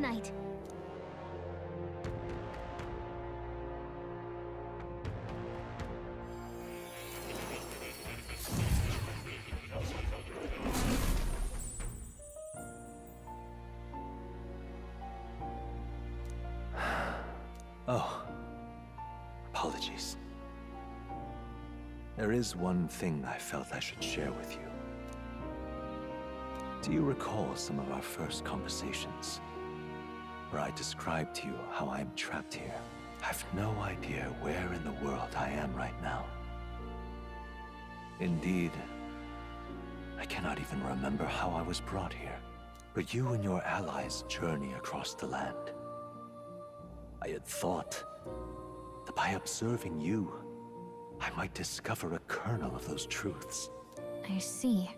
night. Oh, apologies. There is one thing I felt I should share with you. Do you recall some of our first conversations, where I described to you how I am trapped here? I've no idea where in the world I am right now. Indeed, I cannot even remember how I was brought here. But you and your allies journey across the land. I had thought that by observing you, I might discover a kernel of those truths. I see.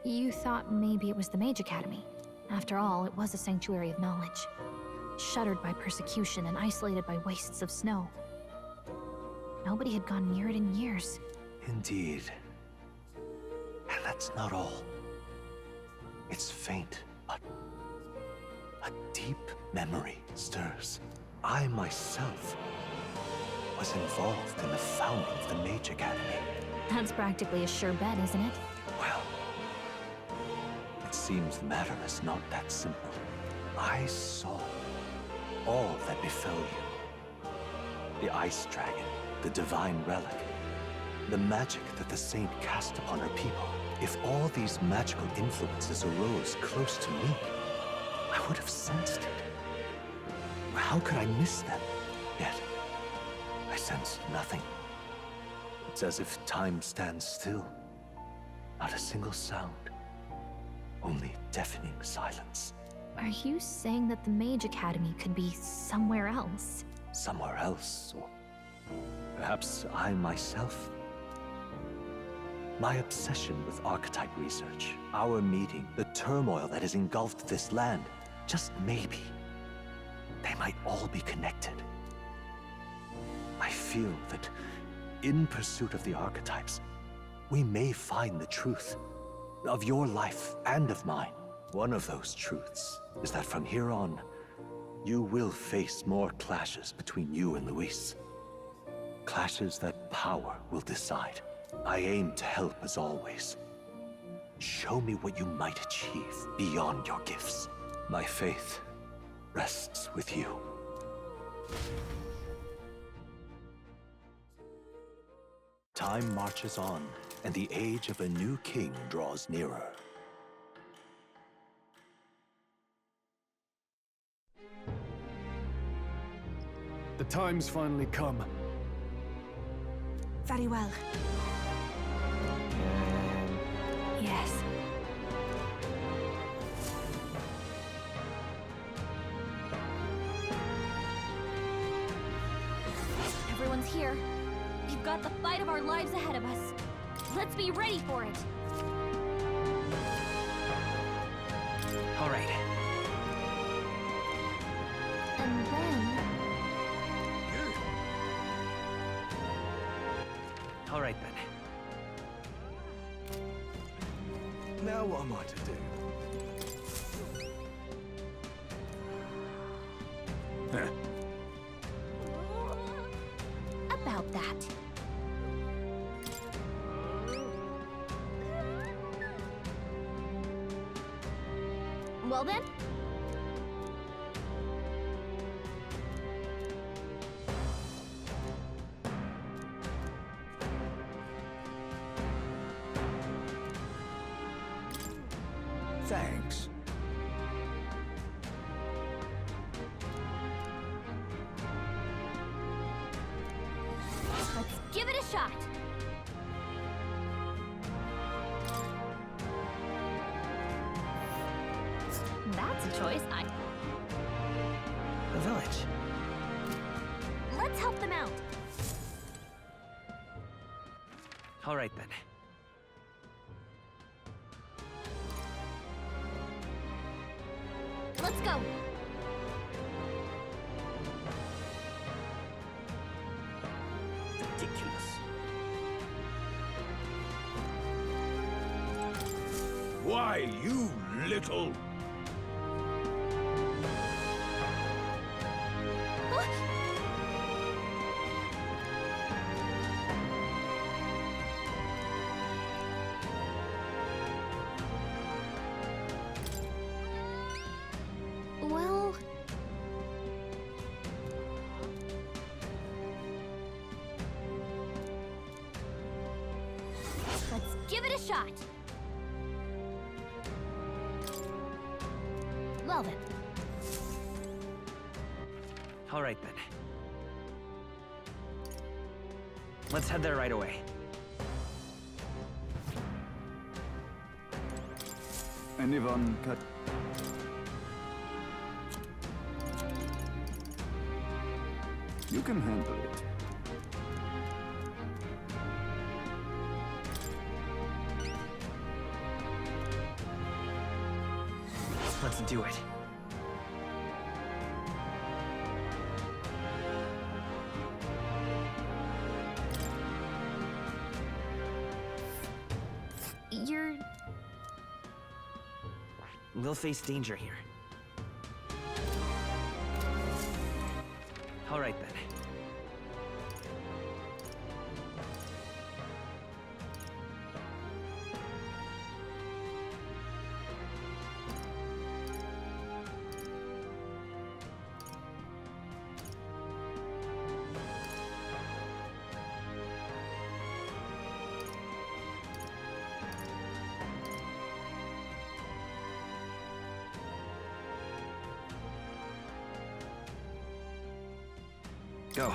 You thought maybe it was the Mage Academy. After all, it was a sanctuary of knowledge. Shuttered by persecution and isolated by wastes of snow. Nobody had gone near it in years. Indeed. And that's not all. It's faint, but a deep memory stirs. I myself was involved in the founding of the Mage Academy. That's practically a sure bet, isn't it? Well, it seems the matter is not that simple. I saw all that befell you. The Ice Dragon, the Divine Relic, the magic that the Saint cast upon her people. If all these magical influences arose close to me, I would have sensed it. How could I miss them? Yet, I sensed nothing. It's as if time stands still. Not a single sound. Only deafening silence. Are you saying that the Mage Academy could be somewhere else? Somewhere else, or perhaps I myself? My obsession with archetype research, our meeting, the turmoil that has engulfed this land, just maybe, they might all be connected. I feel that in pursuit of the archetypes, we may find the truth of your life and of mine. One of those truths is that from here on, you will face more clashes between you and Luis. Clashes that power will decide. I aim to help as always. Show me what you might achieve beyond your gifts. My faith rests with you. Time marches on, and the age of a new king draws nearer. The time's finally come. Very well. Yes. Everyone's here. We've got the fight of our lives ahead of us. Let's be ready for it. All right. And then... All right, then. Now what am I to do? About that. Well then? Thanks. Let's give it a shot. That's a choice. The village. Let's help them out. All right, then. Let's go. Ridiculous. Why, you little... a shot! Well then. All right then. Let's head there right away. Anyone cut? You can handle it. Let's do it. You're... We'll face danger here. All right then. Go.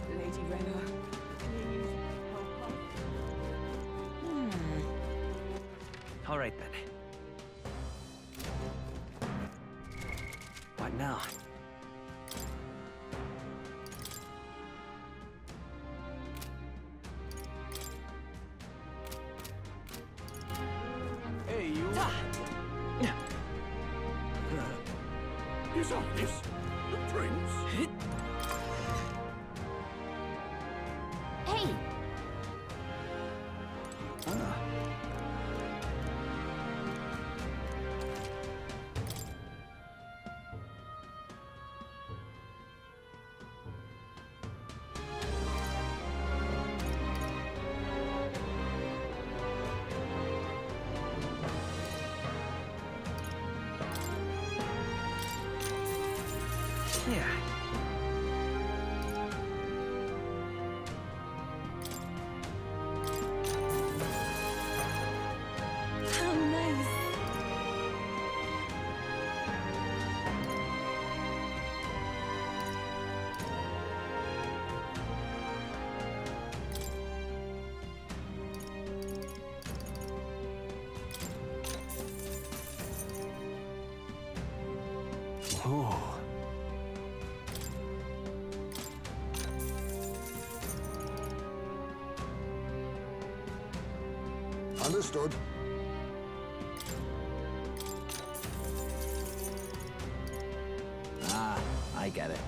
Lady Renna, please help us. All right then. What now? Hey, you. His Highness, the Prince. Hey! Yeah. How nice. Oh. Understood. Ah, I get it.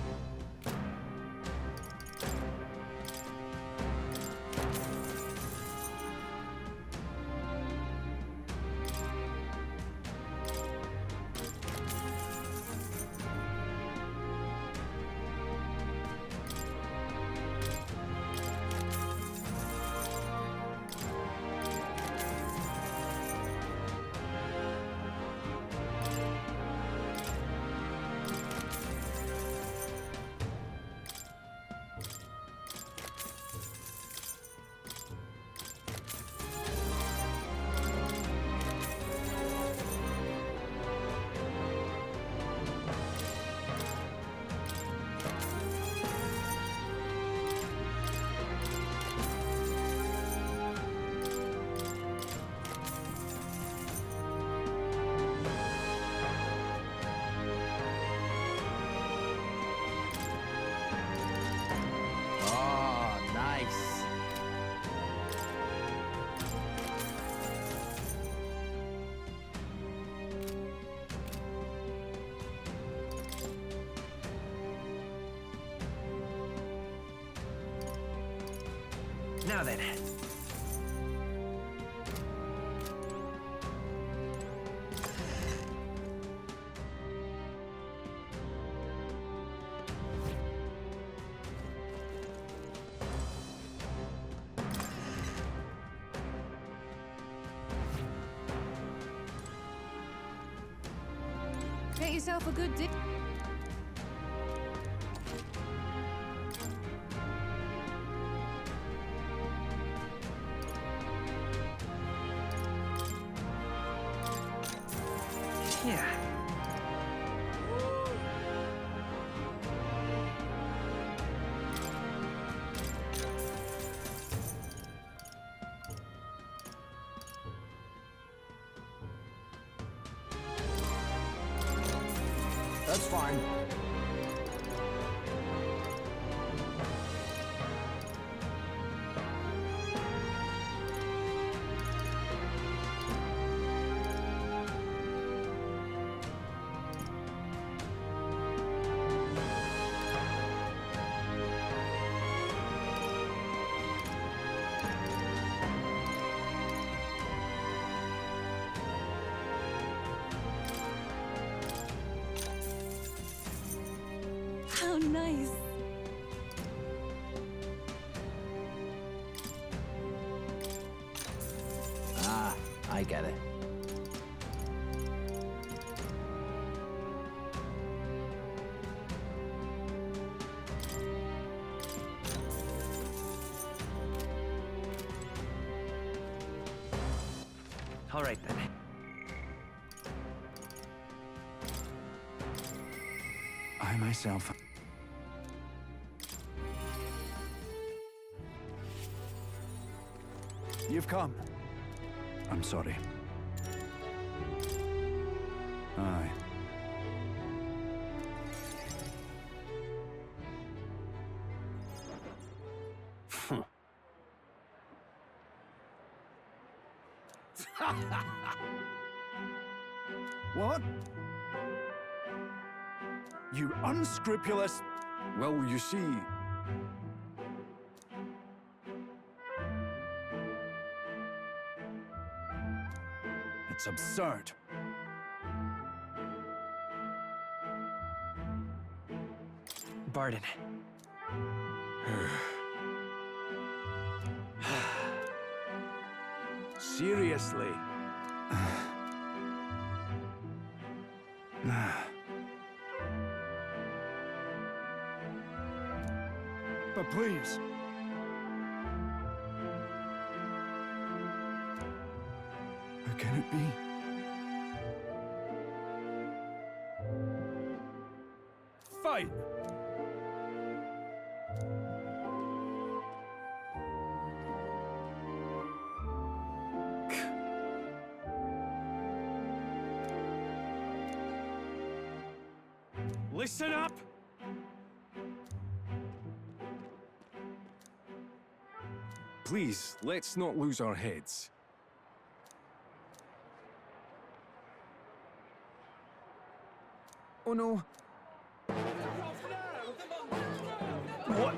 Oh, nice. Now then. Get yourself a good dip. Yeah. That's fine. How nice. Ah, I get it. All right then. I myself. You've come. I'm sorry. Aye. What? You unscrupulous... Well, you see... It's absurd. Barden. Seriously. But please. How can it be? Fine. Listen up! Please, let's not lose our heads. Oh no. What?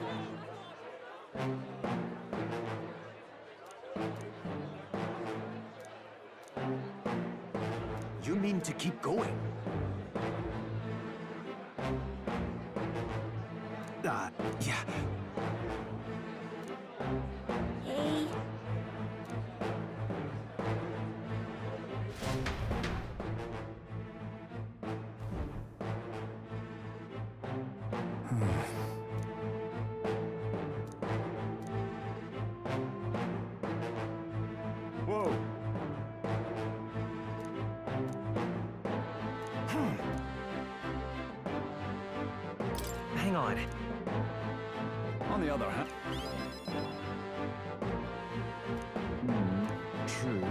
You mean to keep going? Yeah. Hey. Whoa. Hang on. On the other hand... True.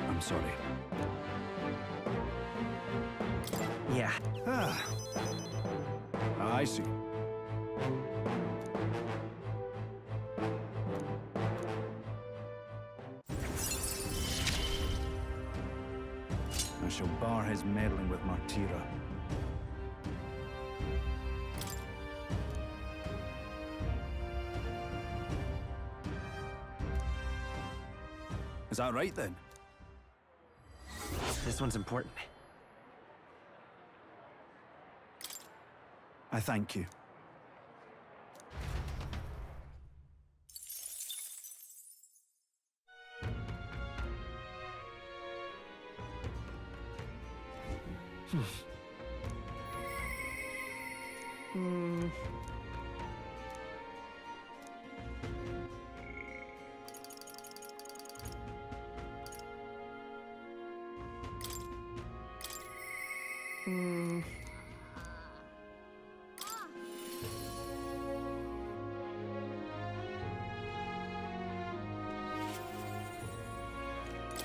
I'm sorry. Yeah. Ah. I see. I shall bar his meddling with Martira. Is that right then? This one's important. I thank you.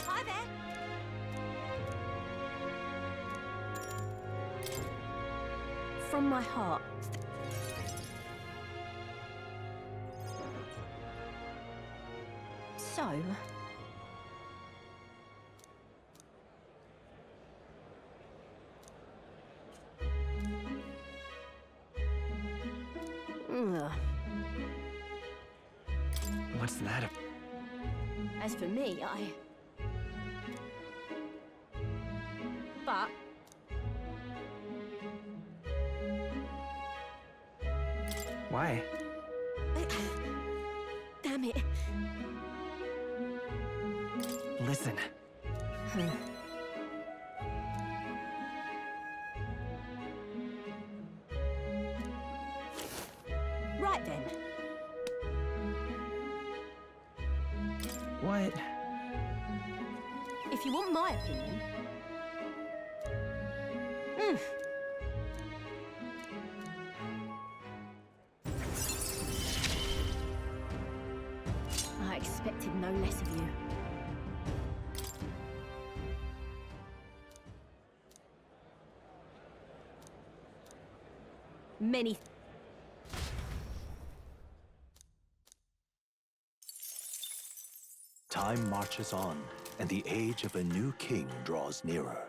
Hi there. From my heart. So, ugh. What's that? As for me, But Why? damn it. Listen. Right then. What? If you want my opinion. I expected no less of you. Many. Time marches on, and the age of a new king draws nearer.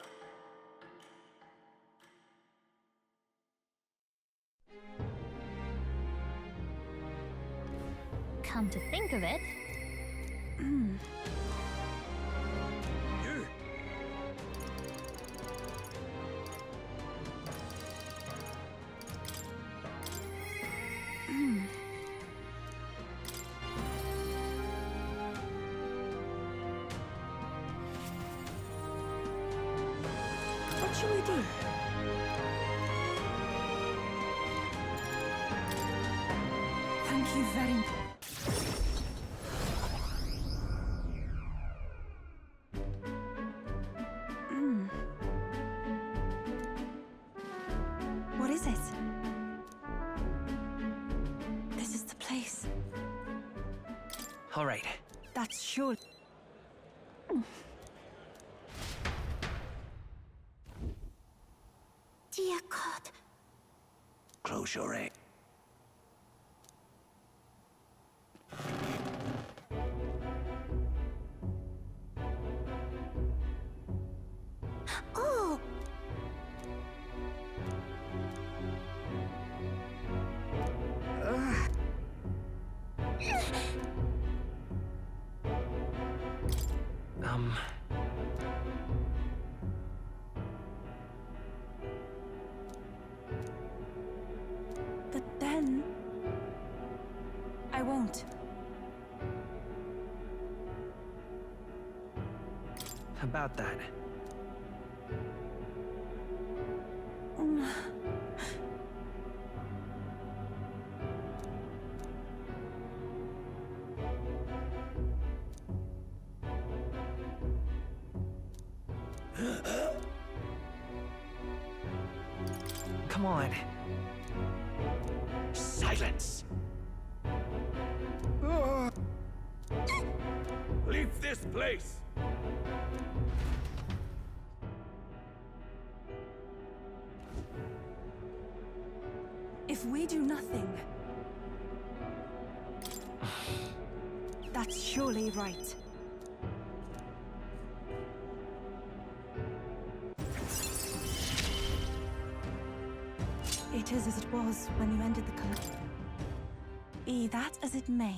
Come to think of it, You! What shall we do? Thank you very much. What is it? This is the place. All right. That's sure. Dear God. Close your eyes. Oh! But then... I won't. About that. Come on. Silence! Leave this place! If we do nothing... That's surely right. It is as it was when you ended the collapse. Be that as it may.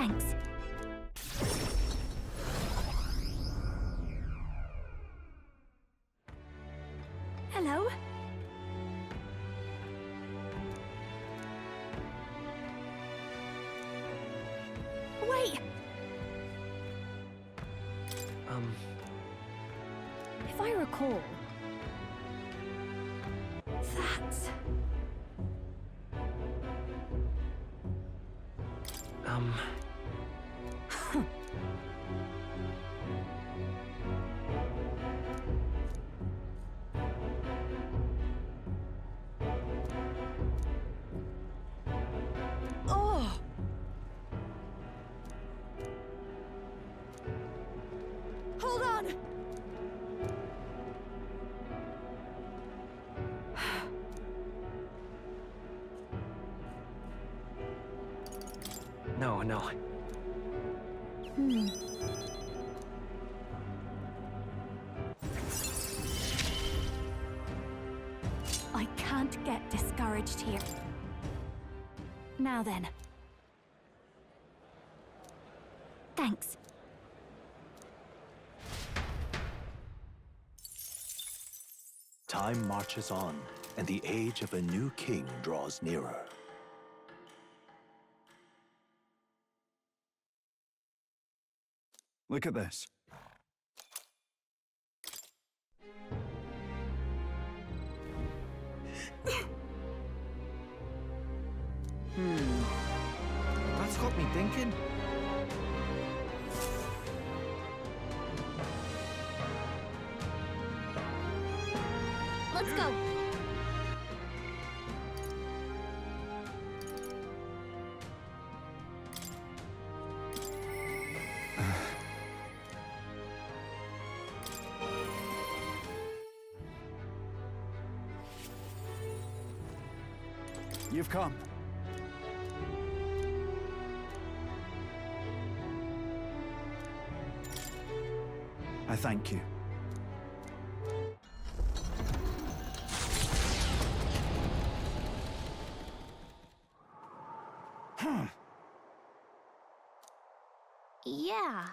Thanks. Hello? Wait! If I recall... That's... Oh! Hold on! No. I can't get discouraged here. Now then. Thanks. Time marches on, and the age of a new king draws nearer. Look at this. That's got me thinking. Let's go. You've come. I thank you. Yeah.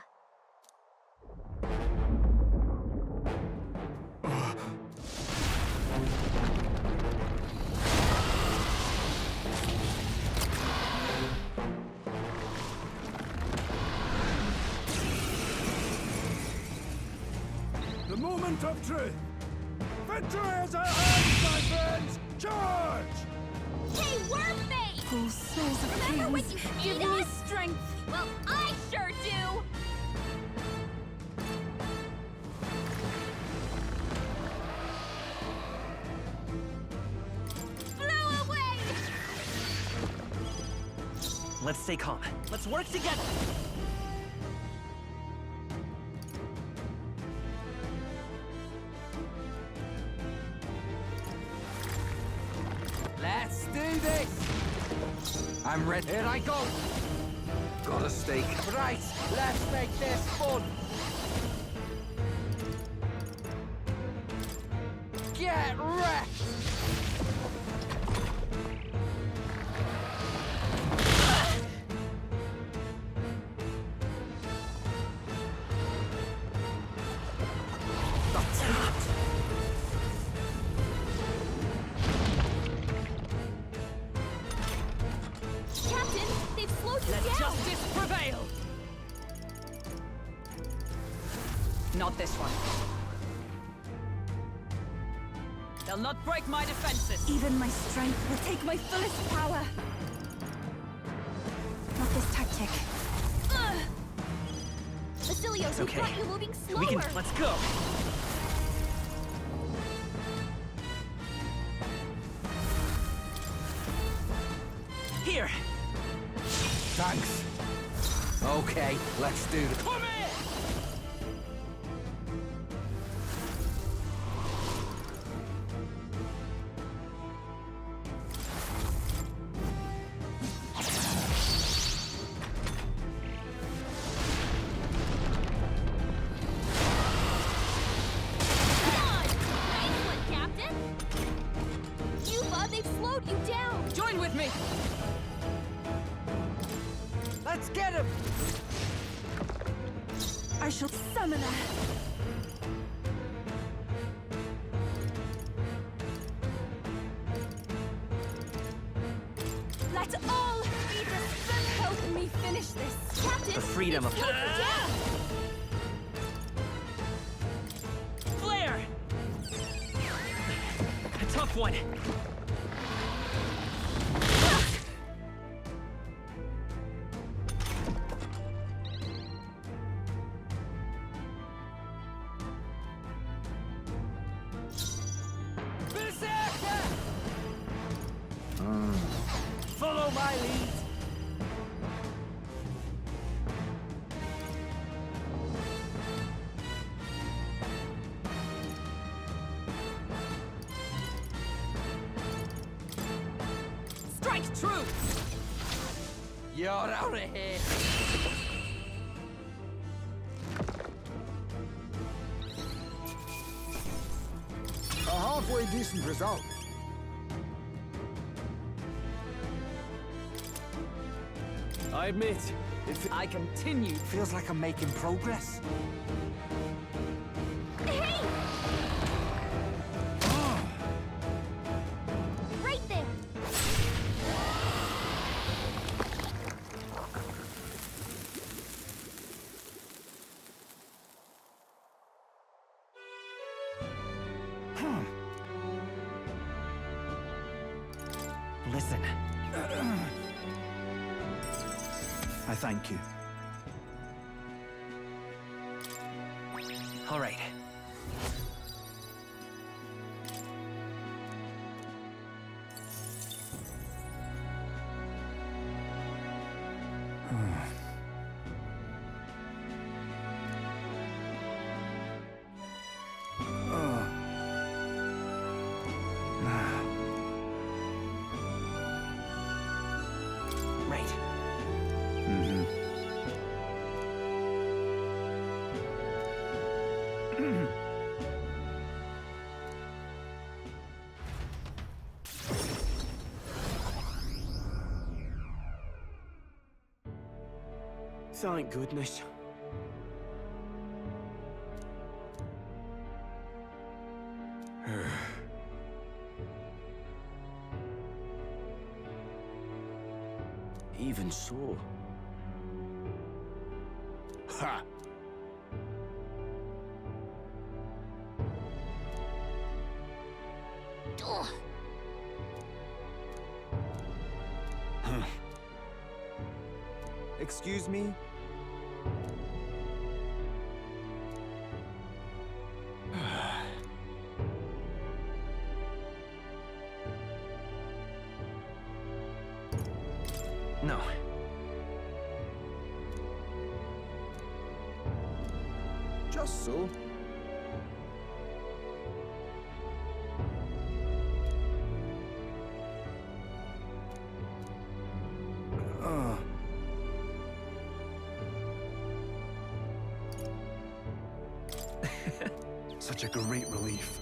The moment of truth. Victory is at hand, my friends! Charge! Hey, wormmate! Full souls of Remember when kings, you give beat me us? strength. Well, I sure do! Flew away! Let's stay calm. Let's work together. Let's do this! I'm ready. Here I go! Got a stake. Right, let's make this fun! Get wrecked! Captain, they've slowed you Let down! justice prevail! Not this one. They'll not break my defenses. Even my strength will take my fullest power. Not this tactic. Basilios, Okay. we've got you moving slower! Let's go. Here. Thanks. Okay, let's do this. Come here. Come on! Nice one, Captain! They've slowed you down! Join with me! Let's Get him! I shall summon her. Let all Aegis help me finish this. Captain, The freedom of... down. Flare! A tough one. Follow my lead. Strike true. You're out of here. A halfway decent result. I admit, I continue. Feels like I'm making progress. Hey! Right there. Listen. I thank you. All right. Right. Thank goodness. Even so. Ha! Excuse me? No. Just so. Such a great relief.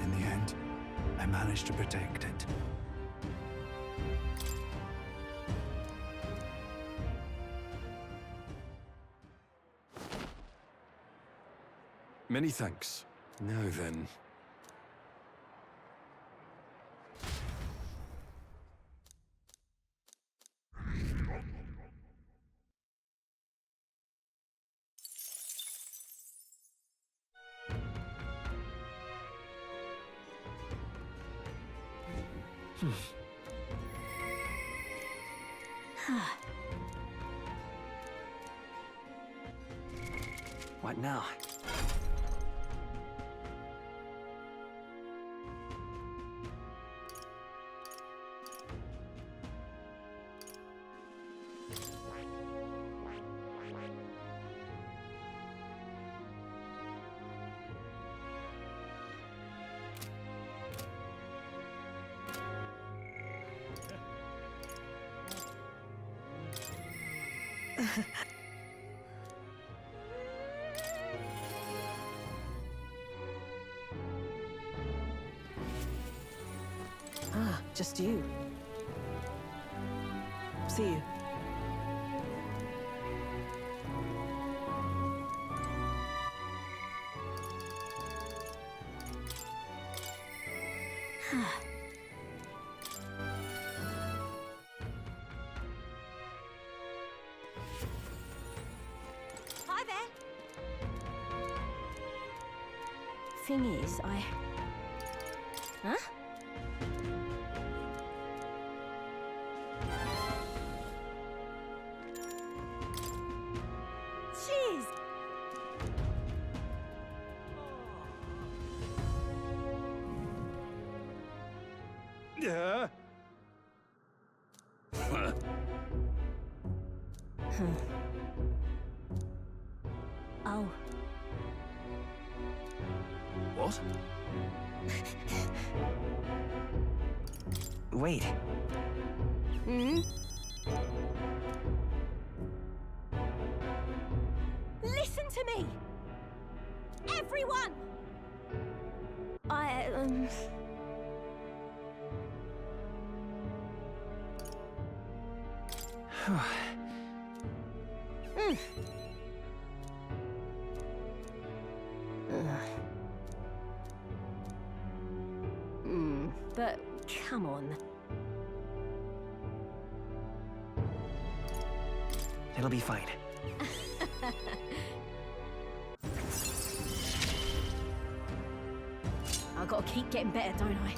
In the end, I managed to protect it. Many thanks. Now then. What now? Ah, just you. See you. Hi there. Thing is, Huh? Cheers. Yeah? Oh, What? Wait. hmm? Listen to me. Everyone. I, But come on. It'll be fine. I gotta keep getting better, don't I?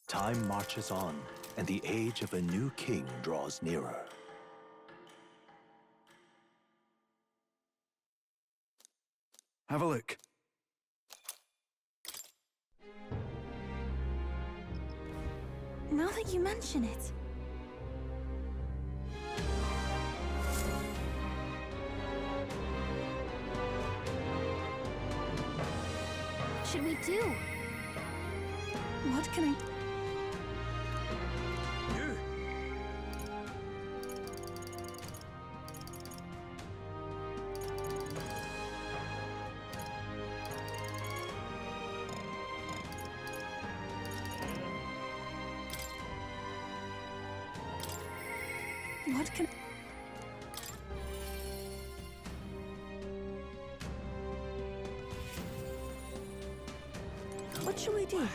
Time marches on, and the age of a new king draws nearer. Have a look. Now that you mention it, What should we do? what can I... You! What can... What shall we do?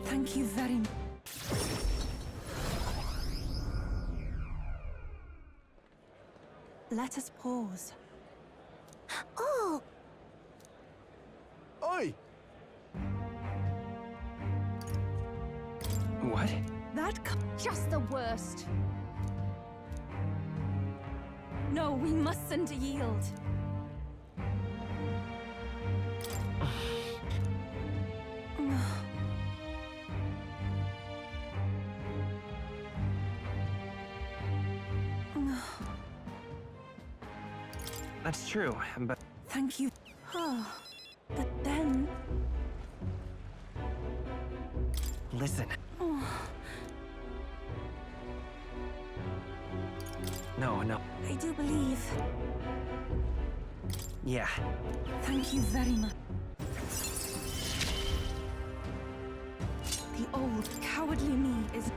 Thank you very much. Let us pause. Oh! Oi! What? That... Just the worst. No, we mustn't yield. That's true, but Thank you. Oh, but then... listen. No. I do believe... Yeah. Thank you very much. The old, cowardly me is...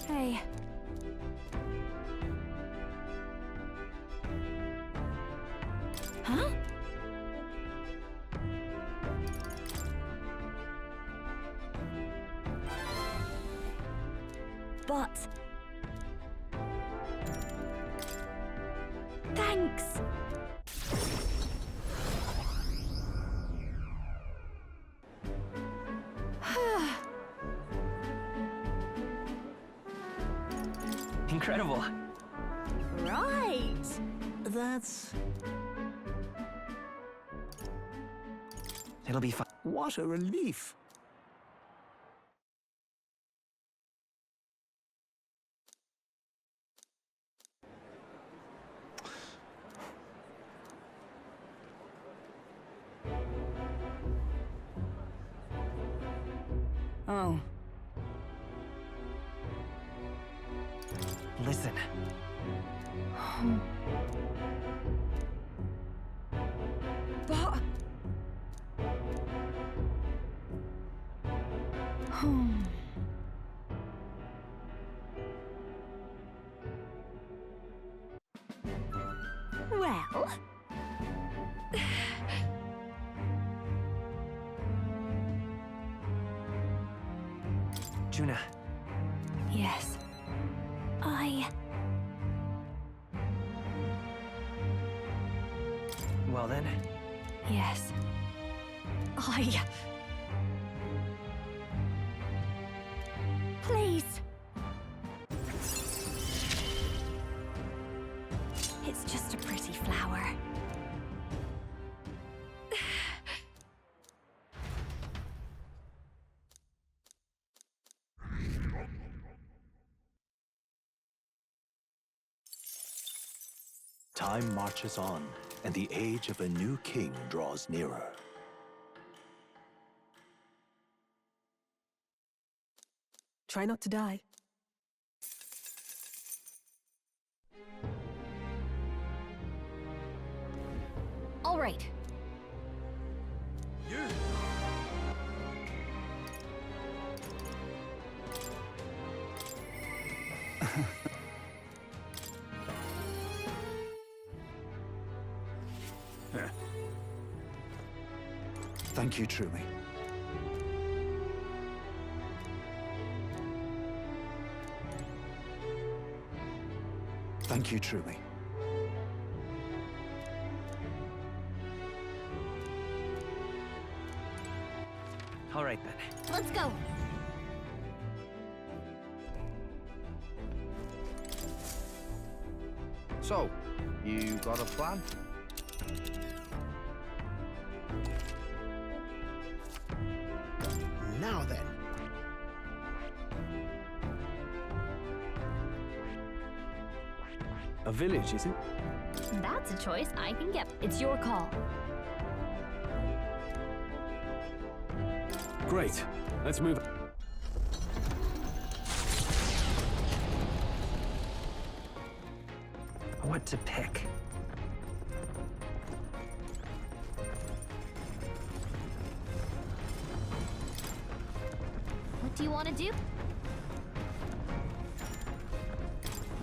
Hey. Huh? but... Thanks! incredible. Right. That's... It'll be fine. What a relief. Oh. Listen. But... Well... Juna, Yes. well then, Yes. Please. It's just a pretty flower. Time marches on, and the age of a new king draws nearer. Try not to die. All right. You. Thank you, truly. Thank you, truly. all right then. Let's go. So, you got a plan? Now then. A village, is it? That's a choice I can get. It's your call. Great. Let's move. What to pick? What do you want to do?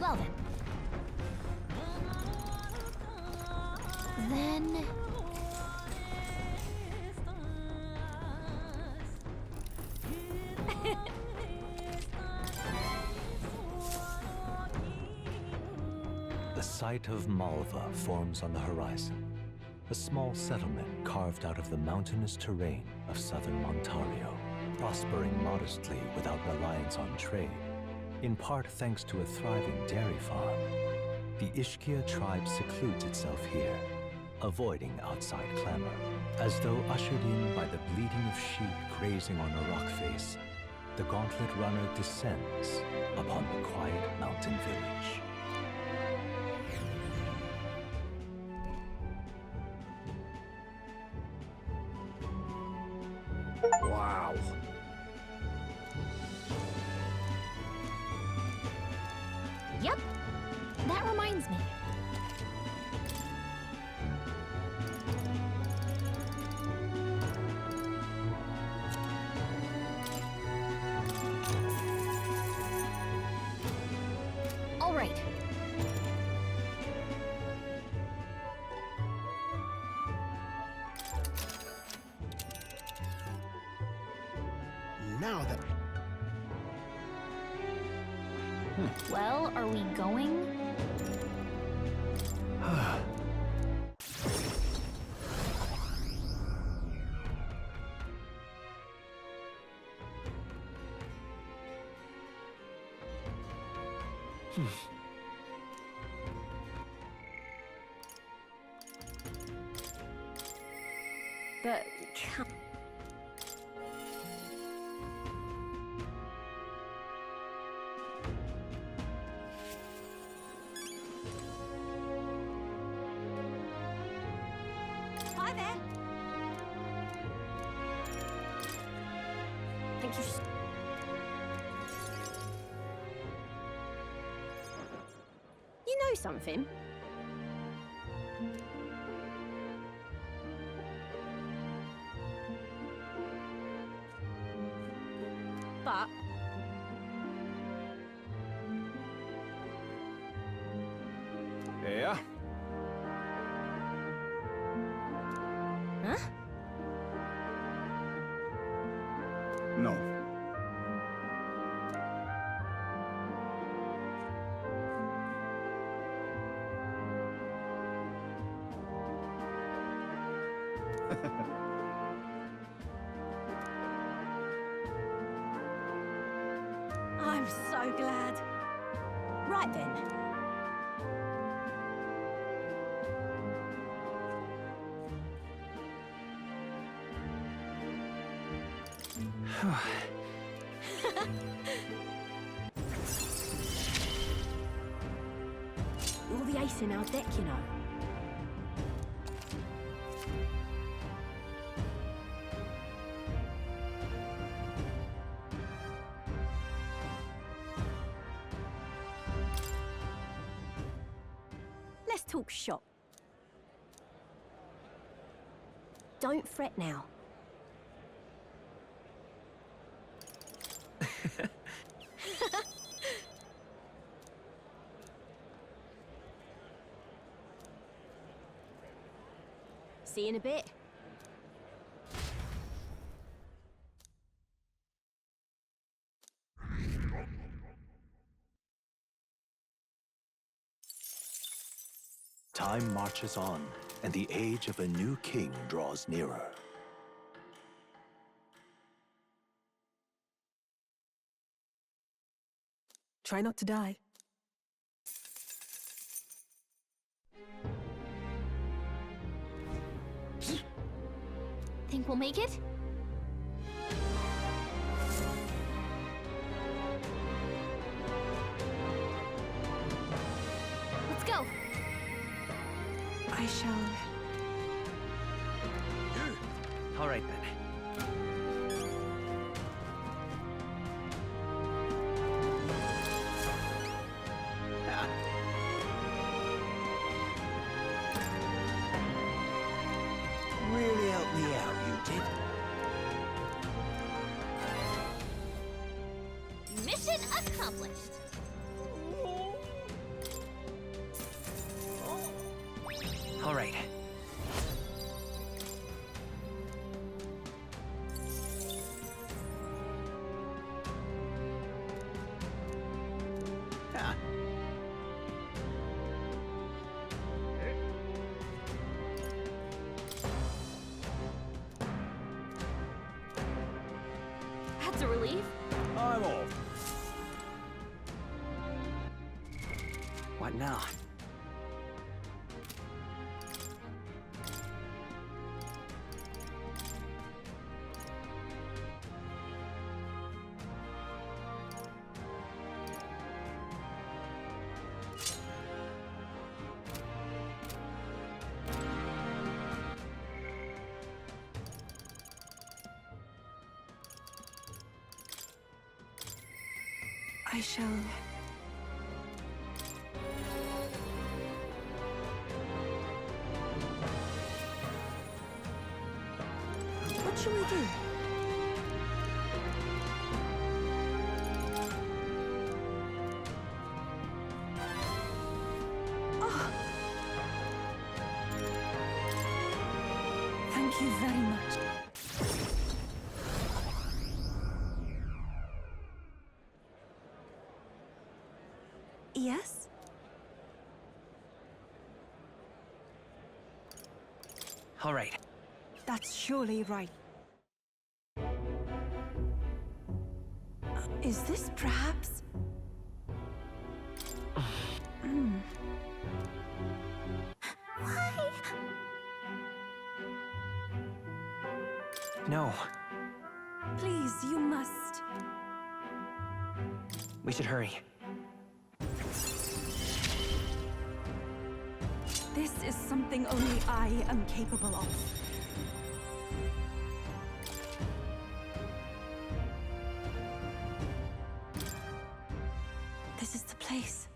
Well then. Then... The site of Malva forms on the horizon, a small settlement carved out of the mountainous terrain of southern Montario, prospering modestly without reliance on trade, in part thanks to a thriving dairy farm. The Ishkia tribe secludes itself here, avoiding outside clamor, as though ushered in by the bleating of sheep grazing on a rock face. The gauntlet runner descends upon the quiet mountain village. Wow. Yep. That reminds me. All right. Now then. Well, are we going? But hi there. Thank you. You know something? But Yeah? huh? No. I'm so glad. Right then. All the ace in our deck, you know. Let's talk shop. Don't fret now. See you in a bit. Time marches on, and the age of a new king draws nearer. Try not to die. Think we'll make it? Let's go. I shall... All right, then. Really helped me out, you did. Mission accomplished. All right. That's a relief. I'm off. What now? I shall... What shall we do? Oh! Thank you very much. Yes? All right. That's surely right. Is this perhaps... Why? No, Please, you must. we should hurry. This is something only I am capable of. This is the place.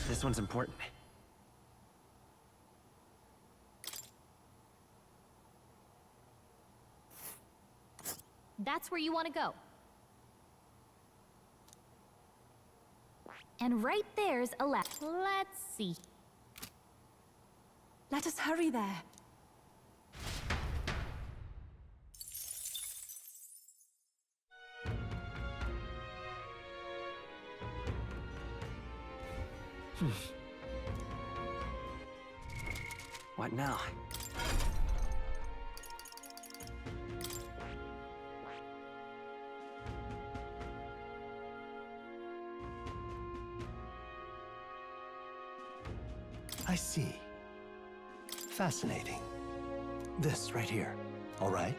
This one's important. That's where you want to go. And right there's a left. Let's see. Let us hurry there. What now? I see. Fascinating. This right here, all right?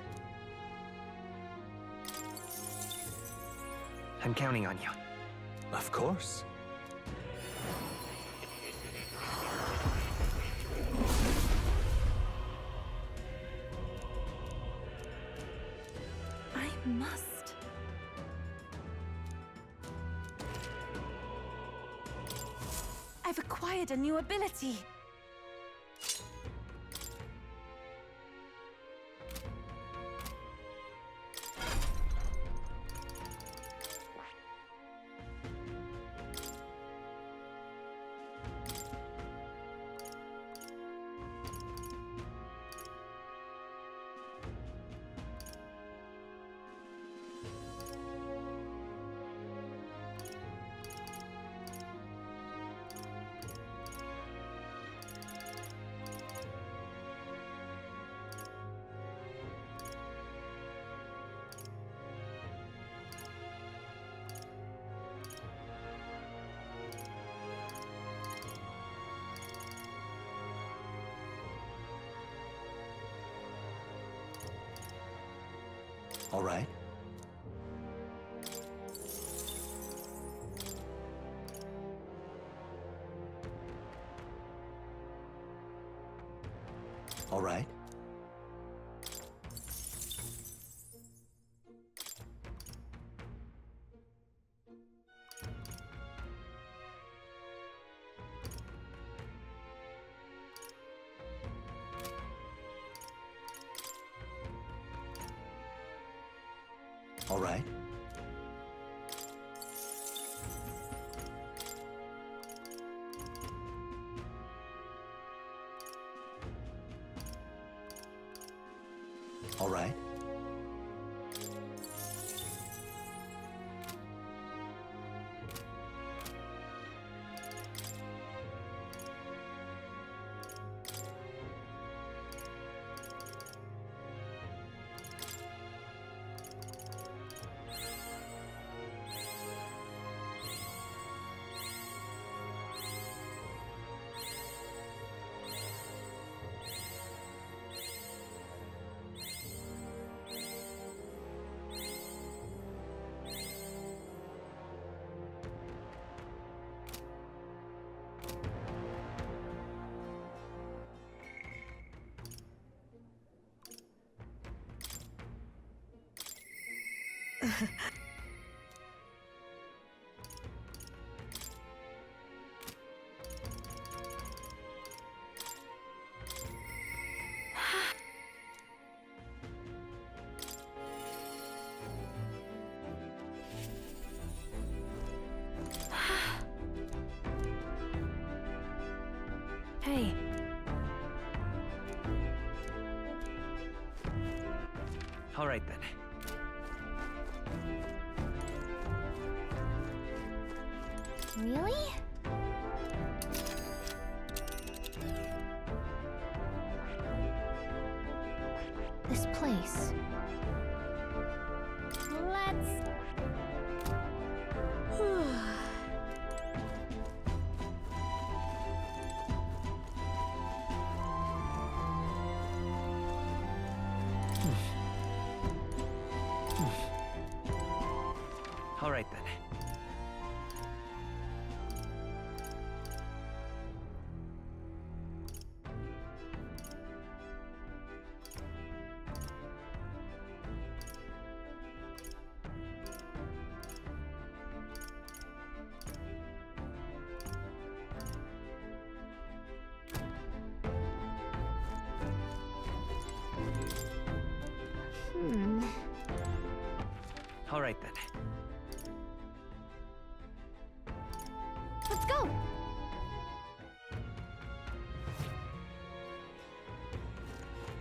I'm counting on you. Of course. I must. I've acquired a new ability. All right? All right? All right? All right? Hey. All right then. Really? This place. Let's... All right then. Let's go!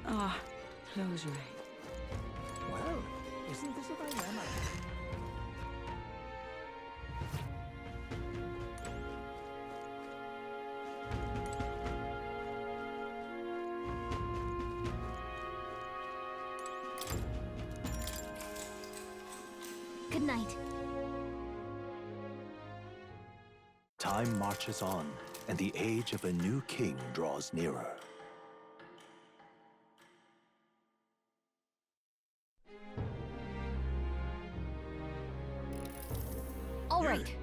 Ah, closure. Well, isn't this a dilemma? Good night. Time marches on, and the age of a new king draws nearer. All right.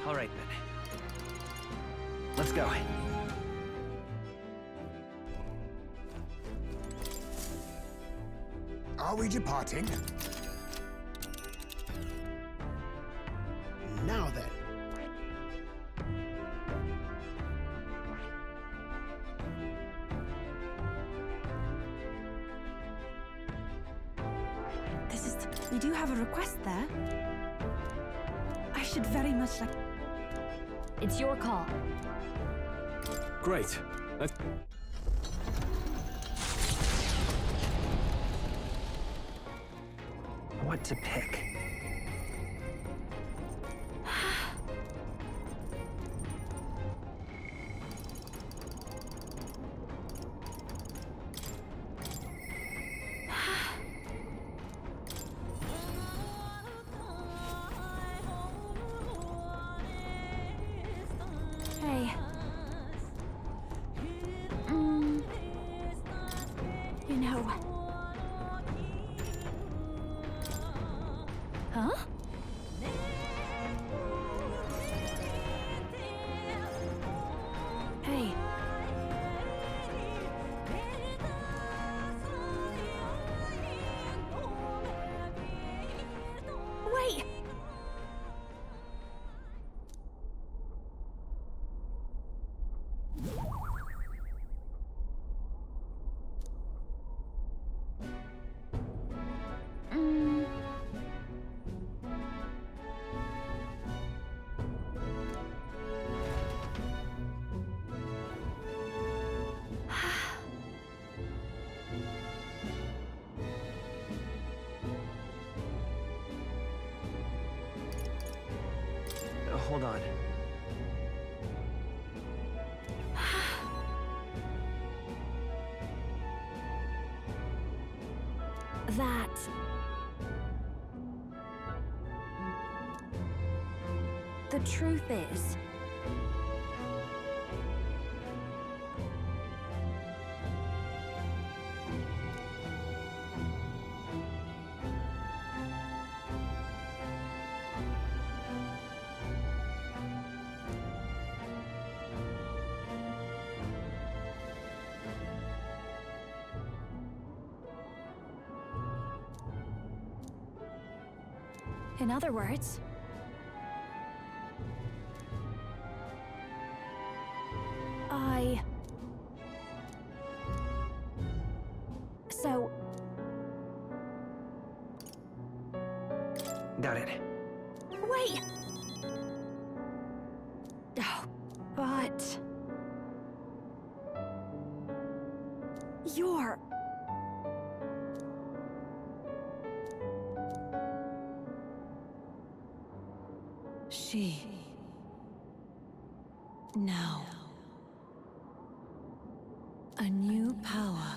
All right then. Let's go. Are we departing? Now then. This is... You do have a request there. I should very much like... It's your call. Great. Let's... What to pick? Hey. You know... Huh? Hey. Wait! Hold on. That... The truth is... In other words... So... Got it. Wait! Oh, but... You're... She... Now... A new power.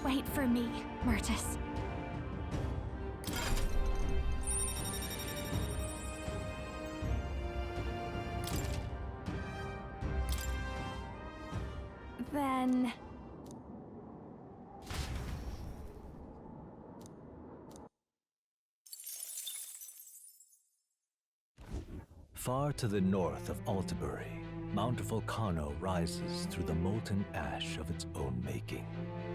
Wait for me, Myrtis. Then... Far to the north of Altabury, Mount Volcano rises through the molten ash of its own making.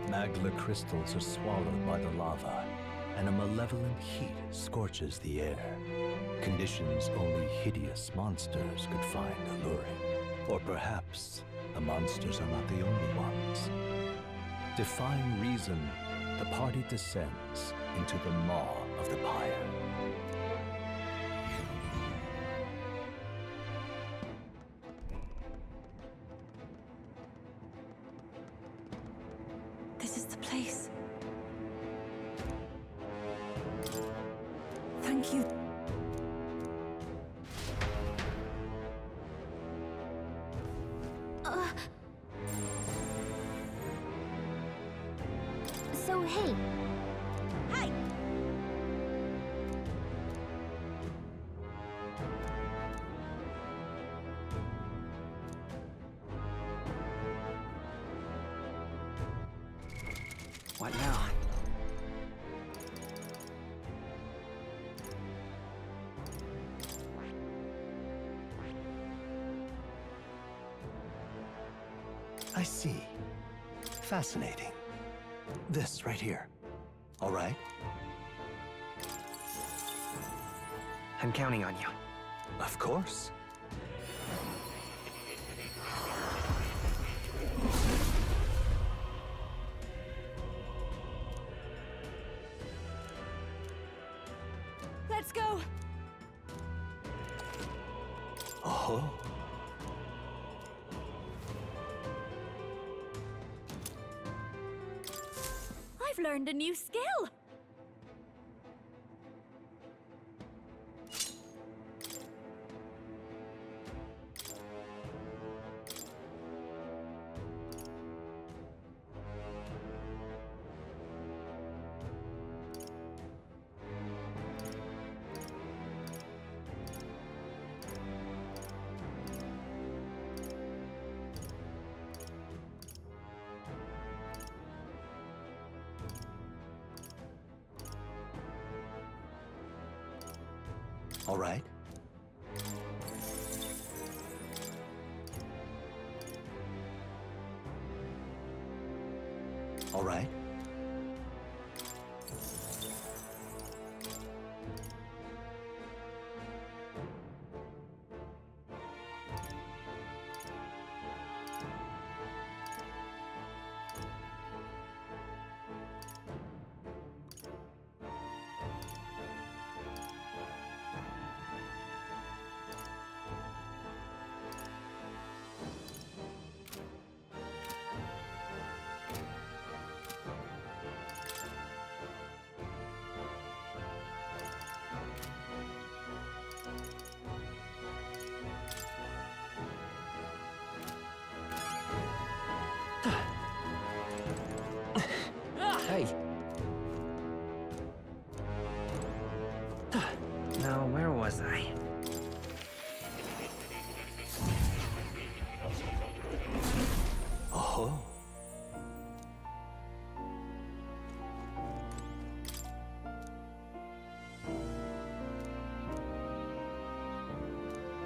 Magla crystals are swallowed by the lava, and a malevolent heat scorches the air. Conditions only hideous monsters could find alluring. Or perhaps the monsters are not the only ones. Defying reason, the party descends into the maw of the pyre. This is the place. Thank you. So, hey. Hey! What now? I see. Fascinating. This right here. All right? I'm counting on you. Of course. Let's go. Oh. I've learned a new skill. All right. All right. Hey! Now, where was I? Oh.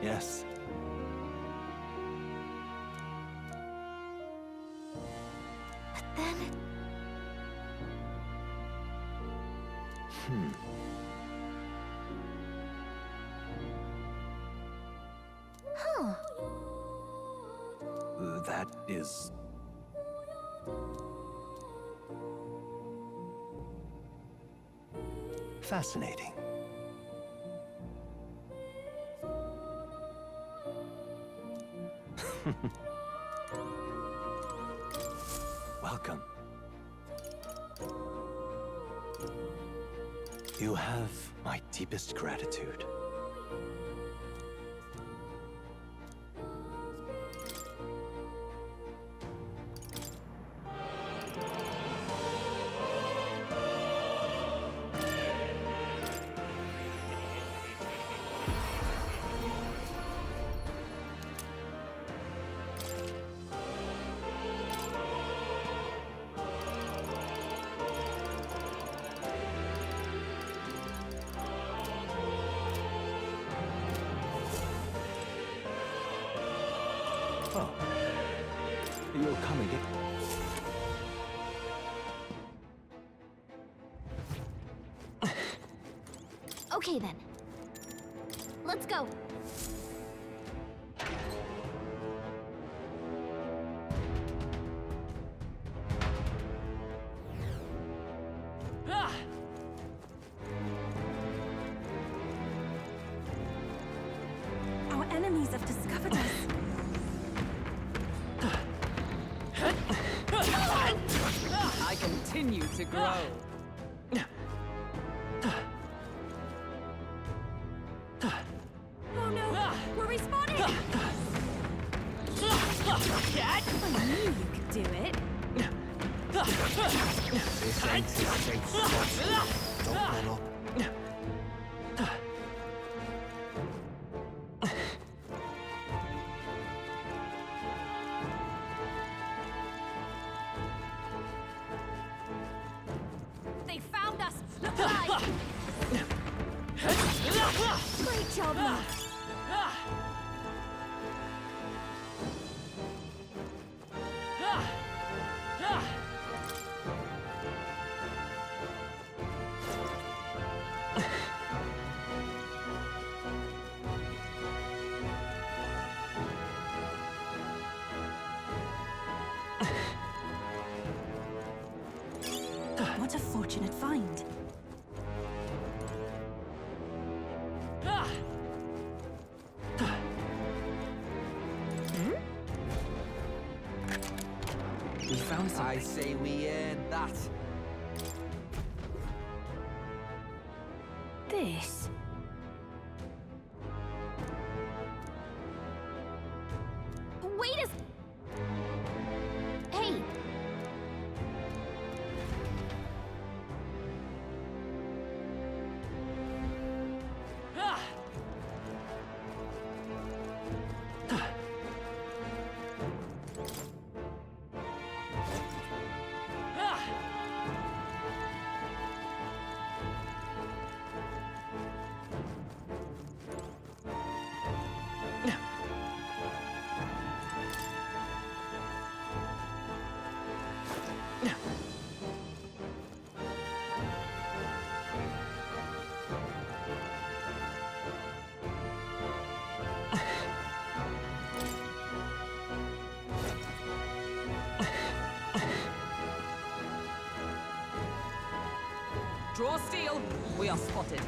Yes. But then... Huh. That is... fascinating. Welcome. You have my deepest gratitude. Oh. You'll come and get... Okay then. Let's go. Our enemies have discovered us. I continue to grow. Oh no! We're respawning! I knew you could do it. This ain't his safe spot. Don't let up. They found us! Look alive! Great job, Mark. What a fortunate find. We found something. I say we earned that. This. Wait a... Hey! Draw steel. We are spotted.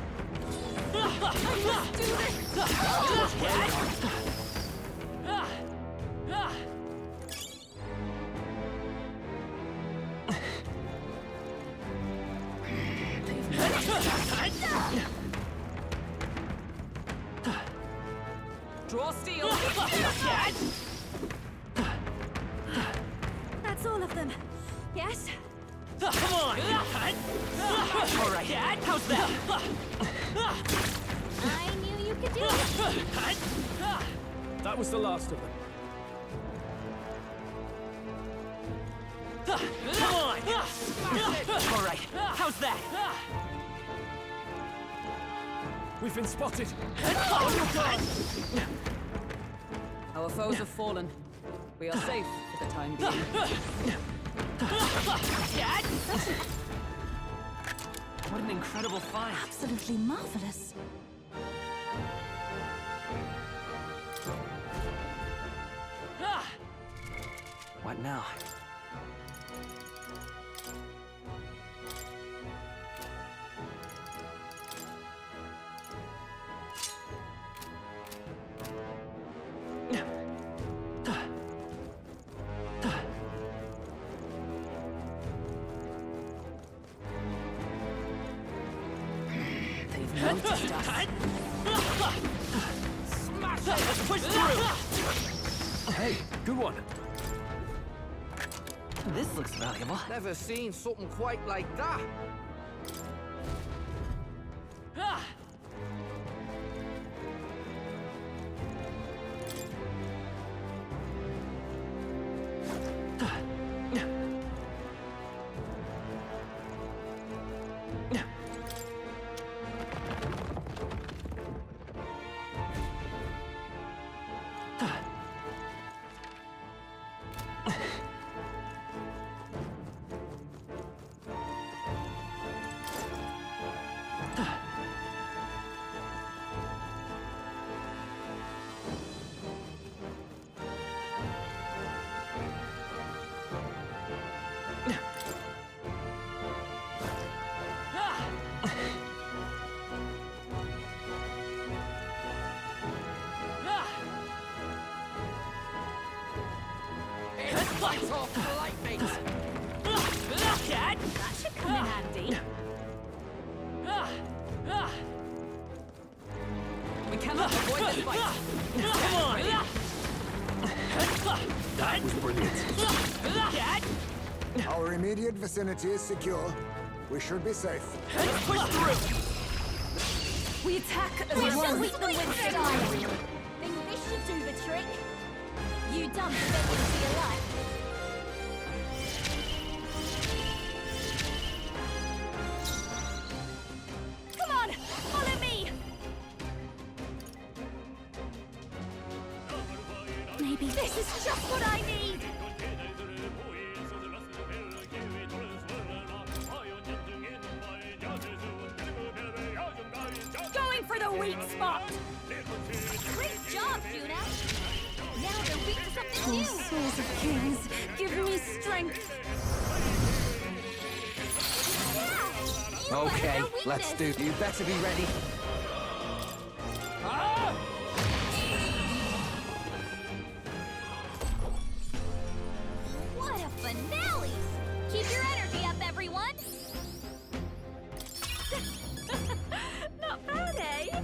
Draw steel. That's all of them. Yes? Come on! All right, how's that? I knew you could do it! That was the last of them. Come on! All right, how's that? We've been spotted. Our foes have fallen. We are safe for the time being. What an incredible find. Absolutely marvelous. What now? They've noticed us. Smash it! Let's push through! Hey, good one. This looks valuable. Never seen something quite like that. immediate vicinity is secure. We should be safe. Push through! We attack as We shall one. sweep them with style. Think this should do the trick? You dumb begging for your life. Come on, follow me. Maybe this is just what I need. Going for the weak spot. Great job, Yuna. Now they're weak to something Oh, new. souls of kings, give me strength. Yeah, you Okay, learned their let's do. weakness. You better be ready. What a finale! Keep your energy up, everyone. Not bad, eh?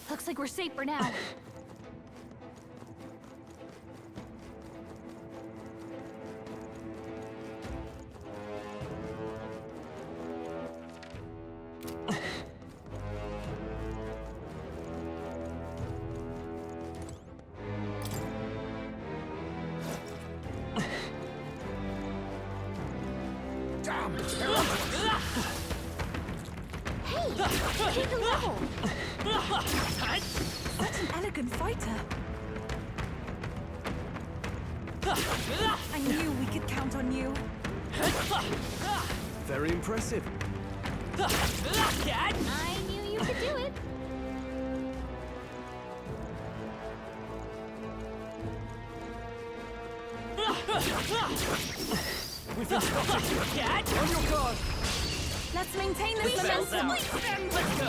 Looks like we're safe for now. Damn! Hey, keep the level. Such an elegant fighter. I knew we could count on you. Very impressive. I knew you could do it. We've been spotted. On your guard. Let's maintain this momentum. Let's go.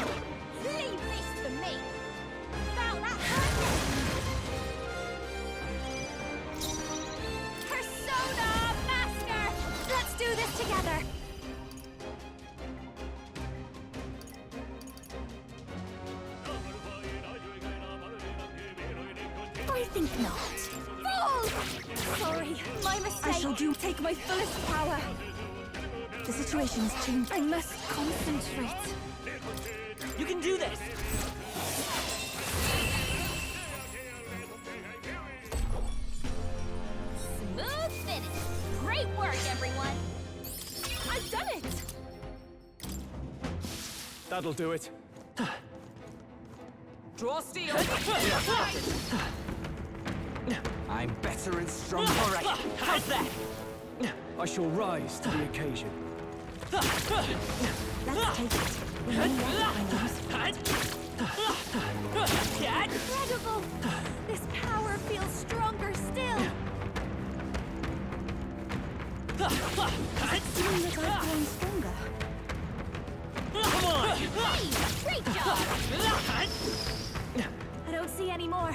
Leave this for me. Found that person. Persona Master. Let's do this together. I think not. Fools! Sorry, my mistake. I shall take my fullest power. The situation has changed. I must concentrate. You can do this! Smooth finish. Great work, everyone. I've done it! That'll do it. Draw steel! I'm better and stronger. All right, how's that? I shall rise to the occasion. Let's take it. We may never Incredible. This power feels stronger still. Seeing that I've grown stronger. Come on! Hey, great job. I don't see any more.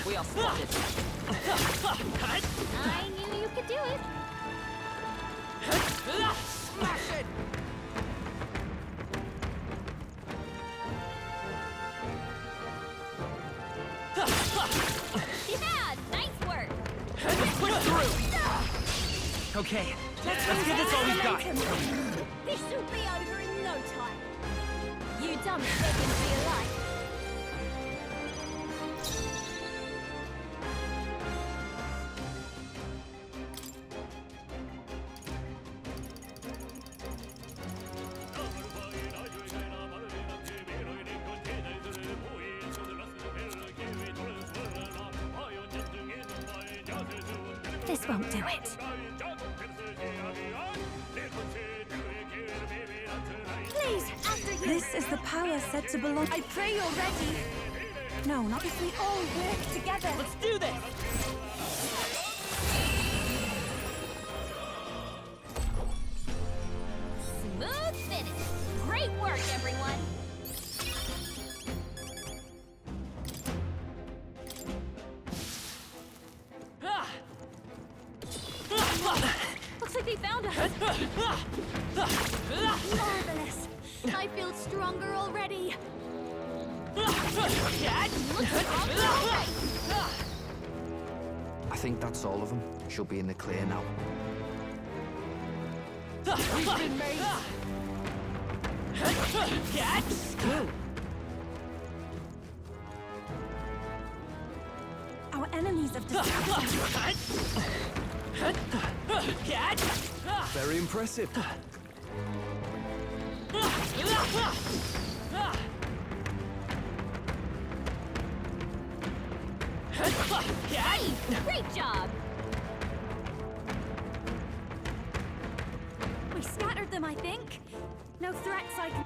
We are spotted. I knew you could do it. Smash it! Yeah, nice work. Push through! Okay, let's give this all we've got. This will be over in no time. You dumb begging for your life. This won't do it. is the power said to belong. I pray you're ready. No, not if we all work together. Let's do this! Smooth finish. Great work, everyone. Looks like they found us. Marvelous. I feel stronger already. Looks stronger already. I think that's all of them. She'll be in the clear now. We've been made! Our enemies have distracted. Very impressive. Hey, great job. We scattered them, I think. No threats I can...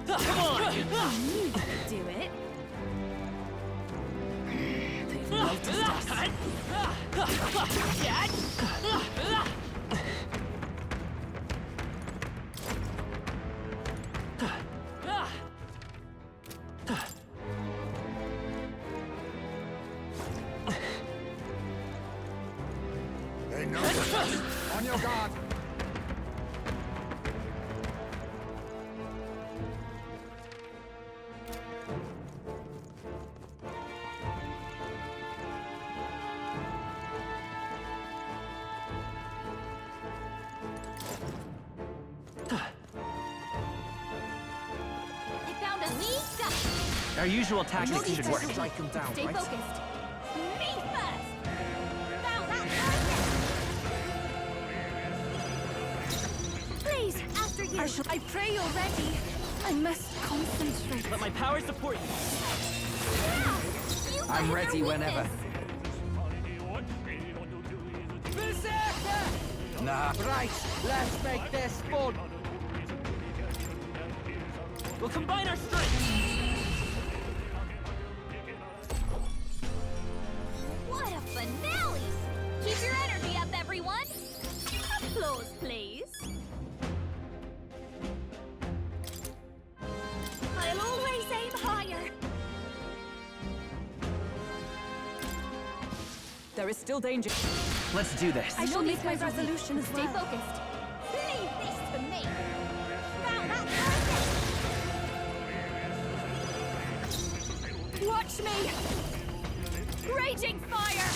Come on! I knew you could do it. They've noticed us. They know us. On your guard. They found us. We got Our usual tactics should work. Strike them down, Stay right? focused. Me first. Found that target. Please, after you. I pray you're ready. I must concentrate. Let my power support you. Yeah, you I'm guys ready are whenever. weakness. Nah. Right, let's make this fun. We'll combine our strength. What a finale! Keep your energy up, everyone. Applause, please. I'll always aim higher. There is still danger. Let's do this. I shall make my resolution as Stay well. focused. Leave this to me. Found that target. Watch me! Raging fire!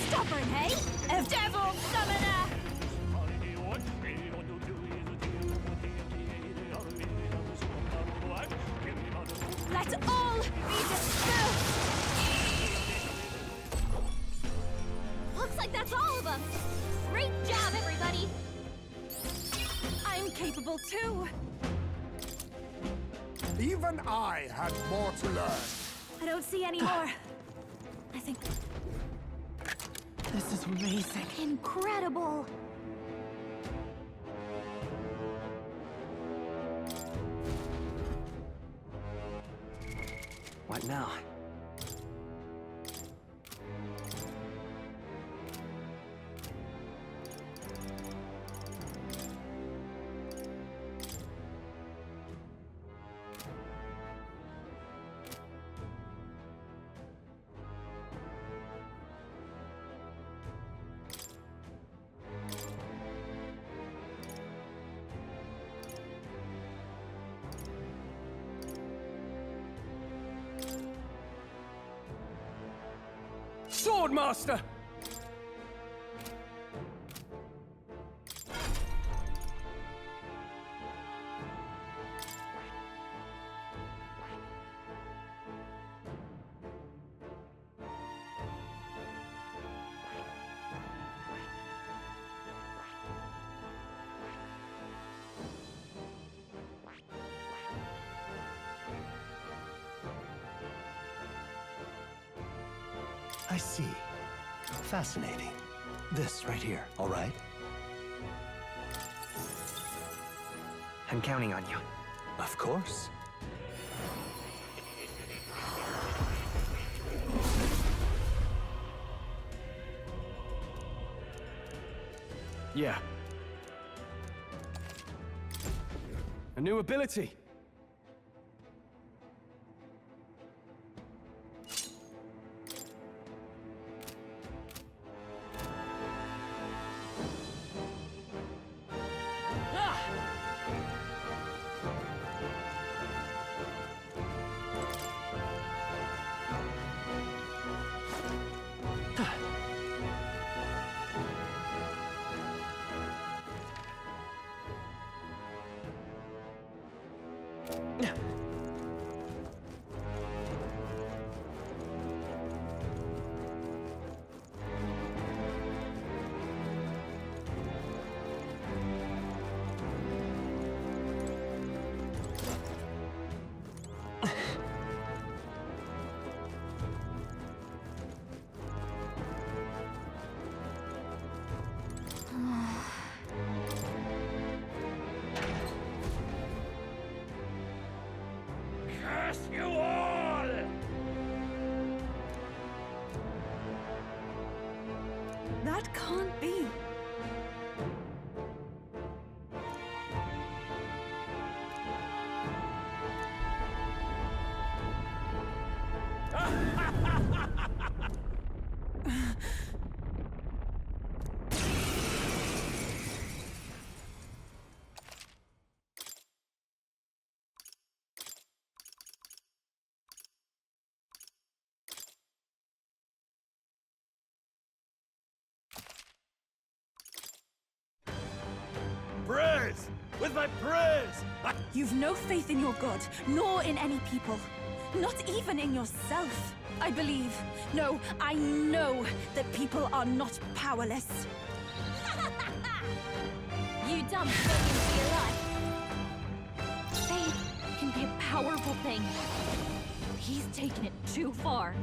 Stubborn, hey? Devil summoner. Let all be dispersed! Looks like that's all of them. Great job, everybody. I'm capable too. Even I had more to learn. I don't see any more. I think... This is amazing. Incredible. What now? Swordmaster! I see. Fascinating. This right here, all right? I'm counting on you. Of course. Yeah. A new ability. Curse you all! That can't be. Praise! With my praise! You've no faith in your god, nor in any people. Not even in yourself. I believe, no, I know that people are not powerless. You dumb fucking for your life. Faith can be a powerful thing. He's taken it too far.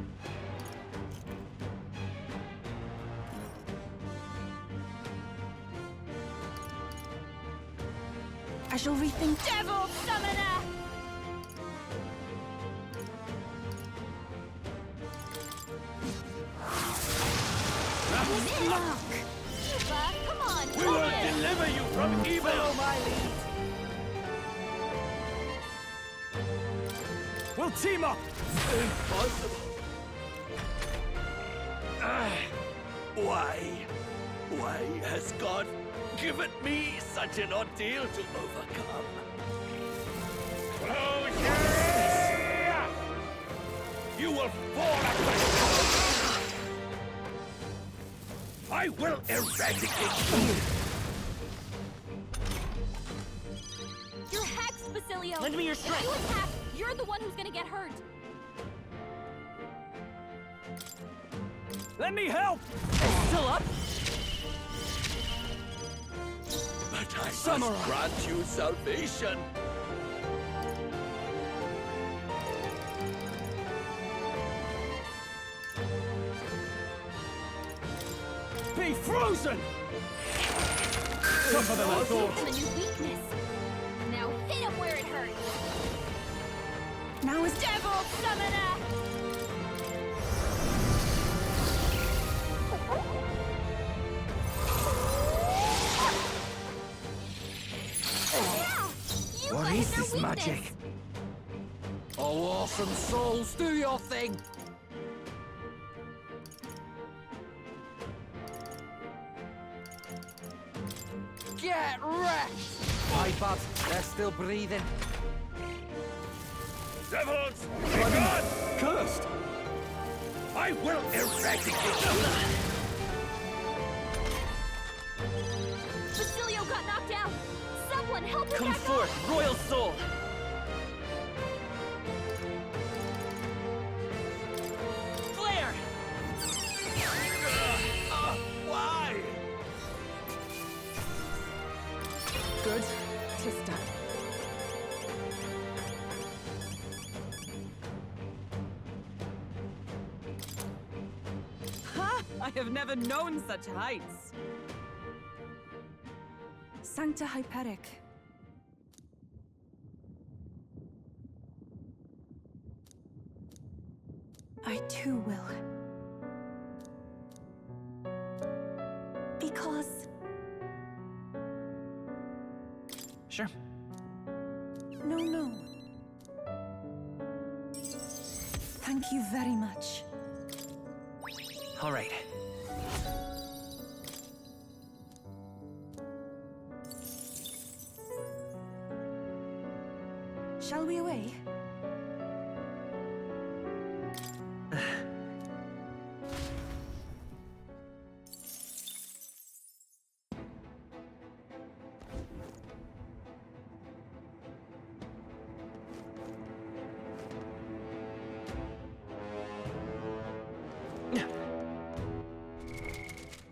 I shall rethink. Devil Summoner! Good luck! Yuba, come on, We will deliver you from evil! Follow my lead. We'll team up! Impossible! Why has God given me such an ordeal to overcome? Close your ears! You will fall at my feet! I will eradicate you! You're hexed, Basilio! Lend me your If strength. you attack, you're the one who's gonna get hurt. Let me help! Still up? But I Samurai. must grant you salvation! Be frozen! Tougher than I thought. And a new weakness. Now hit him where it hurts. Now is Devil Summoner! You What got is no this weakness. magic? Oh, awesome souls, do your thing! Get wrecked! My bad, they're still breathing. Devils, be gone! Cursed! I will eradicate you! Basilio got knocked out! Someone help him Come back forth, royal soul! Flare! Why? Good. Tista. Ha! I have never known such heights. Sancta Hyperic. I too will. Because Sure. no. Thank you very much. All right. Shall we away?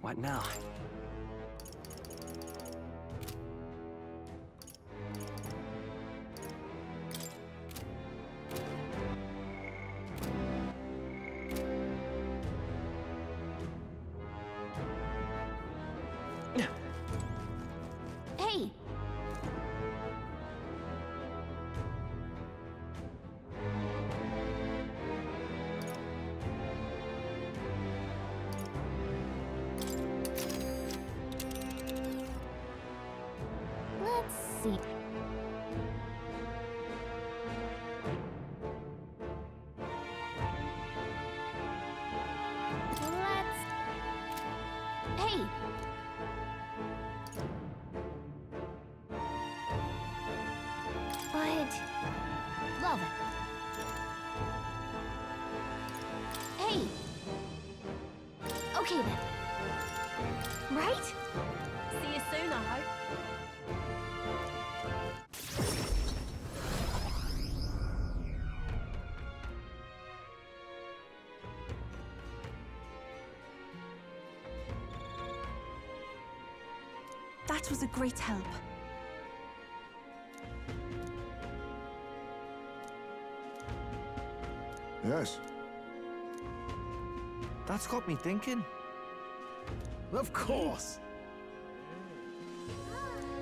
What now? Hey! Let's see. Let's... Hey! But... Love it. Hey! Okay then. Right? See you soon, I hope. That was a great help. Yes. That's got me thinking. Of course.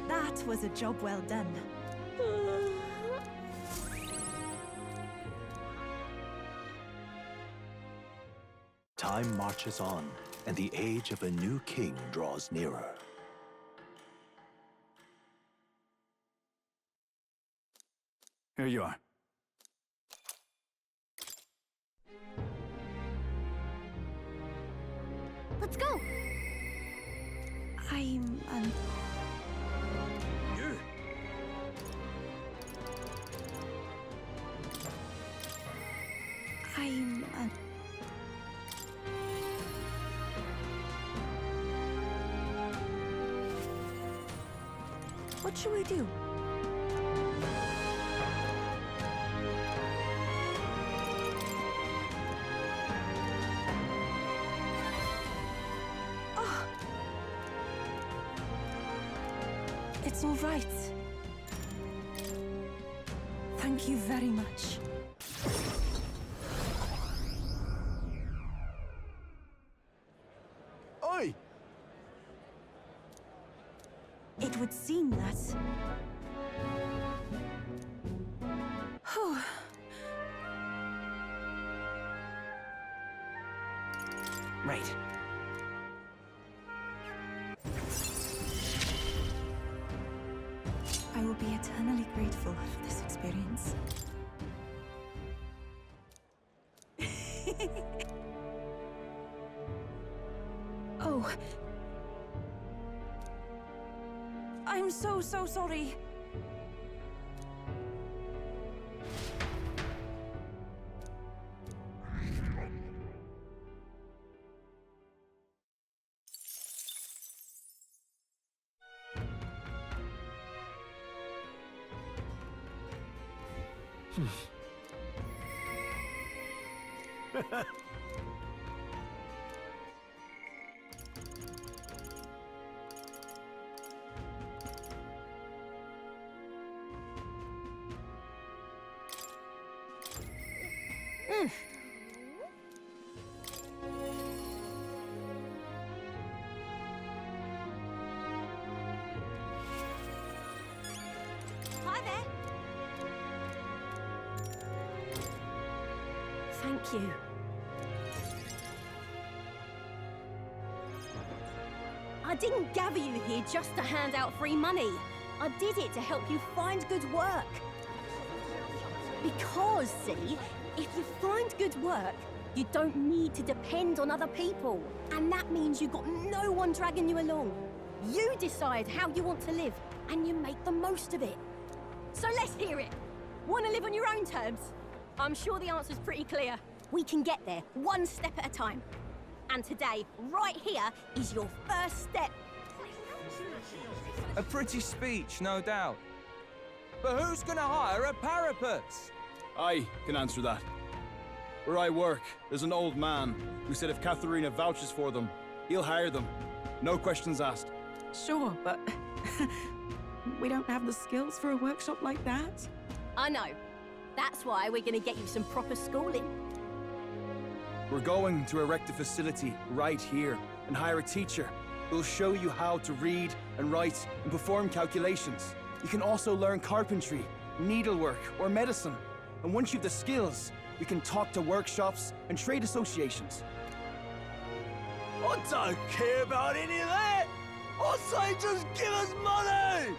That was a job well done. Time marches on, and the age of a new king draws nearer. Here you are. Let's go! I'm... You. I'm... What should we do? It's all right. Thank you very much. Oi! It would seem that... Whew. Right. I will be eternally grateful for this experience. Oh. I'm so sorry. Hi there. Thank you. I didn't gather you here just to hand out free money. I did it to help you find good work. Because, see, if you find good work, you don't need to depend on other people. And that means you've got no one dragging you along. You decide how you want to live, and you make the most of it. So let's hear it. Want to live on your own terms? I'm sure the answer's pretty clear. We can get there, one step at a time. And today, right here, is your first step. A pretty speech, no doubt. But who's gonna hire a parapet? I can answer that. Where I work, there's an old man who said if Katharina vouches for them, he'll hire them. No questions asked. Sure, but we don't have the skills for a workshop like that. I know. That's why we're gonna get you some proper schooling. We're going to erect a facility right here and hire a teacher who'll show you how to read and write and perform calculations. You can also learn carpentry, needlework, or medicine. And once you've the skills, we can talk to workshops and trade associations. I don't care about any of that! I say just give us money!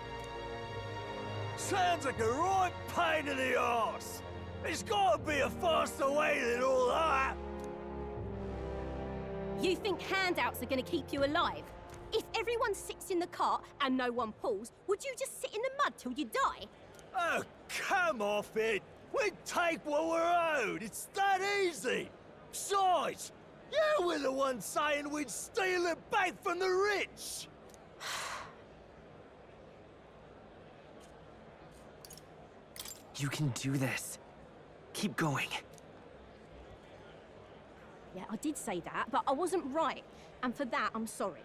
Sounds like a right pain in the arse. There's gotta be a faster way than all that! You think handouts are gonna keep you alive? If everyone sits in the cart and no one pulls, would you just sit in the mud till you die? Oh, come off it! We take what we're owed! It's that easy! Besides, you were the one saying we'd steal it back from the rich! You can do this. Keep going. Yeah, I did say that, but I wasn't right. And for that, I'm sorry.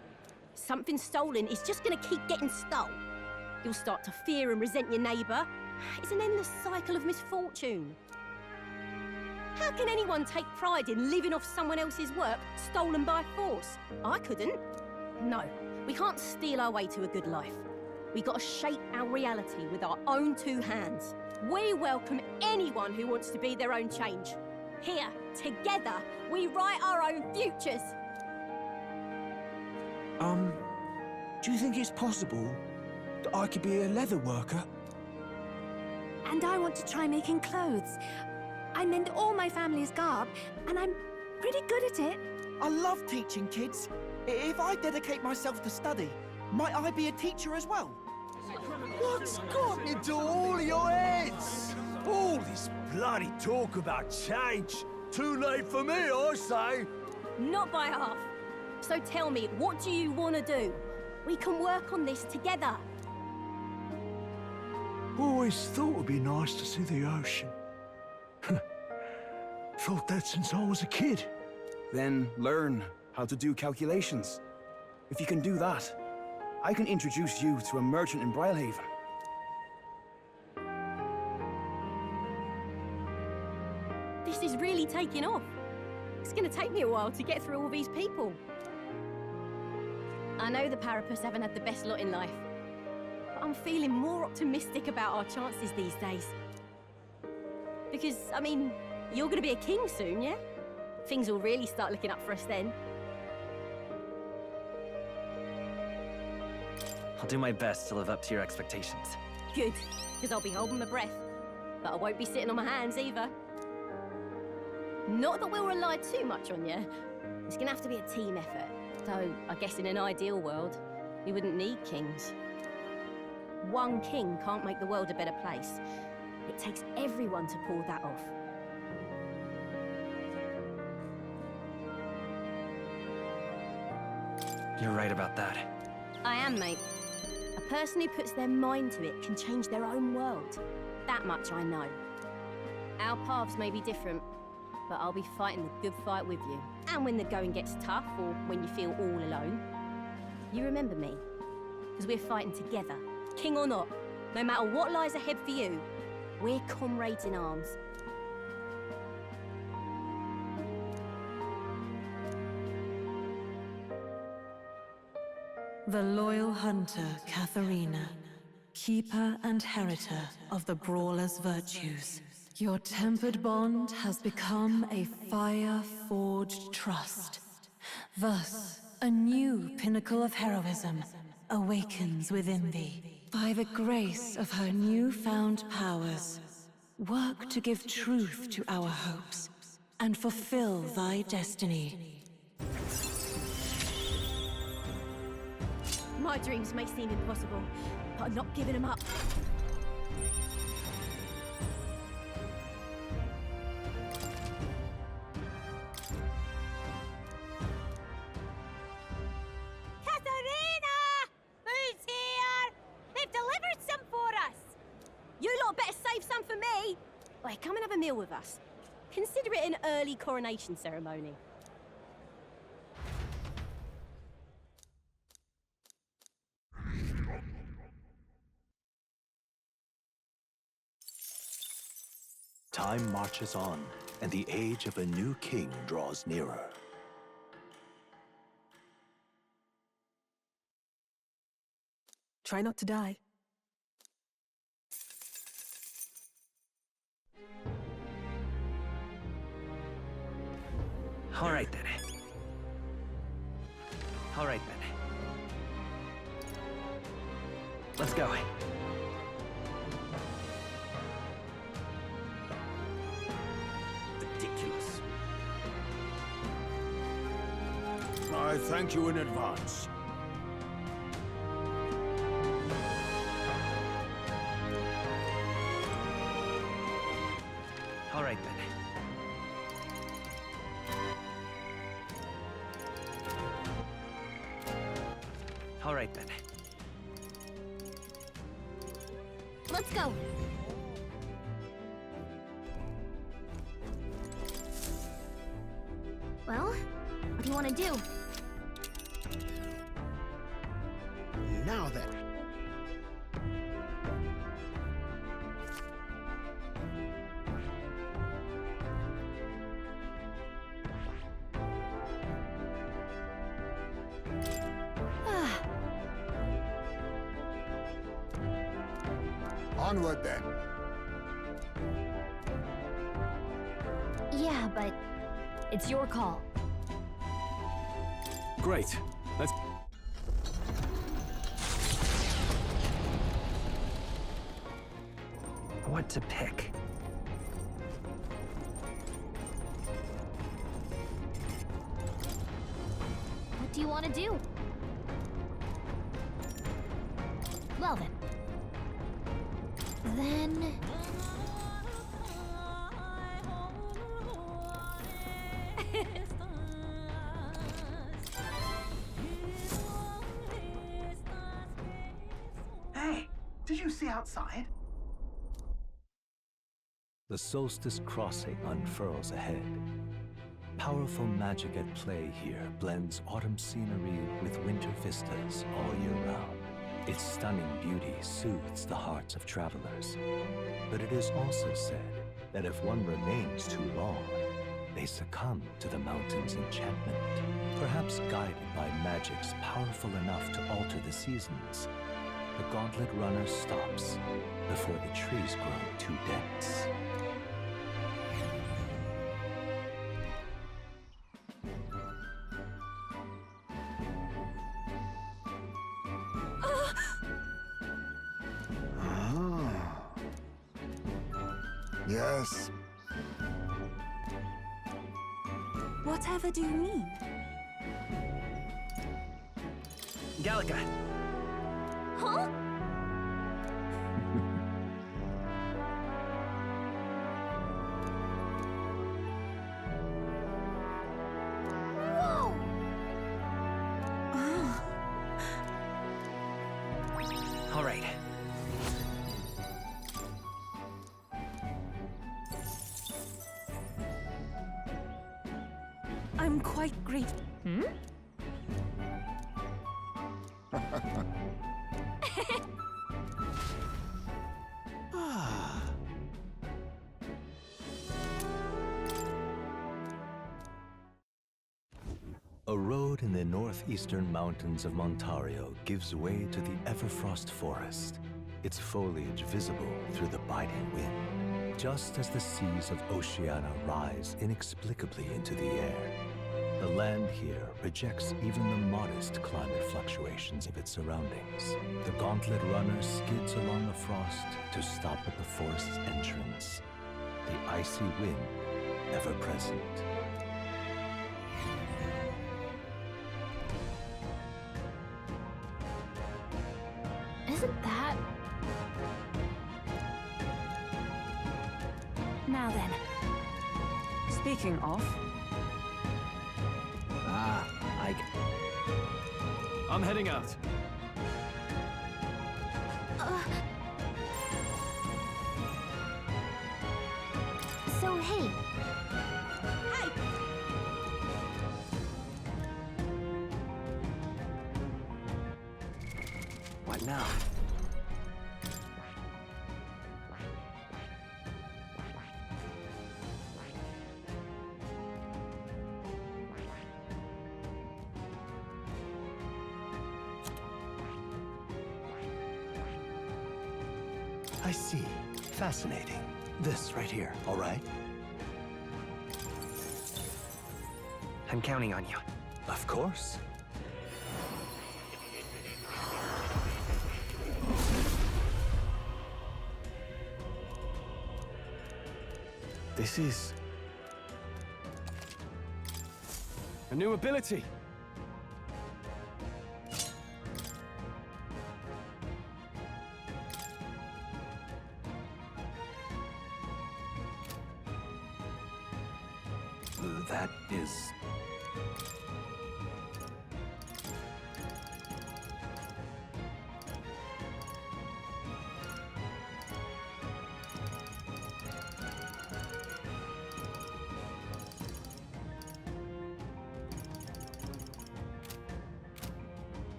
Something stolen is just gonna keep getting stole. You'll start to fear and resent your neighbour. It's an endless cycle of misfortune. How can anyone take pride in living off someone else's work stolen by force? I couldn't. No, we can't steal our way to a good life. We gotta shape our reality with our own two hands. We welcome anyone who wants to be their own change. Here, together, we write our own futures. Do you think it's possible that I could be a leather worker? And I want to try making clothes. I mend all my family's garb, and I'm pretty good at it. I love teaching kids. If I dedicate myself to study, might I be a teacher as well? What's got into all your heads? All this bloody talk about change. Too late for me, I say. Not by half. So tell me, what do you want to do? We can work on this together. Always thought it'd be nice to see the ocean. Thought that since I was a kid. Then learn how to do calculations. If you can do that, I can introduce you to a merchant in Brylehaven. This is really taking off. It's gonna take me a while to get through all these people. I know the Parapus haven't had the best lot in life, but I'm feeling more optimistic about our chances these days. Because, I mean, you're gonna be a king soon, yeah? Things will really start looking up for us then. I'll do my best to live up to your expectations. Good, because I'll be holding my breath. But I won't be sitting on my hands either. Not that we'll rely too much on you. It's gonna have to be a team effort. Though, I guess in an ideal world, we wouldn't need kings. One king can't make the world a better place. It takes everyone to pull that off. You're right about that. I am, mate. A person who puts their mind to it can change their own world. That much I know. Our paths may be different, but I'll be fighting the good fight with you. And when the going gets tough, or when you feel all alone, you remember me. Because we're fighting together, king or not. No matter what lies ahead for you, we're comrades in arms. The loyal hunter, Katharina, keeper and heritor of the Brawler's virtues. Your tempered bond has become a fire-forged trust. Thus, a new pinnacle of heroism awakens within thee. By the grace of her newfound powers, work to give truth to our hopes and fulfill thy destiny. My dreams may seem impossible, but I'm not giving them up. Katharina! Who's here? They've delivered some for us! You lot better save some for me! Wait, come and have a meal with us. Consider it an early coronation ceremony. Time marches on, and the age of a new king draws nearer. Try not to die. All right then. All right then. Let's go. Ridiculous. I thank you in advance. All right then. All right then. Let's go. Well, what do you want to do? Now then. Onward then. Yeah, but it's your call. Great. Let's... What to pick? What do you want to do? Well then. Hey, did you see outside? The solstice crossing unfurls ahead. Powerful magic at play here blends autumn scenery with winter vistas all year round. Its stunning beauty soothes the hearts of travelers. But it is also said that if one remains too long, they succumb to the mountain's enchantment. Perhaps guided by magics powerful enough to alter the seasons, the gauntlet runner stops before the trees grow too dense. Yes. Whatever do you mean? Gallica. Huh? Whoa! All right. quite grateful. A road in the northeastern mountains of Montario gives way to the Everfrost Forest, its foliage visible through the biting wind, just as the seas of Oceania rise inexplicably into the air. The land here rejects even the modest climate fluctuations of its surroundings. The gauntlet runner skids along the frost to stop at the forest's entrance, the icy wind ever present. Isn't that... Now then. Speaking of, I'm heading out. So, hey, Hey! What now? I see. Fascinating. This right here, all right? I'm counting on you. Of course. This is... a new ability. That is...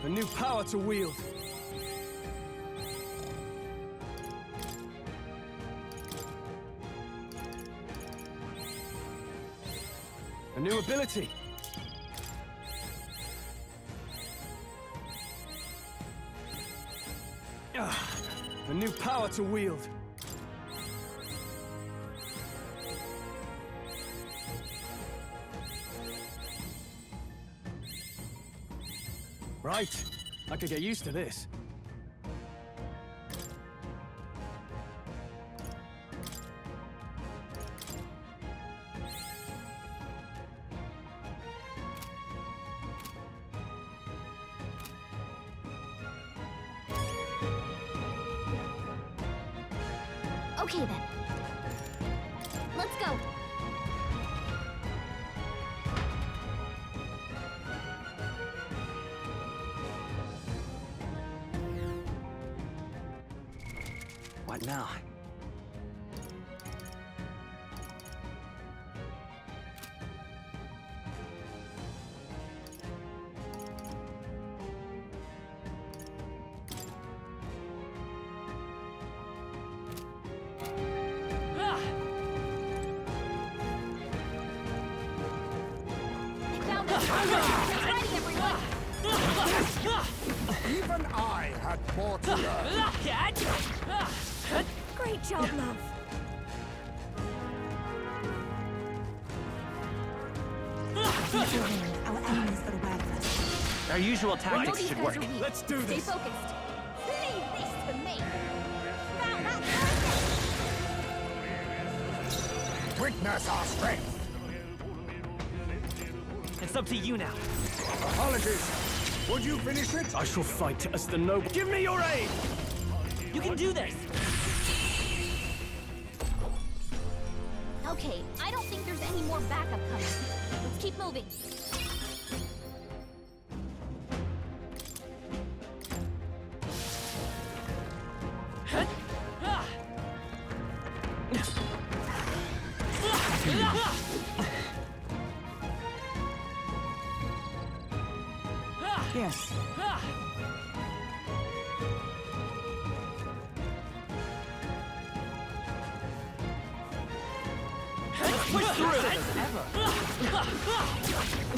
A new power to wield. A new ability. A new power to wield. Right. I could get used to this. okay then. Let's go. What now? Even I had more to learn. Great job, love. Our enemies are aware of us. Our usual I know tactics these should guys work. are weak. Let's do Stay this. focused. Leave this to me. Now that's Witness our strength. It's up to you now. Apologies. Would you finish it? I shall fight as the noble. Give me your aid! You can do this! Okay, I don't think there's any more backup coming. Let's keep moving. Yes. Push through!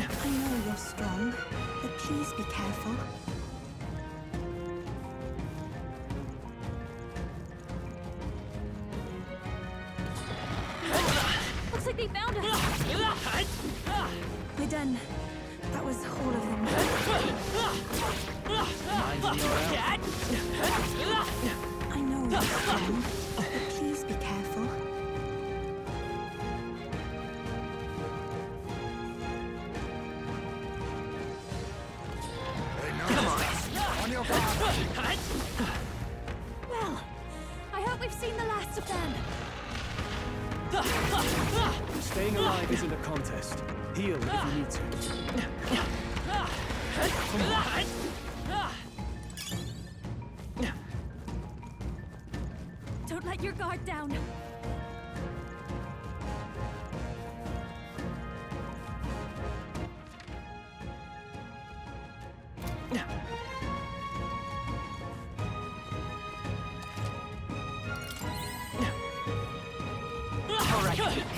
I know you're strong, but please be careful. Looks like they found us. We're done. That was all of them. I know you're strong, but please be careful. On your guard! Well, I hope we've seen the last of them. Staying alive isn't a contest. Heal if you need to. Don't let your guard down.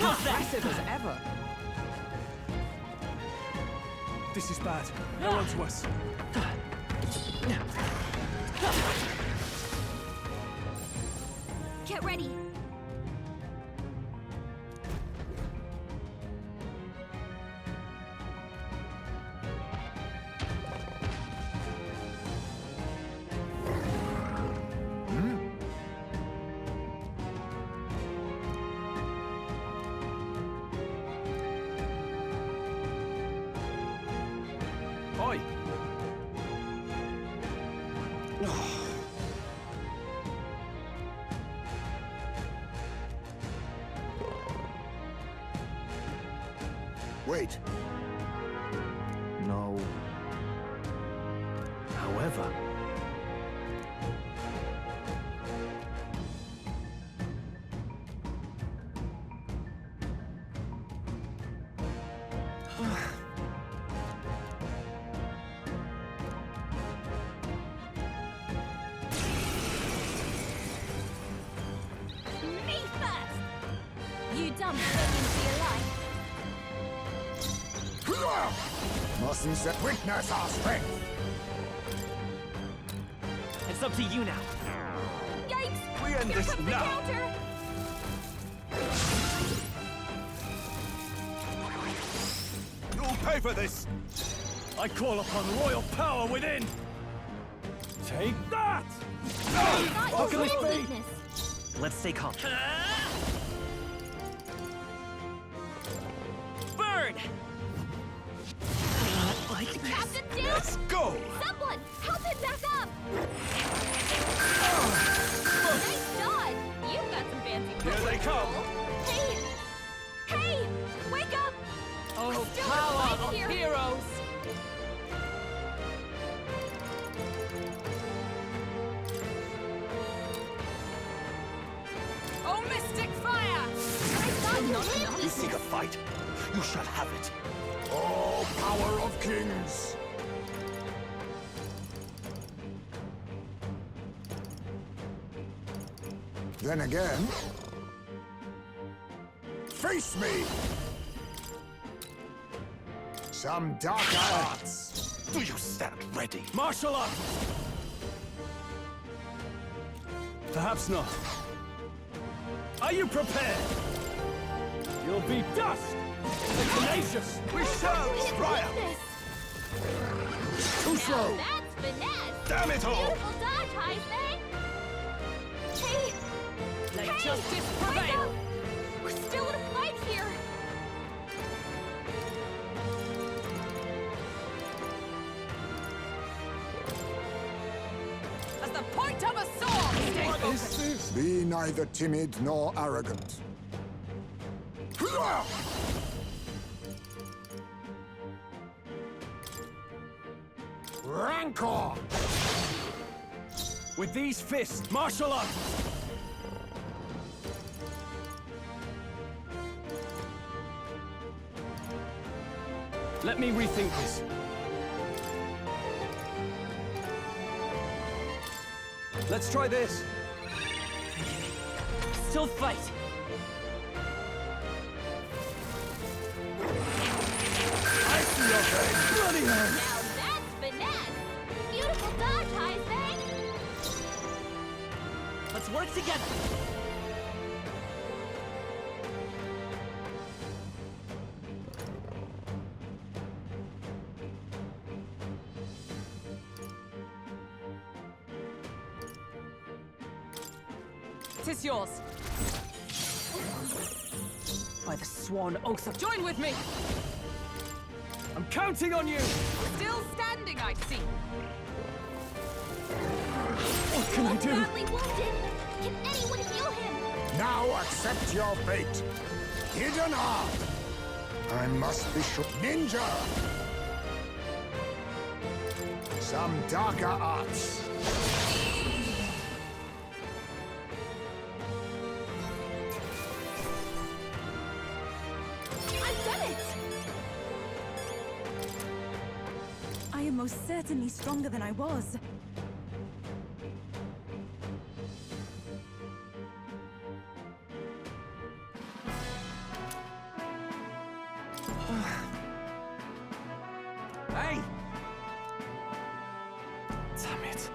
Aggressive as ever. This is bad. No one to us. Get ready. Oi! Wait. No. However... Me first! You dumb thing into your life. Mustn't set witness our strength. It's up to you now. Yikes! We end Here this comes the now. counter! You'll pay for this! I call upon royal power within! Take that! Not your this real be? weakness. Let's stay calm. Burn! Captain down! Let's go! Someone, help him back up! Nice dodge! You've got some fancy Here they come! Hey! Hey! Wake up! Oh, Still power alive of here. heroes! Oh, mystic fire! I thought you lived You seek a fight? You shall have it. Oh, power of kings! Then again... Face me! Some darker arts! Do you stand ready? Martial arts! Perhaps not. Are you prepared? You'll be dust! Tenacious! We shall triumph! Too Now slow! that's finesse! Damn it all! Beautiful dodge, Heisman! Hey! Let Hey! justice Wake prevail! up! We're still in a fight here! As the point of a sword! Stay focused! Be neither timid nor arrogant. Rancor! With these fists, martial arts! Let me rethink this. Let's try this. Still fight. I see your face. Bloody hell. Now that's finesse! Beautiful dodge, Heisman! Let's work together. Tis yours. By the sworn oath of... Join with me! I'm counting on you! Still standing, I see. What can I do? Badly wounded! Can anyone heal him? Now accept your fate. Hidden art. I must be sure. Ninja. Some darker arts. I've done it! I am most certainly stronger than I was. Hey! Damn it.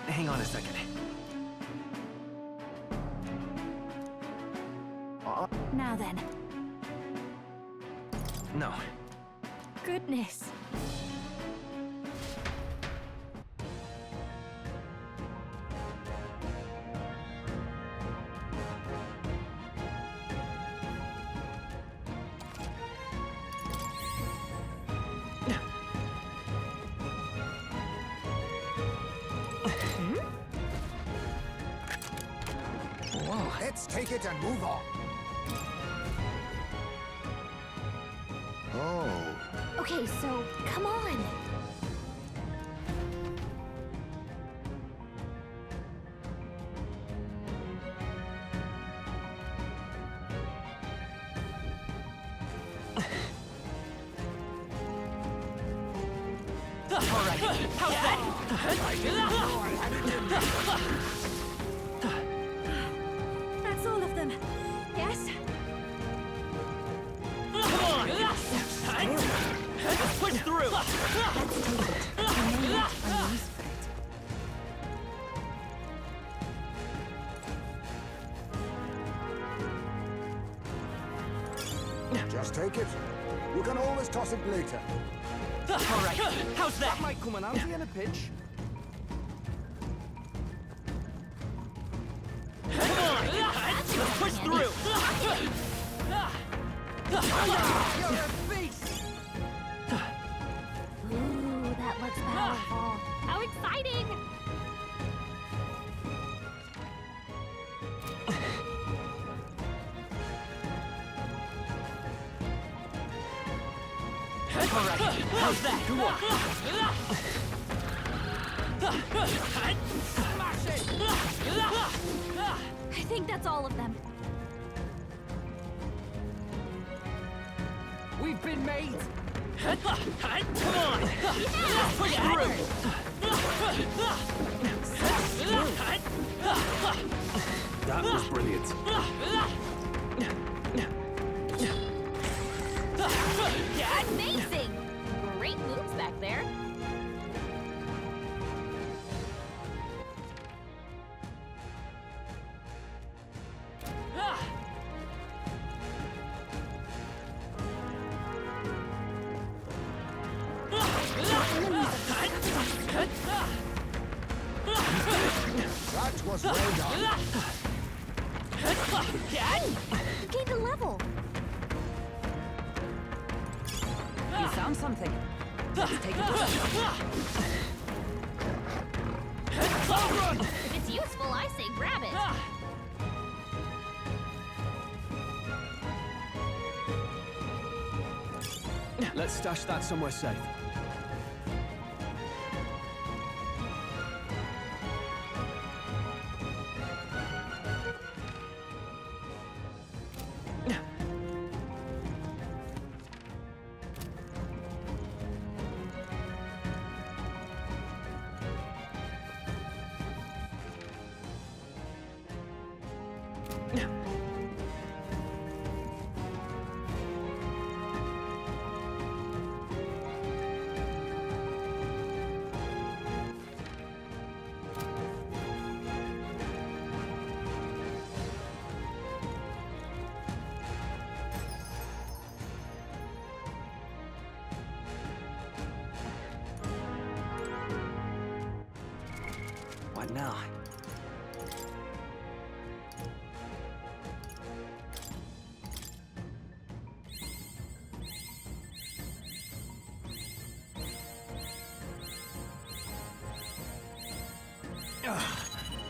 Hang on a second. Now then. No. Goodness. Let's take it and move on. Oh. Okay, so, come on. All right. How's that? That's all of them. Yes? Come on! Let's push through! Just take it. You can always toss it later. All right. How's that? That might come in handy in a pinch. Come on! Let's push through! You're a beast! Ooh, that looks powerful. How exciting! All right. How's that? Come on. Smash it! I think that's all of them. We've been made! Come on! Let's push through! That was brilliant. Amazing! Great moves back there. That was well done. You gained a level. You found something. Let's take it. If it's useful, I say grab it. Let's stash that somewhere safe. What now?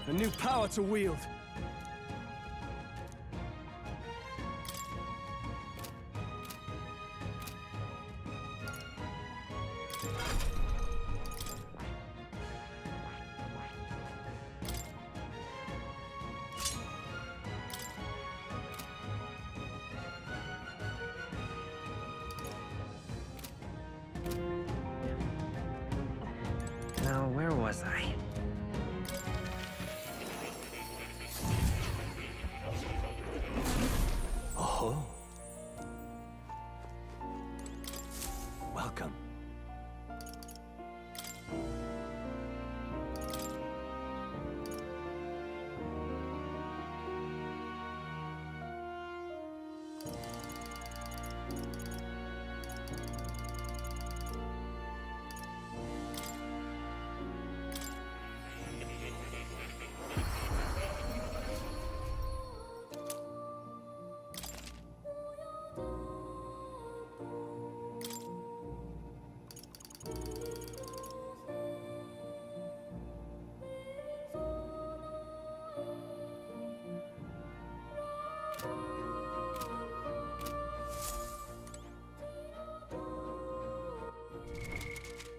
A new power to wield. Now, where was I? Oh. Welcome.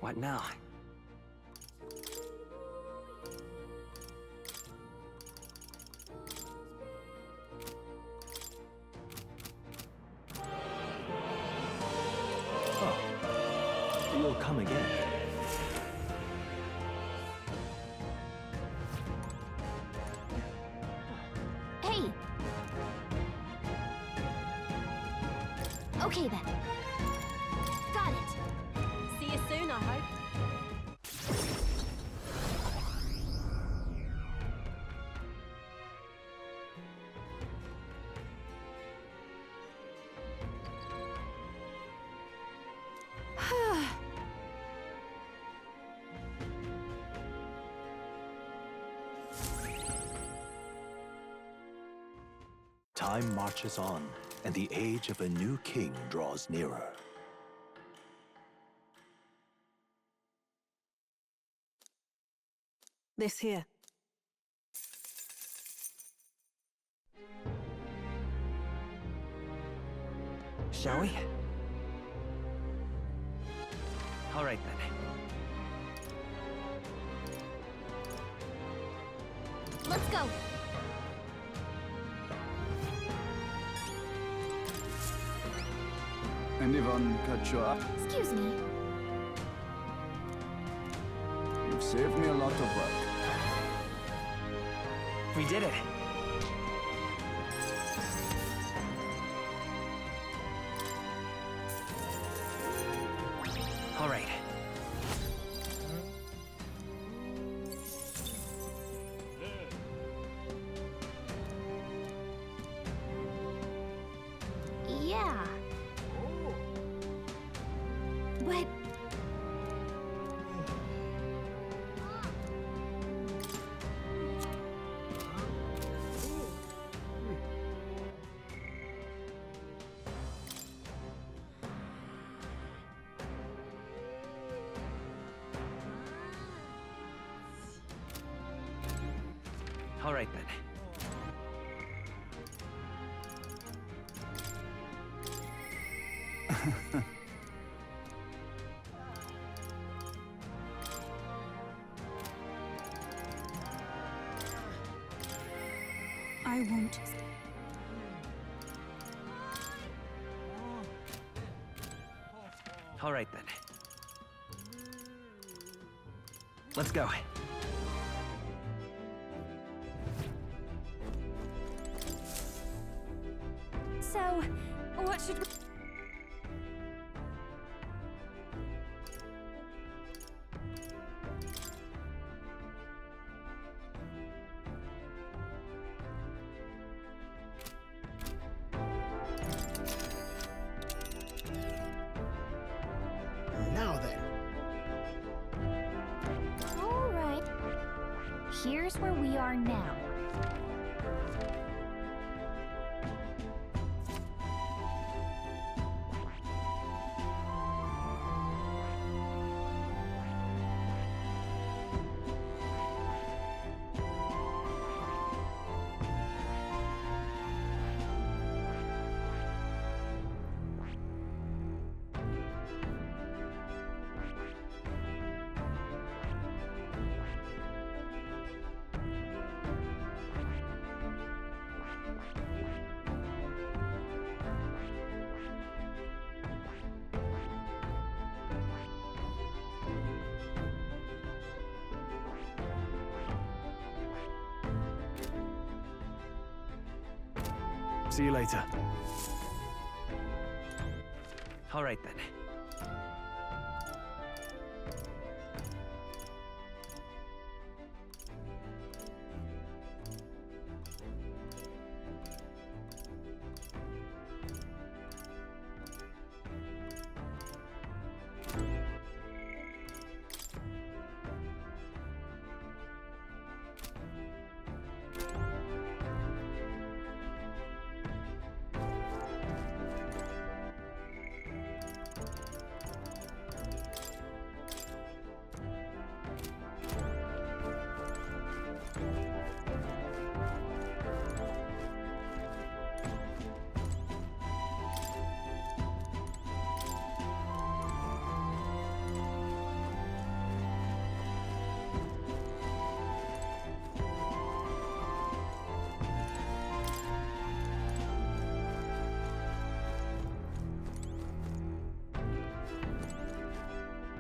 What now? You'll come again. Hey! Okay then. Got it. See you soon, I hope. Time marches on, and the age of a new king draws nearer. This here. Shall we? All right then. Let's go. Anyone catch you up? Excuse me. You've saved me a lot of work. We did it. All right. Yeah. But... All right then. All right, then. Let's go. So, what should we... Now then. All right. Here's where we are now. See you later. All right, then.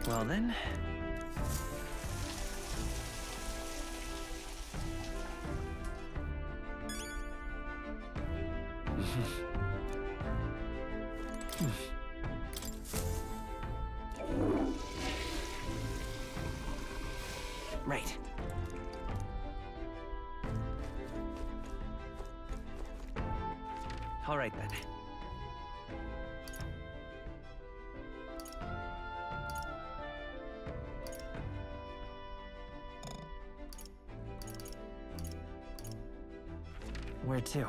Well then. Right. All right then. Where to?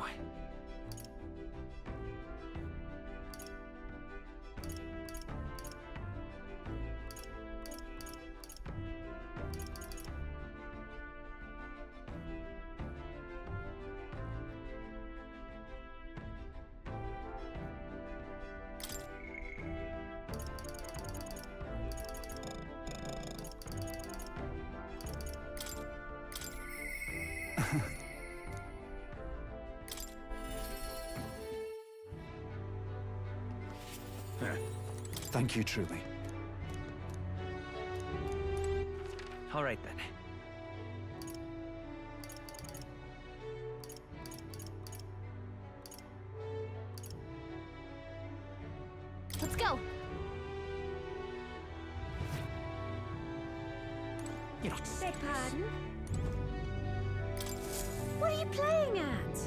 Thank you, truly. All right then. Let's go. Beg pardon? What are you playing at?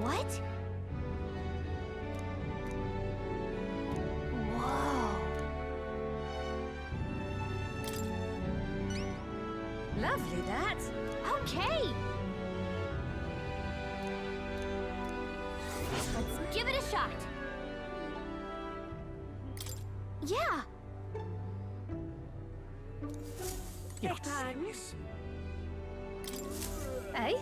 What? Whoa. Lovely, that. Okay. Let's give it a shot. Yeah. Beg pardon? Eh?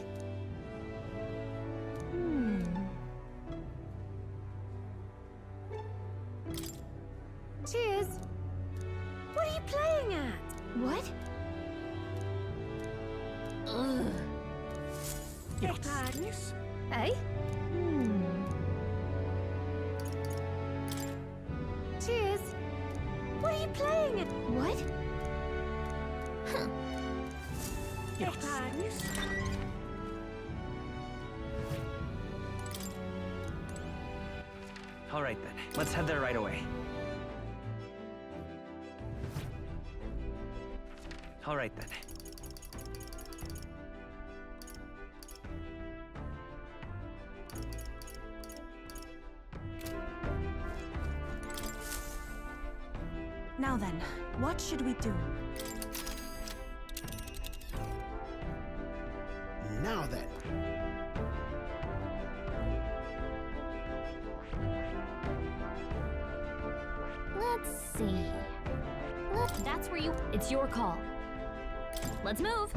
Cheers. What are you playing at? What? Ugh. Beg pardon? Eh? Cheers. are you playing? What? Huh. Thanks. All right then, let's head there right away. All right then. Now then, what should we do? Now then. Let's see. That's where you... It's your call. Let's move.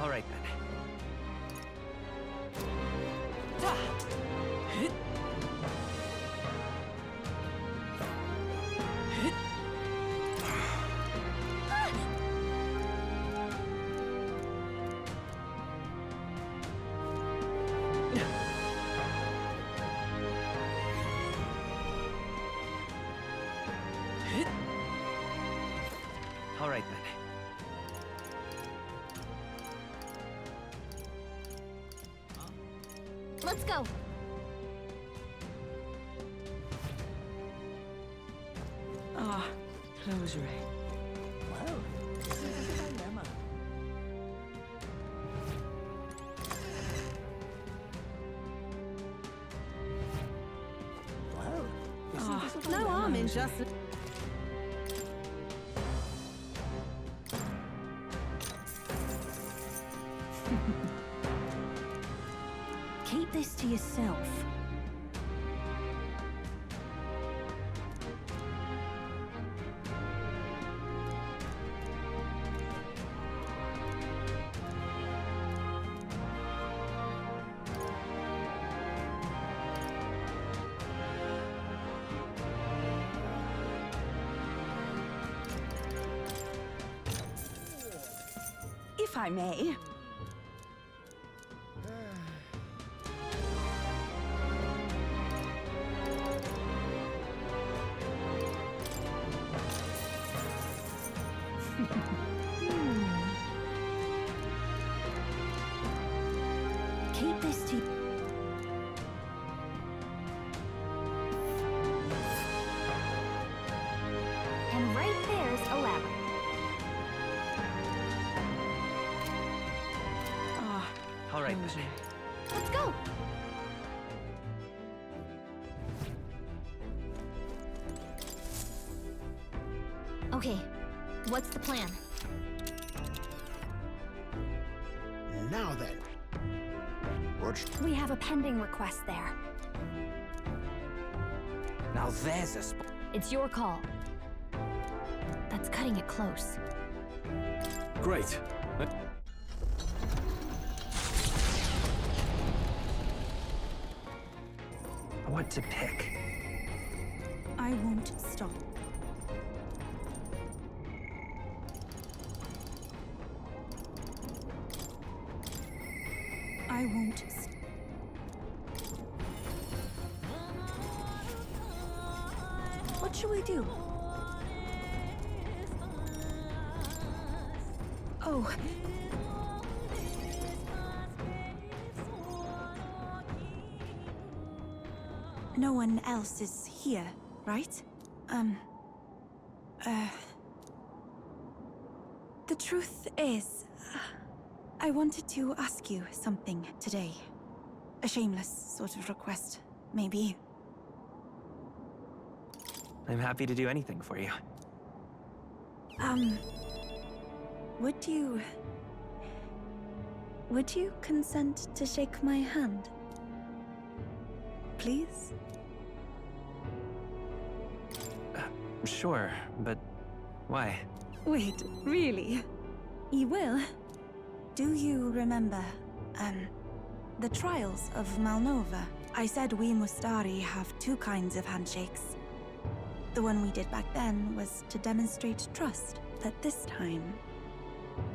All right then. All right then. Let's go. Ah, close ray. Well, this is a dilemma. Well, isn't this a No dilemma? harm in just... Keep this to yourself. If I may. Keep this to... And right there's a labyrinth. Ah, All right close then. ray. Let's go. Okay, what's the plan? Now then. What? We have a pending request there. Now there's a spot. It's your call. That's cutting it close. Great. What to pick? I won't stop. I won't stop. What should we do? Oh. No one else is here, right? The truth is, I wanted to ask you something today. A shameless sort of request, maybe. I'm happy to do anything for you. Would you consent to shake my hand? Please? Sure, but why? Wait, really? You will? Do you remember, the trials of Malnova? I said we Mustari have two kinds of handshakes. The one we did back then was to demonstrate trust, but this time,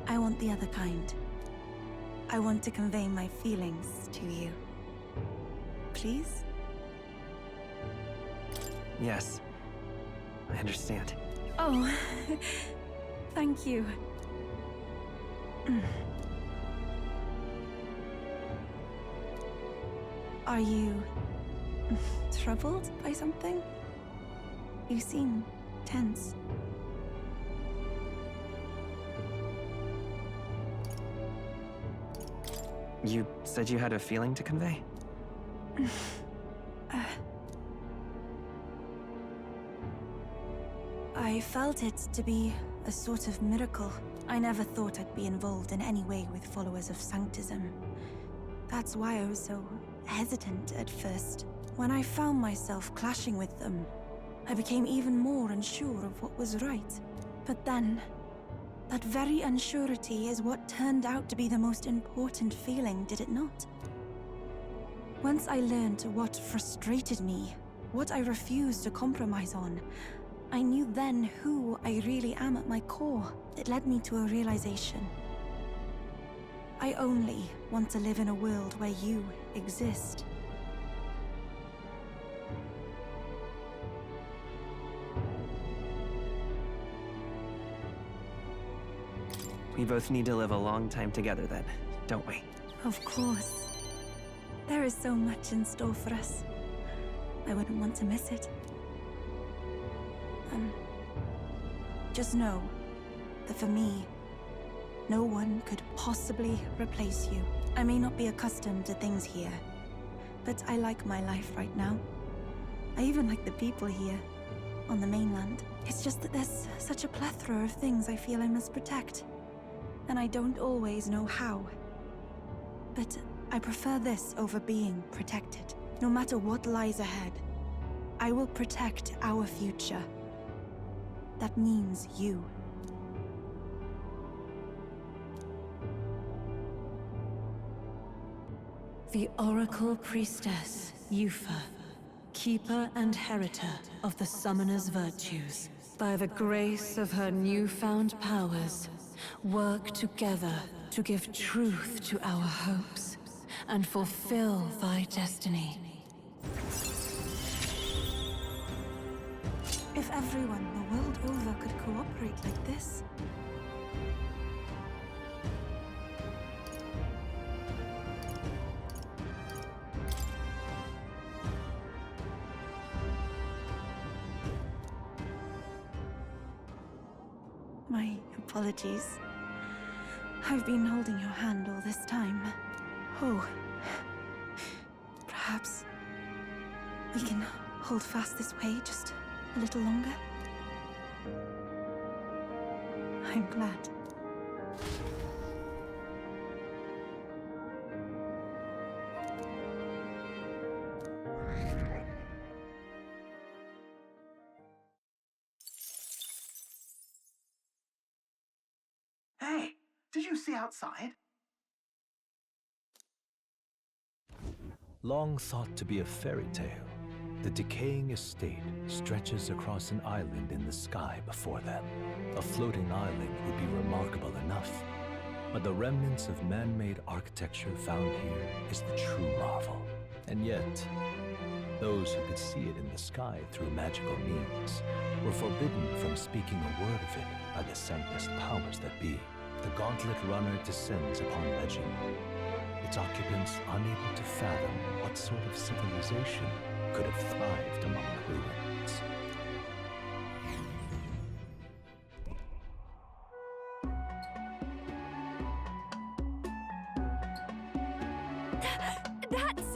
I want the other kind. I want to convey my feelings to you. Please? Yes. I understand. Oh, thank you. Are you troubled by something? You seem tense. You said you had a feeling to convey? I felt it to be a sort of miracle. I never thought I'd be involved in any way with followers of Sanctism. That's why I was so hesitant at first. When I found myself clashing with them, I became even more unsure of what was right. But then, that very unsurety is what turned out to be the most important feeling, did it not? Once I learned what frustrated me, what I refused to compromise on, I knew then who I really am at my core. It led me to a realization. I only want to live in a world where you exist. We both need to live a long time together then, don't we? Of course. There is so much in store for us. I wouldn't want to miss it. Just know that for me, no one could possibly replace you. I may not be accustomed to things here, but I like my life right now. I even like the people here, on the mainland. It's just that there's such a plethora of things I feel I must protect, and I don't always know how. But I prefer this over being protected. No matter what lies ahead, I will protect our future. That means you. The Oracle Priestess, Yufa, keeper and heritor of the Summoner's virtues. By the grace of her newfound powers, work together to give truth to our hopes and fulfill thy destiny. If everyone the world over could cooperate like this. My apologies. I've been holding your hand all this time. Oh. Perhaps we can hold fast this way just a little longer? I'm glad. Hey, did you see outside? Long thought to be a fairy tale, the decaying estate stretches across an island in the sky before them. A floating island would be remarkable enough, but the remnants of man-made architecture found here is the true marvel. And yet, those who could see it in the sky through magical means were forbidden from speaking a word of it by the scentless powers that be. The gauntlet runner descends upon legend, its occupants unable to fathom what sort of civilization could have thrived among the ruins. That's...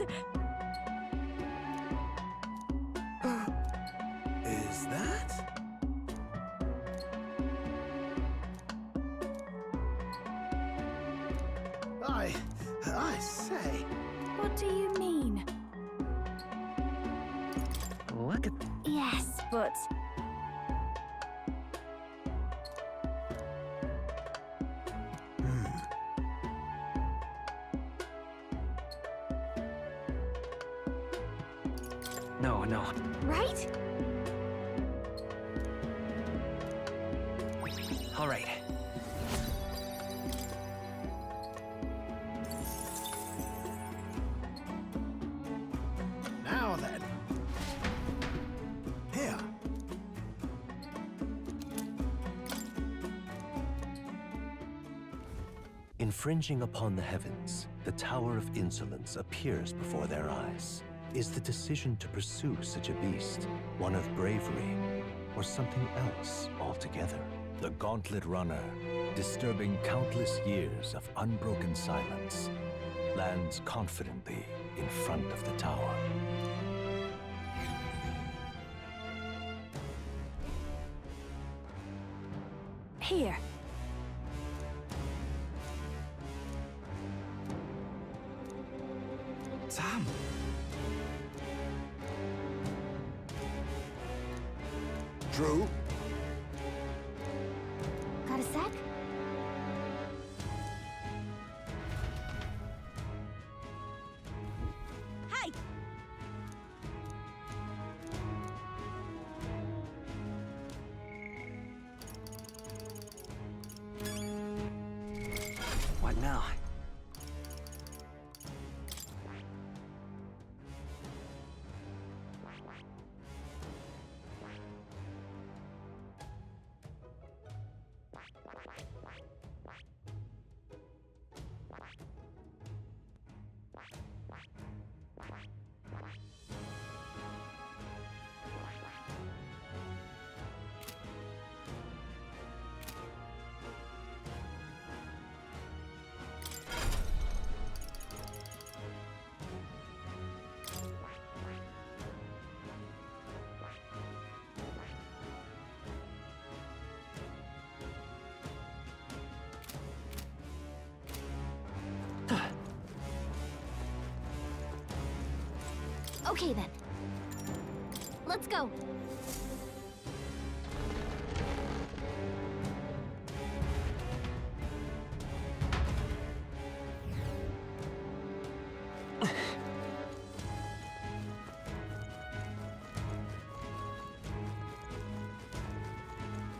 Is that? I say. What do you mean? Look at... Yes, but... No. Right? All right. Infringing upon the heavens, the Tower of Insolence appears before their eyes. Is the decision to pursue such a beast one of bravery, or something else altogether? The Gauntlet Runner, disturbing countless years of unbroken silence, lands confidently in front of the tower. Here. Sam! True? Got a sec? Hey! What now? Okay then. Let's go.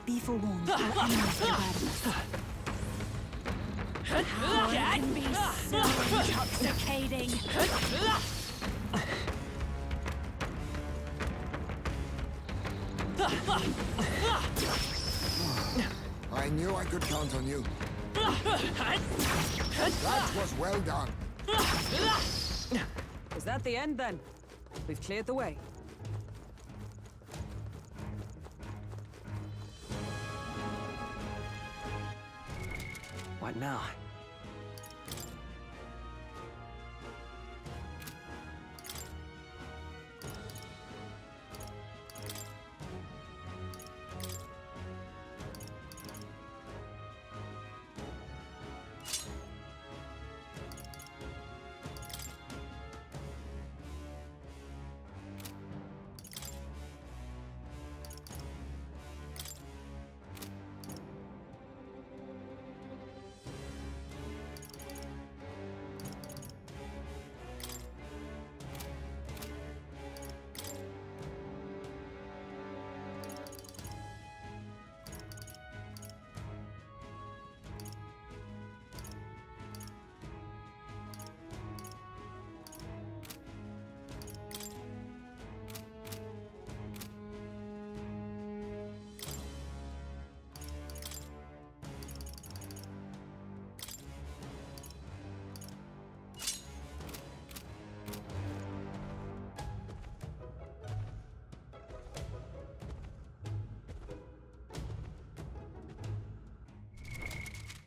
Be forewarned, our enemies are bad. Power can be so intoxicating. I knew I could count on you. That was well done. Is that the end then? We've cleared the way. What now?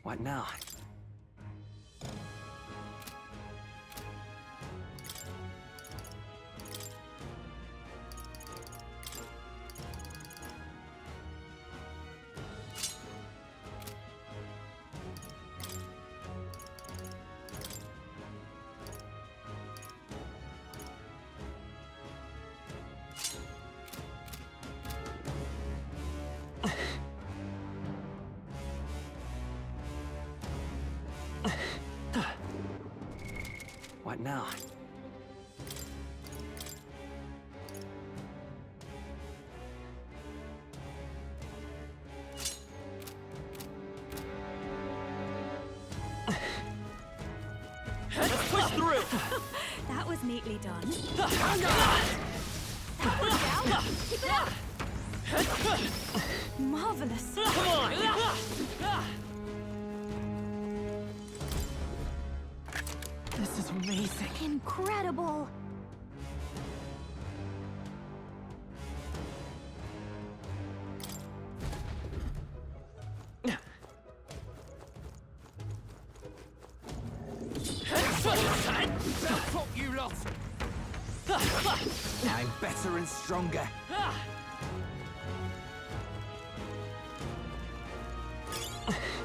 What now? What now? Let's push through! That was neatly done. Keep it up! Marvelous. Come on! was amazing. Incredible! Fuck you lot! I'm better and stronger.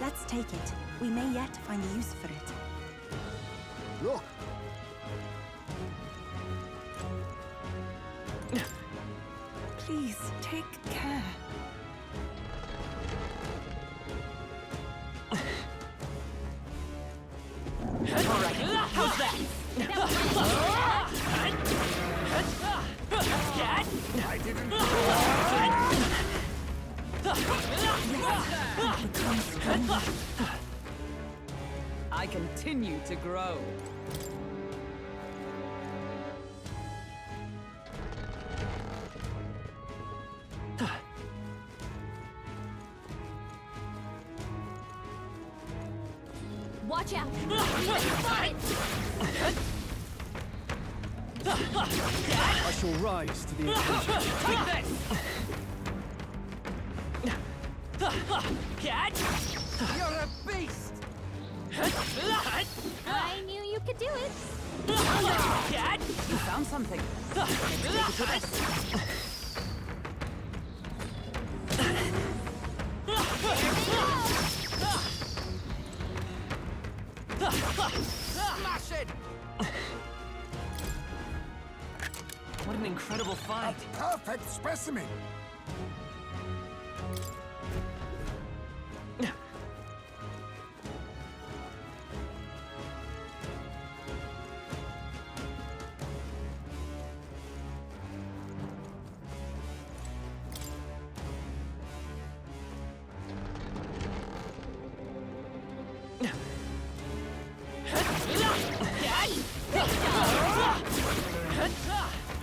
Let's take it. We may yet find a use for it. Look! Please, take care. Alright, how's that? I didn't... Become stronger. I continue to grow. Watch out! I shall rise to the occasion. Take this! You're a beast! I knew you could do it! You found something. Smash it! What an incredible find. Perfect specimen!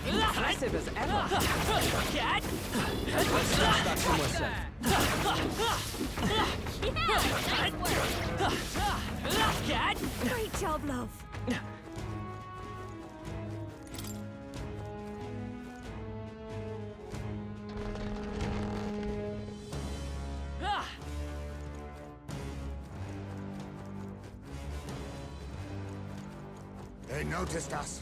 Impressive as ever. That's somewhere safe. Great job, love. They noticed us.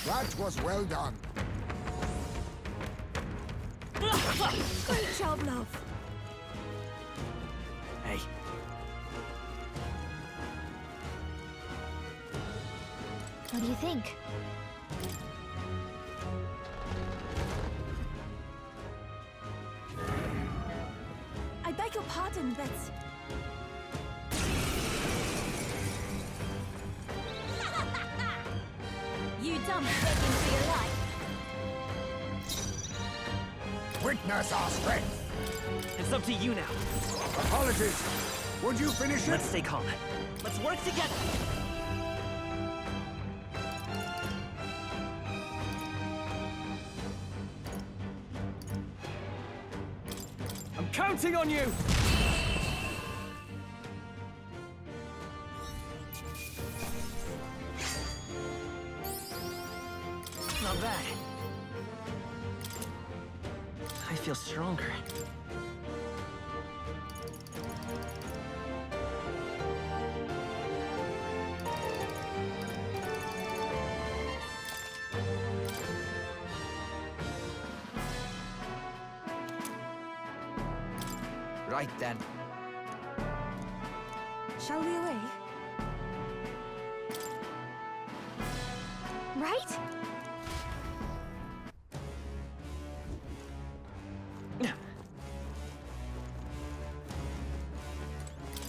That was well done. Great job, love. Hey, What do you think? I beg your pardon, but... You dumb begging for your life. Witness our strength. it's up to you now. Apologies. Would you finish it? Let's stay calm. Let's work together. I'm counting on you! Not bad. I feel stronger. Right then. Shall we away? Right?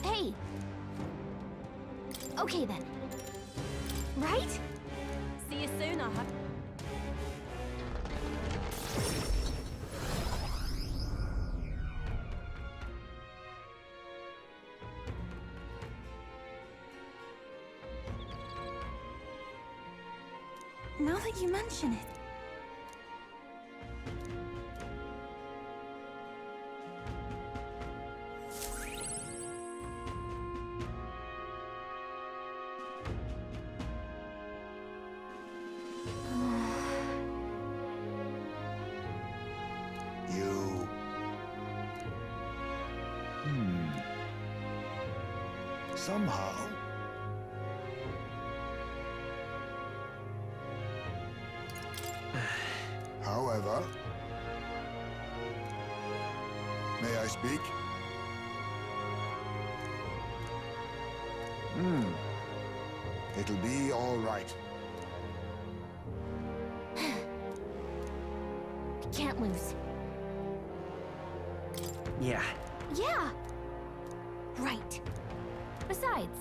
Hey! Okay then. Right? See you soon, I hope. Now that you mention it... somehow. However, may I speak? It'll be all right. We can't lose. Yeah. Yeah! Right. Besides...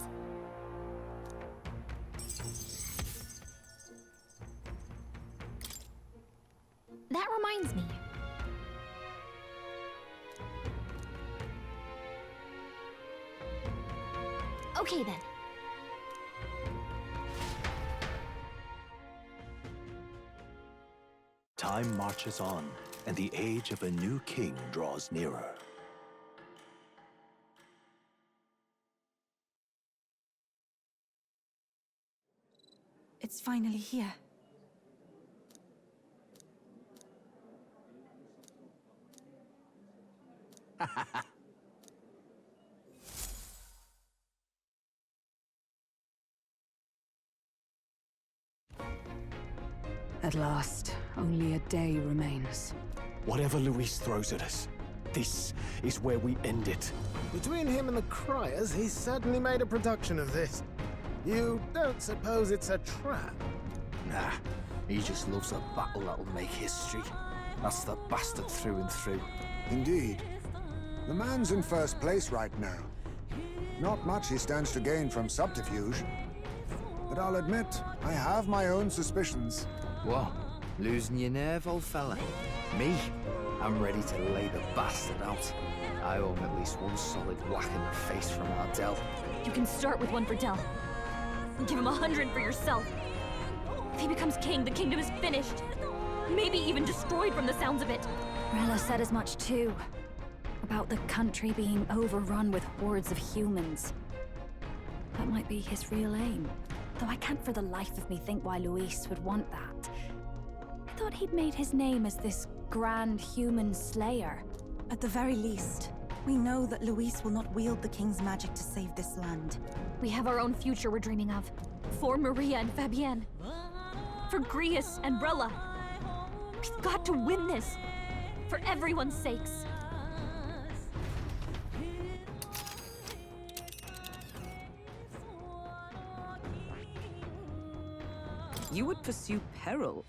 That reminds me. Okay then. Time marches on, and the age of a new king draws nearer. It's finally here. At last, only a day remains. Whatever Luis throws at us, this is where we end it. Between him and the Criers, he's certainly made a production of this. You don't suppose it's a trap? Nah, he just loves a battle that'll make history. That's the bastard through and through. Indeed. The man's in first place right now. Not much he stands to gain from subterfuge. But I'll admit, I have my own suspicions. What? Losing your nerve, old fella? Me? I'm ready to lay the bastard out. I owe him at least one solid whack in the face from Ardell. You can start with one for Del. And give him 100 for yourself. If he becomes king, the kingdom is finished. Maybe even destroyed from the sounds of it. Rella said as much too. About the country being overrun with hordes of humans. That might be his real aim. Though I can't for the life of me think why Luis would want that. I thought he'd made his name as this grand human slayer. At the very least, we know that Luis will not wield the king's magic to save this land. We have our own future we're dreaming of. For Maria and Fabienne. For Grius and Rella. We've got to win this. For everyone's sakes. You would pursue peril.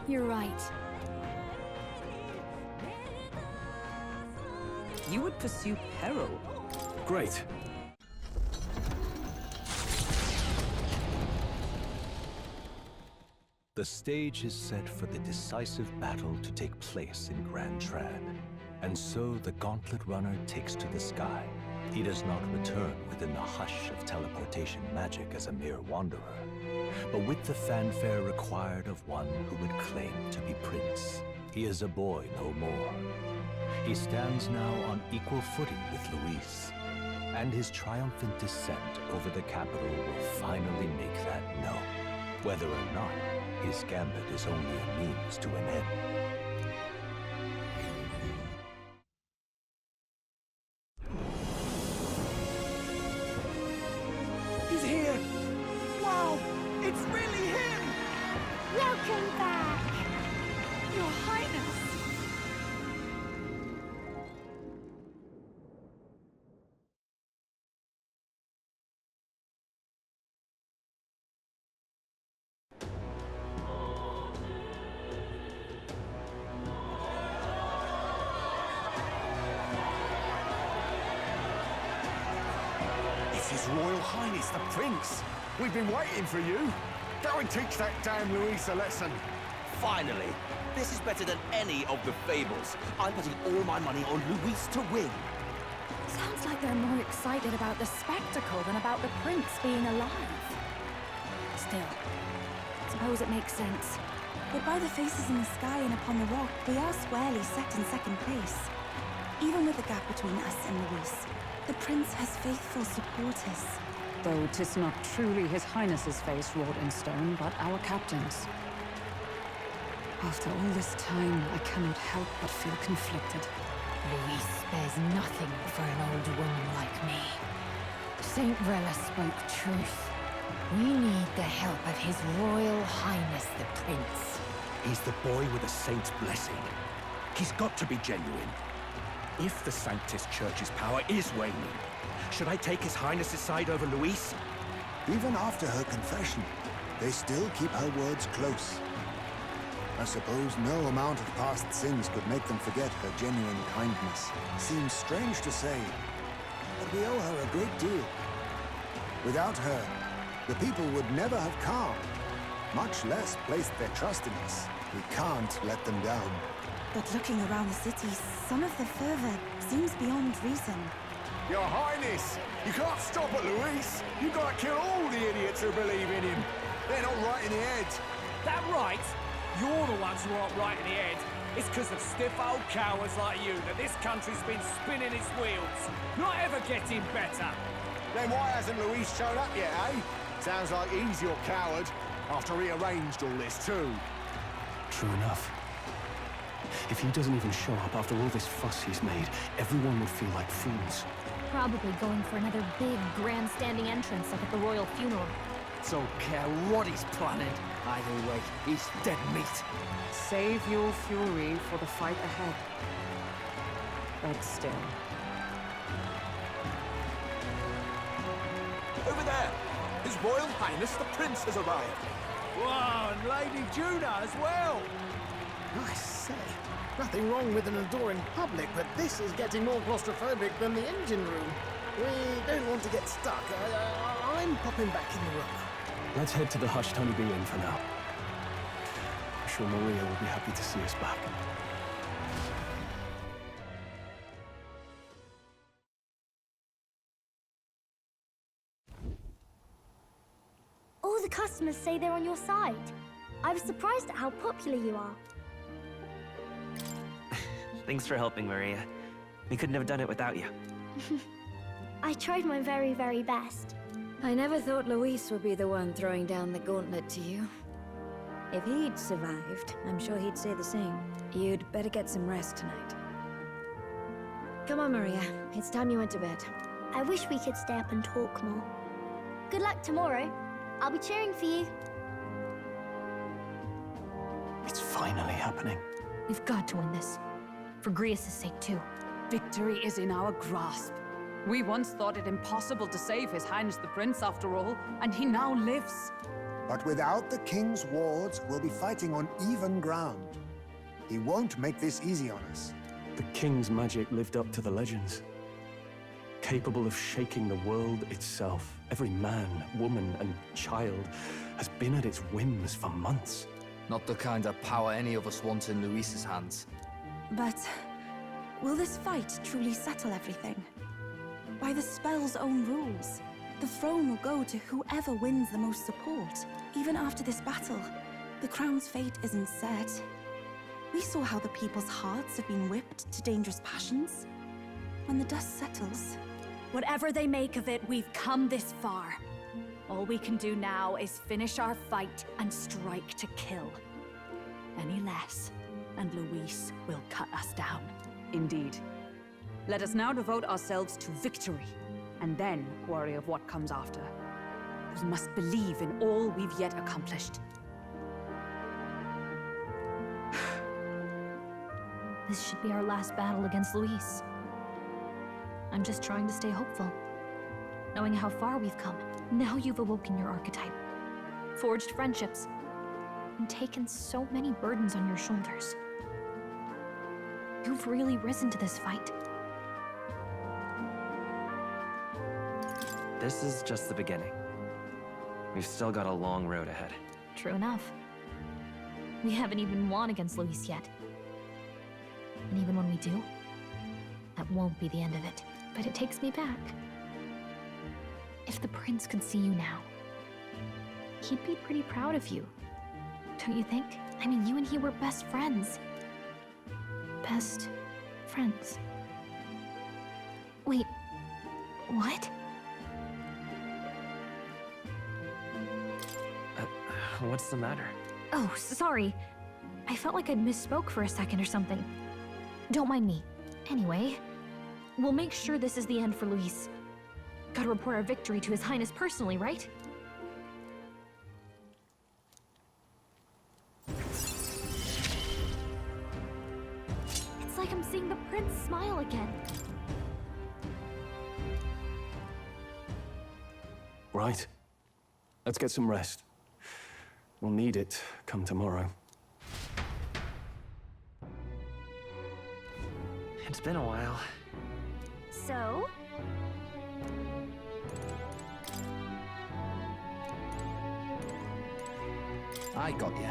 You're right. You would pursue peril. Great. The stage is set for the decisive battle to take place in Grand Trad. And so the Gauntlet Runner takes to the sky. He does not return within the hush of teleportation magic as a mere wanderer, but with the fanfare required of one who would claim to be prince. He is a boy no more. He stands now on equal footing with Luis, and his triumphant descent over the capital will finally make that known, whether or not his gambit is only a means to an end. He's here! Wow! It's really him! Welcome back! Your Highness! It's His Royal Highness, the Prince. We've been waiting for you. Go and teach that damn Luis a lesson. Finally! This is better than any of the fables. I'm putting all my money on Luis to win. Sounds like they're more excited about the spectacle than about the prince being alive. Still, suppose it makes sense. But by the faces in the sky and upon the rock, we are squarely set in second place. Even with the gap between us and Luis, the prince has faithful supporters. Though 'tis not truly His Highness's face wrought in stone, but our captain's. After all this time, I cannot help but feel conflicted. Luis spares nothing for an old woman like me. Saint Rella spoke truth. We need the help of His Royal Highness the Prince. He's the boy with a saint's blessing. He's got to be genuine. If the Sanctus Church's power is waning, should I take His Highness's side over Luis? Even after her confession, they still keep her words close. I suppose no amount of past sins could make them forget her genuine kindness. Seems strange to say, but we owe her a great deal. Without her, the people would never have calmed, much less placed their trust in us. We can't let them down. But looking around the city, some of the fervor seems beyond reason. Your Highness, you can't stop at Luis. You've got to kill all the idiots who believe in him. They're not right in the head. That right? You're the ones who aren't right in the head. It's because of stiff old cowards like you that this country's been spinning its wheels. Not ever getting better. Then why hasn't Luis shown up yet, eh? Sounds like he's your coward, after he arranged all this too. True enough. If he doesn't even show up after all this fuss he's made, everyone would feel like fools. Probably going for another big, grandstanding entrance like at the royal funeral. Don't care what he's planning. Either way, he's dead meat. Save your fury for the fight ahead. But still. Over there! His Royal Highness the Prince has arrived. Wow, and Lady Juna as well! I say, nothing wrong with an adore in public, but this is getting more claustrophobic than the engine room. We don't want to get stuck. I'm popping back in the room. Let's head to the Hushed Honeybee Inn for now. I'm sure Maria will be happy to see us back. All the customers say they're on your side. I was surprised at how popular you are. Thanks for helping, Maria. We couldn't have done it without you. I tried my very, very best. I never thought Luis would be the one throwing down the gauntlet to you. If he'd survived, I'm sure he'd say the same. You'd better get some rest tonight. Come on, Maria. It's time you went to bed. I wish we could stay up and talk more. Good luck tomorrow. I'll be cheering for you. It's finally happening. We've got to win this. For Grius' sake, too. Victory is in our grasp. We once thought it impossible to save His Highness the Prince, after all, and he now lives. But without the king's wards, we'll be fighting on even ground. He won't make this easy on us. The king's magic lived up to the legends. Capable of shaking the world itself. Every man, woman, and child has been at its whims for months. Not the kind of power any of us want in Luis's hands. But will this fight truly settle everything? By the spell's own rules, the throne will go to whoever wins the most support. Even after this battle, the crown's fate isn't set. We saw how the people's hearts have been whipped to dangerous passions. When the dust settles... Whatever they make of it, we've come this far. All we can do now is finish our fight and strike to kill. Any less, and Luis will cut us down. Indeed. Let us now devote ourselves to victory, and then worry of what comes after. We must believe in all we've yet accomplished. This should be our last battle against Luis. I'm just trying to stay hopeful. Knowing how far we've come. Now you've awoken your archetype. Forged friendships. And taken so many burdens on your shoulders. You've really risen to this fight. This is just the beginning. We've still got a long road ahead. True enough. We haven't even won against Luis yet. And even when we do, that won't be the end of it. But it takes me back. If the prince could see you now, he'd be pretty proud of you. Don't you think? I mean, you and he were best friends. Best friends. Wait, what? What's the matter? Oh, sorry. I felt like I'd misspoke for a second or something. Don't mind me. Anyway, we'll make sure this is the end for Luis. Gotta report our victory to His Highness personally, right? It's like I'm seeing the prince smile again. Right. Let's get some rest. We'll need it come tomorrow. It's been a while. So? I got you.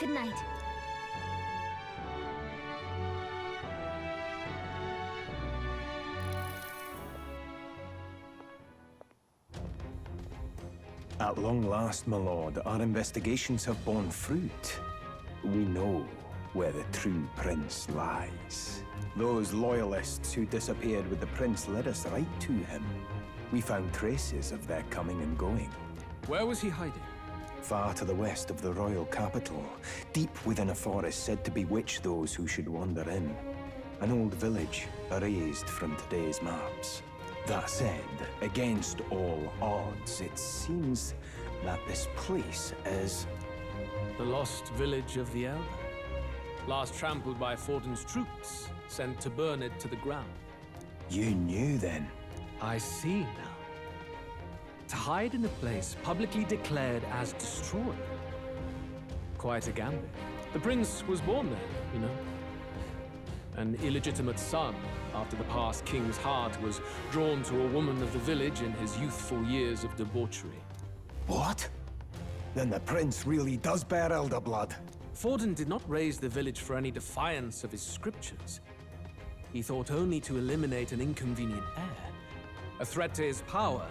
Good night. At long last, my lord, our investigations have borne fruit. We know where the true prince lies. Those loyalists who disappeared with the prince led us right to him. We found traces of their coming and going. Where was he hiding? Far to the west of the royal capital, deep within a forest said to bewitch those who should wander in. An old village, erased from today's maps. That said, against all odds, it seems that this place is... The lost village of the Elder. Last trampled by Fortin's troops, sent to burn it to the ground. You knew then? I see now. To hide in a place publicly declared as destroyed. Quite a gambit. The prince was born there, you know. An illegitimate son, after the past king's heart was drawn to a woman of the village in his youthful years of debauchery. What? Then the prince really does bear elder blood. Fortin did not raise the village for any defiance of his scriptures. He thought only to eliminate an inconvenient heir, a threat to his power,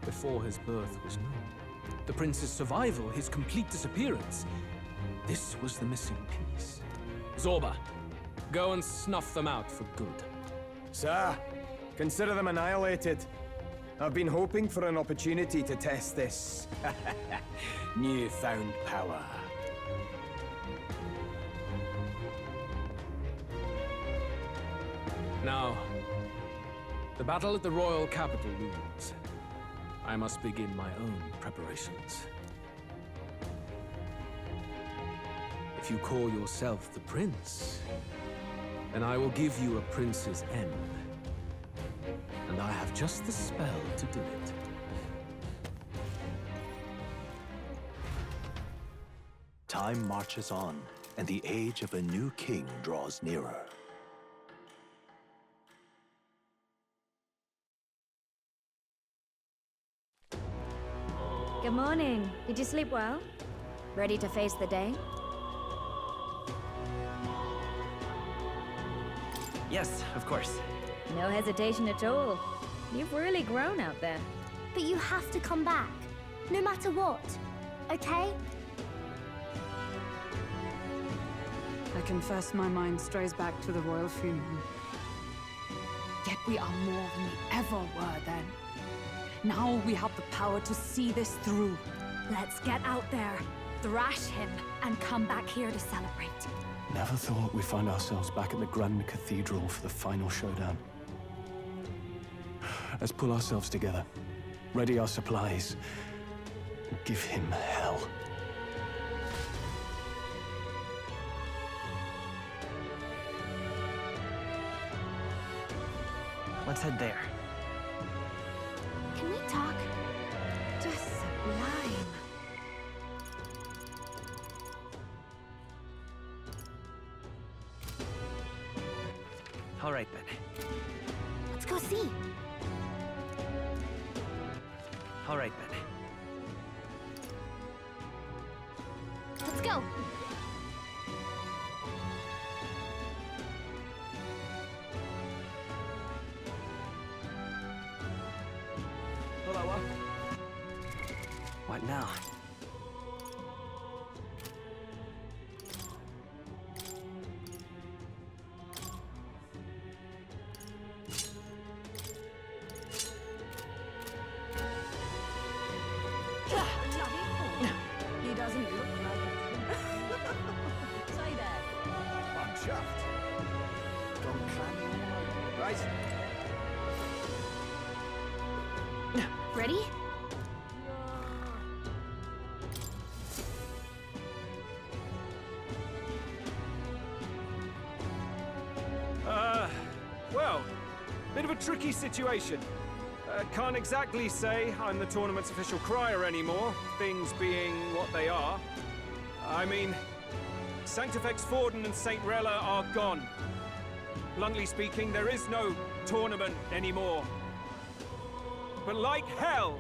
before his birth was known. The prince's survival, his complete disappearance, this was the missing piece. Zorba, go and snuff them out for good. Sir, consider them annihilated. I've been hoping for an opportunity to test this newfound power. Now, the battle at the royal capital looms. I must begin my own preparations. If you call yourself the prince, then I will give you a prince's end. And I have just the spell to do it. Time marches on, and the age of a new king draws nearer. Good morning. Did you sleep well? Ready to face the day? Yes, of course. No hesitation at all. You've really grown out there. But you have to come back, no matter what, okay? I confess my mind strays back to the royal funeral. Yet we are more than we ever were then. Now we have the power to see this through. Let's get out there, thrash him, and come back here to celebrate. Never thought we'd find ourselves back at the Grand Cathedral for the final showdown. Let's pull ourselves together, ready our supplies, and give him hell. Let's head there. Can we talk? Just sublime. All right, then. Let's go see. All right, then. Let's go. What now? He doesn't look like it. Say that. I'm chuffed. Gone clammy all over. Right. Ready? Well, bit of a tricky situation. Can't exactly say I'm the tournament's official crier anymore, things being what they are. I mean, Sanctifex Forden and St. Rella are gone. Bluntly speaking, there is no tournament anymore. But like hell,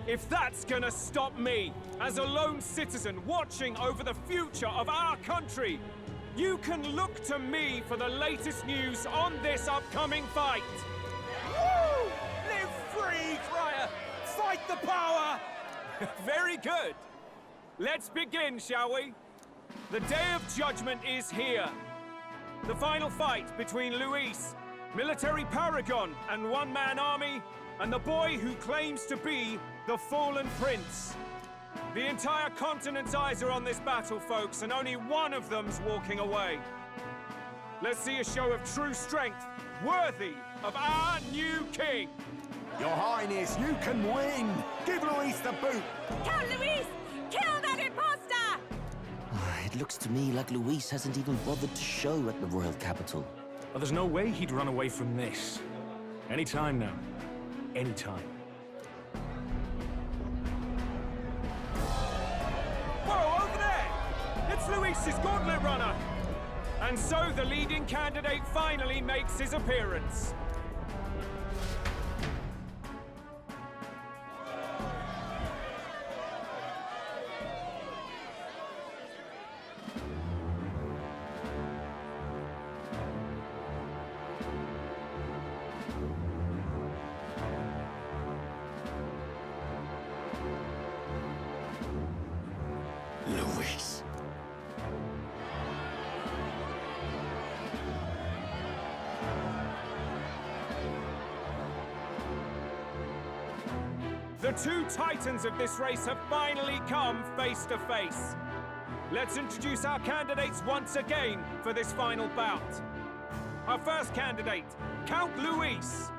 if that's gonna stop me, as a lone citizen watching over the future of our country, you can look to me for the latest news on this upcoming fight. Woo! Live free, Crier! Fight the power! Very good. Let's begin, shall we? The Day of Judgment is here. The final fight between Luis, military paragon and one-man army, and the boy who claims to be the fallen prince. The entire continent's eyes are on this battle, folks, and only one of them's walking away. Let's see a show of true strength, worthy of our new king. Your Highness, you can win! Give Luis the boot! Count Luis! Kill that imposter! It looks to me like Luis hasn't even bothered to show at the royal capital. Well, there's no way he'd run away from this. Any time now. Any time. Whoa, over there! It's Luis's gauntlet runner! And so the leading candidate finally makes his appearance. Luis. The two titans of this race have finally come face to face. Let's introduce our candidates once again for this final bout. Our first candidate, Count Luis.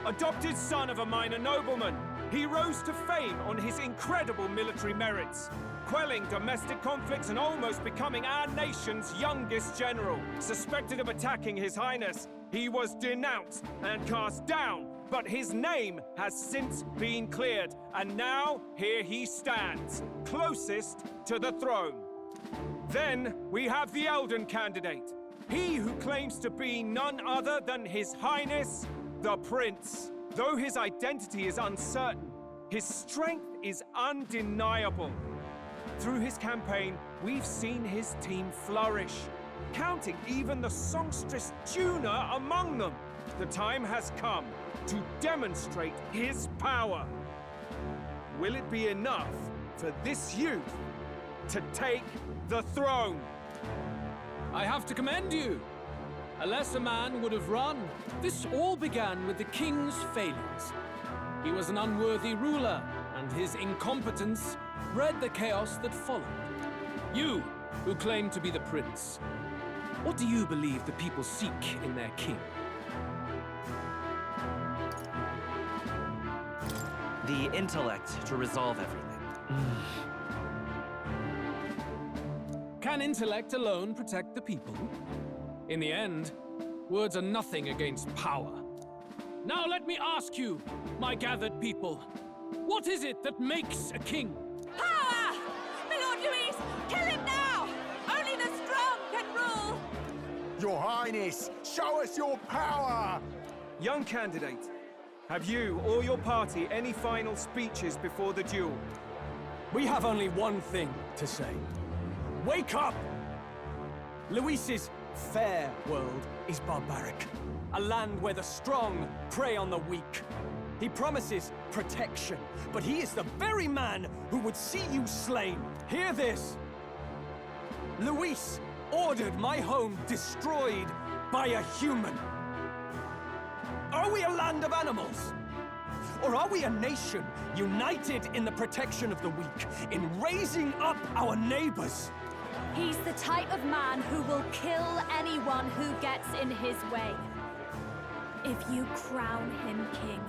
Adopted son of a minor nobleman, he rose to fame on his incredible military merits, quelling domestic conflicts and almost becoming our nation's youngest general. Suspected of attacking His Highness, he was denounced and cast down, but his name has since been cleared, and now here he stands, closest to the throne. Then we have the Elden candidate, he who claims to be none other than His Highness, the Prince. Though his identity is uncertain, his strength is undeniable. Through his campaign, we've seen his team flourish, counting even the songstress Juna among them. The time has come to demonstrate his power. Will it be enough for this youth to take the throne? I have to commend you. A lesser man would have run. This all began with the king's failures. He was an unworthy ruler, and his incompetence bred the chaos that followed. You, who claim to be the prince, what do you believe the people seek in their king? The intellect to resolve everything. Can intellect alone protect the people? In the end, words are nothing against power. Now let me ask you, my gathered people, what is it that makes a king? Power! My Lord Luis, kill him now! Only the strong can rule! Your Highness, show us your power! Young candidate, have you or your party any final speeches before the duel? We have only one thing to say. Wake up! Luis's fair world is barbaric. A land where the strong prey on the weak. He promises protection, but he is the very man who would see you slain. Hear this. Luis ordered my home destroyed by a human. Are we a land of animals? Or are we a nation united in the protection of the weak, in raising up our neighbors? He's the type of man who will kill anyone who gets in his way. If you crown him king,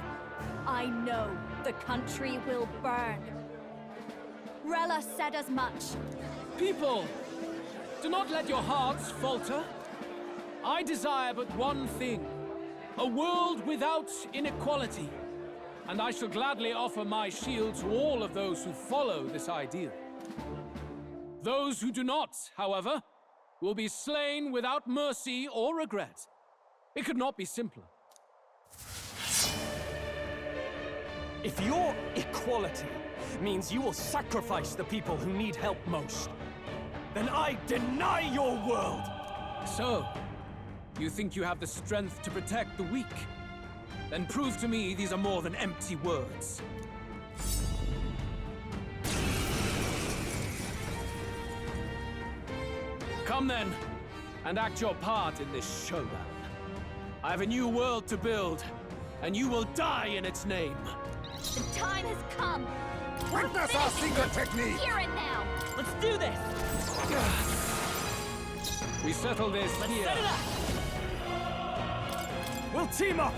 I know the country will burn. Rella said as much. People, do not let your hearts falter. I desire but one thing, a world without inequality. And I shall gladly offer my shield to all of those who follow this ideal. Those who do not, however, will be slain without mercy or regret. It could not be simpler. If your equality means you will sacrifice the people who need help most, then I deny your world! So, you think you have the strength to protect the weak? Then prove to me these are more than empty words. Come then, and act your part in this showdown. I have a new world to build, and you will die in its name. The time has come. Witness our secret technique! Here and now. Let's do this! We settle this here. Set it up! We'll team up!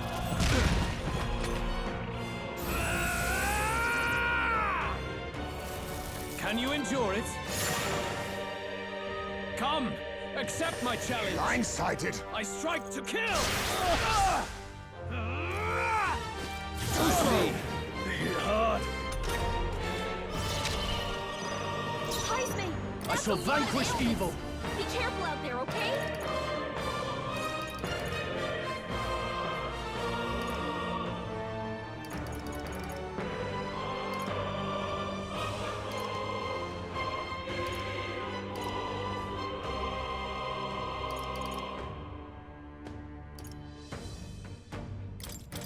Can you endure it? Come, accept my challenge. Blindsided. I strike to kill. Push me. Hit hard. Heise me! I shall vanquish evil. Be careful out there, okay?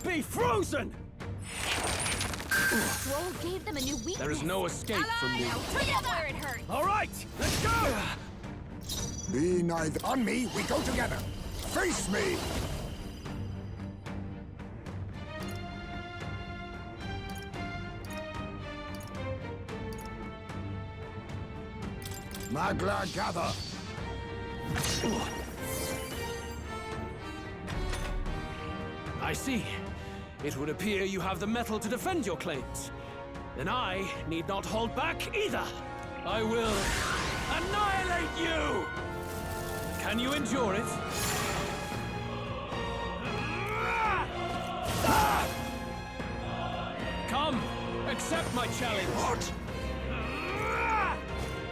Be frozen! Droll gave them a new weakness. There is no escape from me. Together where it hurts! All right, let's go! Be neither. On me, we go together. Face me! Magla gather! I see. It would appear you have the mettle to defend your claims. Then I need not hold back either. I will annihilate you! Can you endure it? Come, accept my challenge. What?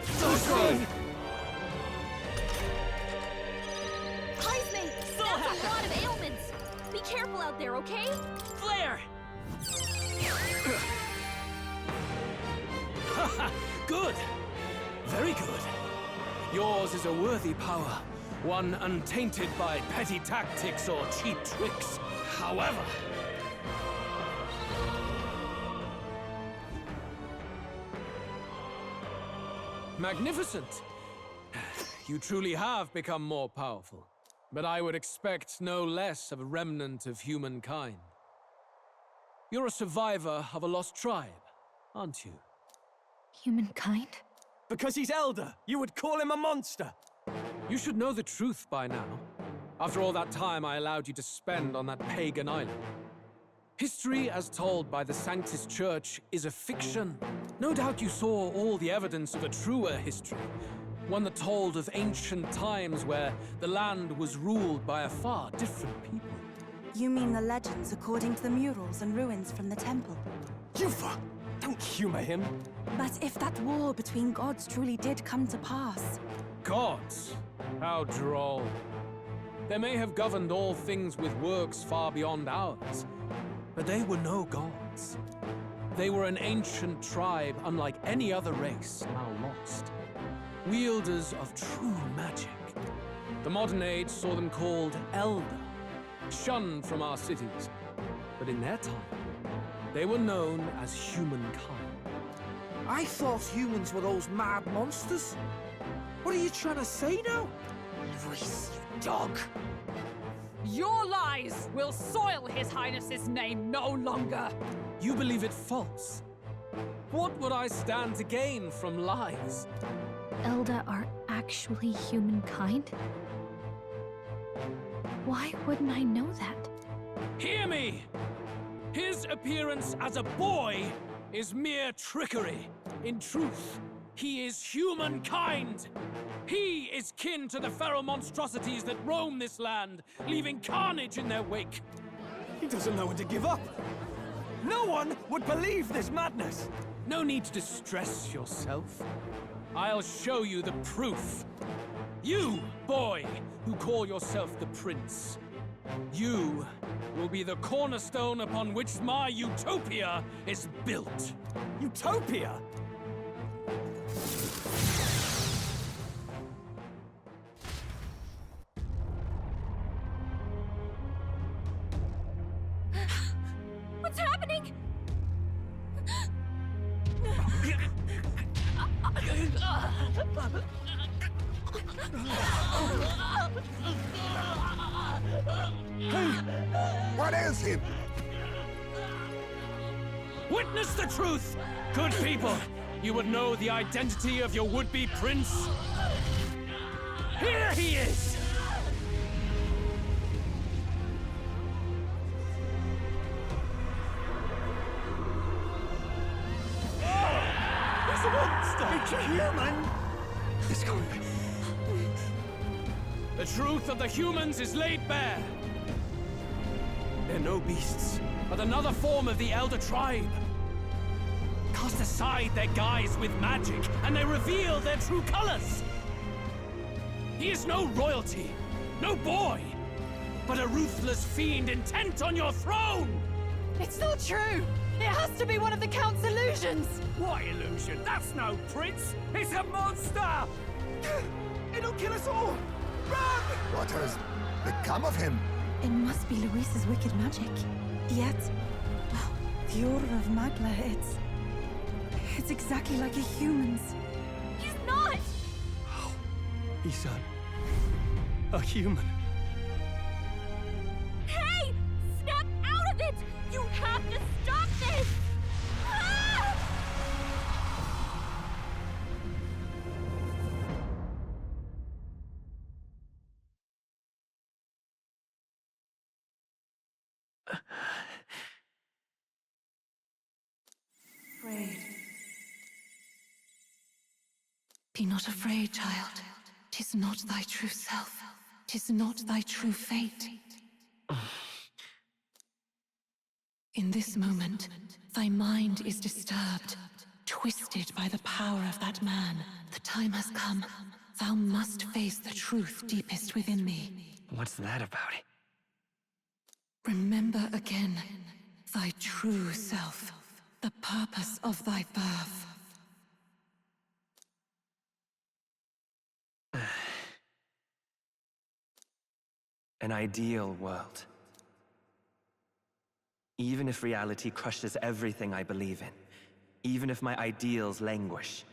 Proceed. Heise me! That's a lot of ailments! Be careful out there, okay? Flare! Good. Very good. Yours is a worthy power, one untainted by petty tactics or cheap tricks. However, magnificent. You truly have become more powerful. But I would expect no less of a remnant of humankind. You're a survivor of a lost tribe, aren't you? Humankind? Because he's elder, you would call him a monster. You should know the truth by now. After all that time I allowed you to spend on that pagan island. History as told by the Sanctus Church is a fiction. No doubt you saw all the evidence of a truer history. One that told of ancient times where the land was ruled by a far different people. You mean the legends according to the murals and ruins from the temple? Yufa! Don't humor him. But if that war between gods truly did come to pass... Gods? How droll. They may have governed all things with works far beyond ours, but they were no gods. They were an ancient tribe unlike any other race now lost. Wielders of true magic. The modern age saw them called Elder, shunned from our cities. But in their time, They were known as humankind. I thought humans were those mad monsters. What are you trying to say now? Luis, you dog! Your lies will soil His Highness's name no longer! You believe it false? What would I stand to gain from lies? Elda are actually humankind? Why wouldn't I know that? Hear me! His appearance as a boy is mere trickery. In truth, he is humankind. He is kin to the feral monstrosities that roam this land, leaving carnage in their wake. He doesn't know when to give up. No one would believe this madness. No need to distress yourself. I'll show you the proof. You, boy, who call yourself the prince. You will be the cornerstone upon which my utopia is built. Utopia? What's happening? What ails him? Witness the truth! Good people, you would know the identity of your would-be prince. Here he is! He's a monster! It's a human! It's gone. The truth of the humans is laid bare. They're no beasts, but another form of the Elder Tribe. Cast aside their guise with magic, and they reveal their true colors. He is no royalty, no boy, but a ruthless fiend intent on your throne! It's not true! It has to be one of the Count's illusions! What illusion? That's no prince! It's a monster! It'll kill us all! Run! What has become of him? It must be Luis's wicked magic. Yet, well, the aura of Magla, it's exactly like a human's. He's not! He's a human. Hey! Snap out of it! You have to stop this! Ah! Afraid. Be not afraid, child. 'Tis not thy true self. 'Tis not thy true fate. In this moment, thy mind is disturbed, twisted by the power of that man. The time has come. Thou must face the truth deepest within thee. What's that about? Remember again thy true self, the purpose of thy birth. An ideal world. Even if reality crushes everything I believe in, even if my ideals languish,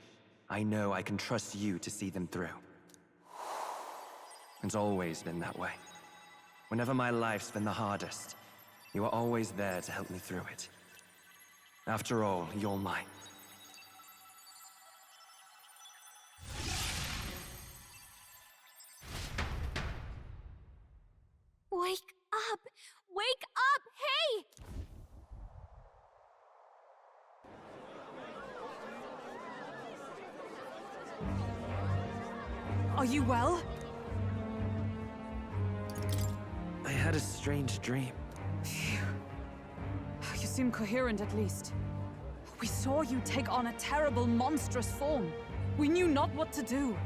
I know I can trust you to see them through. It's always been that way. Whenever my life's been the hardest, you are always there to help me through it. After all, you're mine. Wake up! Wake up! Hey! Are you well? I had a strange dream. Phew. You seem coherent at least. We saw you take on a terrible, monstrous form. We knew not what to do.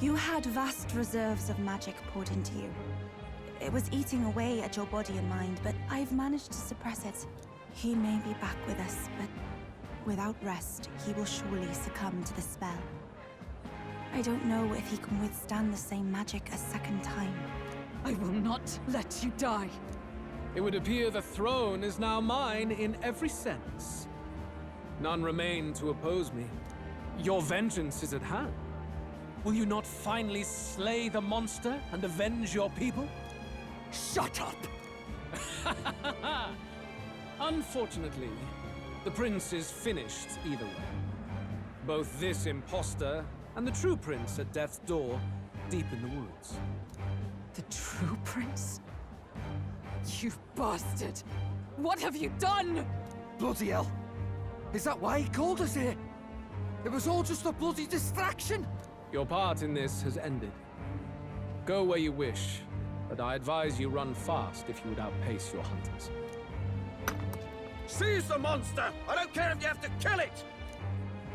You had vast reserves of magic poured into you. It was eating away at your body and mind, but I've managed to suppress it. He may be back with us, but without rest, he will surely succumb to the spell. I don't know if he can withstand the same magic a second time. I will not let you die. It would appear the throne is now mine in every sense. None remain to oppose me. Your vengeance is at hand. Will you not finally slay the monster and avenge your people? Shut up! Unfortunately, the prince is finished either way. Both this imposter and the true prince at death's door, deep in the woods. The true prince? You bastard! What have you done? Bloody hell! Is that why he called us here? It was all just a bloody distraction! Your part in this has ended. Go where you wish, but I advise you run fast if you would outpace your hunters. Seize the monster! I don't care if you have to kill it!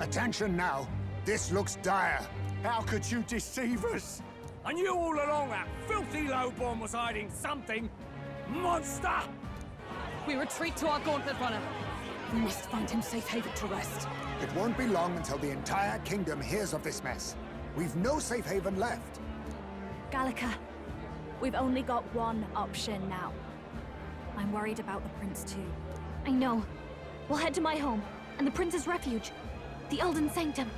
Attention now. This looks dire. How could you deceive us? I knew all along that filthy lowborn was hiding something! Monster! We retreat to our gauntlet runner. We must find him safe haven to rest. It won't be long until the entire kingdom hears of this mess. We've no safe haven left. Gallica, we've only got one option now. I'm worried about the prince too. I know. We'll head to my home, and the prince's refuge. The Elden Sanctum.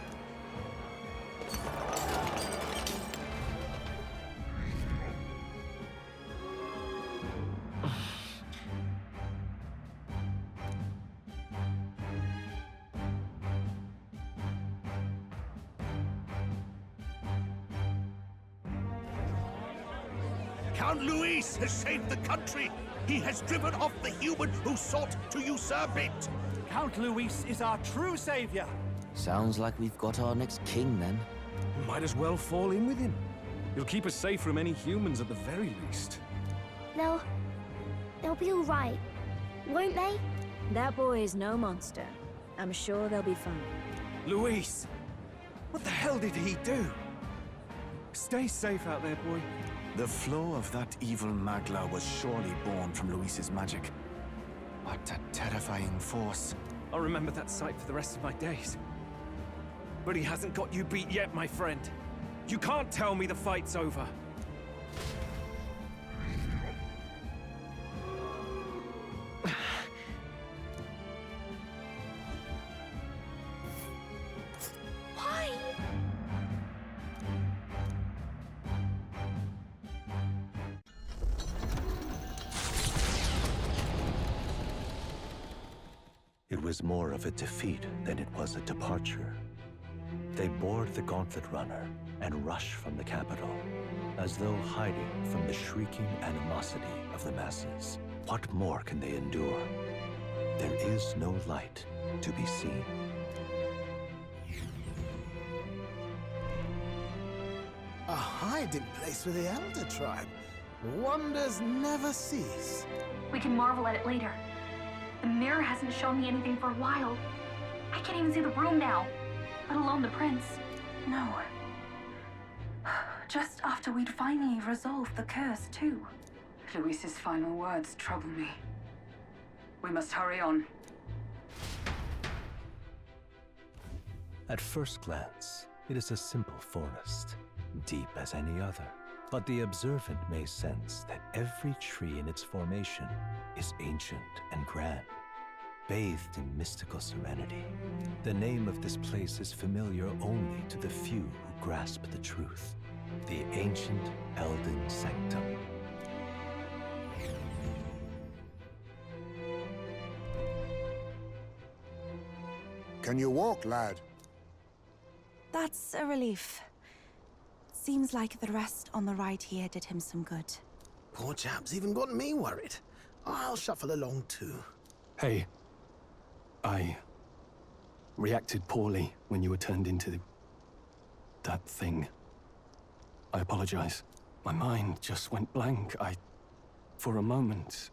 Count Luis has saved the country. He has driven off the human who sought to usurp it. Count Luis is our true savior. Sounds like we've got our next king, then. Might as well fall in with him. He'll keep us safe from any humans at the very least. They'll be all right, won't they? That boy is no monster. I'm sure they'll be fine. Luis, what the hell did he do? Stay safe out there, boy. The flow of that evil Magla was surely born from Luis's magic. What a terrifying force. I'll remember that sight for the rest of my days. But he hasn't got you beat yet, my friend. You can't tell me the fight's over. Why? It was more of a defeat than it was a departure. They board the gauntlet runner and rush from the capital, as though hiding from the shrieking animosity of the masses. What more can they endure? There is no light to be seen. A hiding place for the Elder Tribe. Wonders never cease. We can marvel at it later. The mirror hasn't shown me anything for a while. I can't even see the room now, let alone the prince. No. Just after we'd finally resolved the curse, too. Luis's final words trouble me. We must hurry on. At first glance, it is a simple forest, deep as any other. But the observant may sense that every tree in its formation is ancient and grand, bathed in mystical serenity. The name of this place is familiar only to the few who grasp the truth. The ancient Elden Sanctum. Can you walk, lad? That's a relief. Seems like the rest on the right here did him some good. Poor chap's even got me worried. I'll shuffle along too. Hey, I reacted poorly when you were turned into that thing. I apologize. My mind just went blank. For a moment,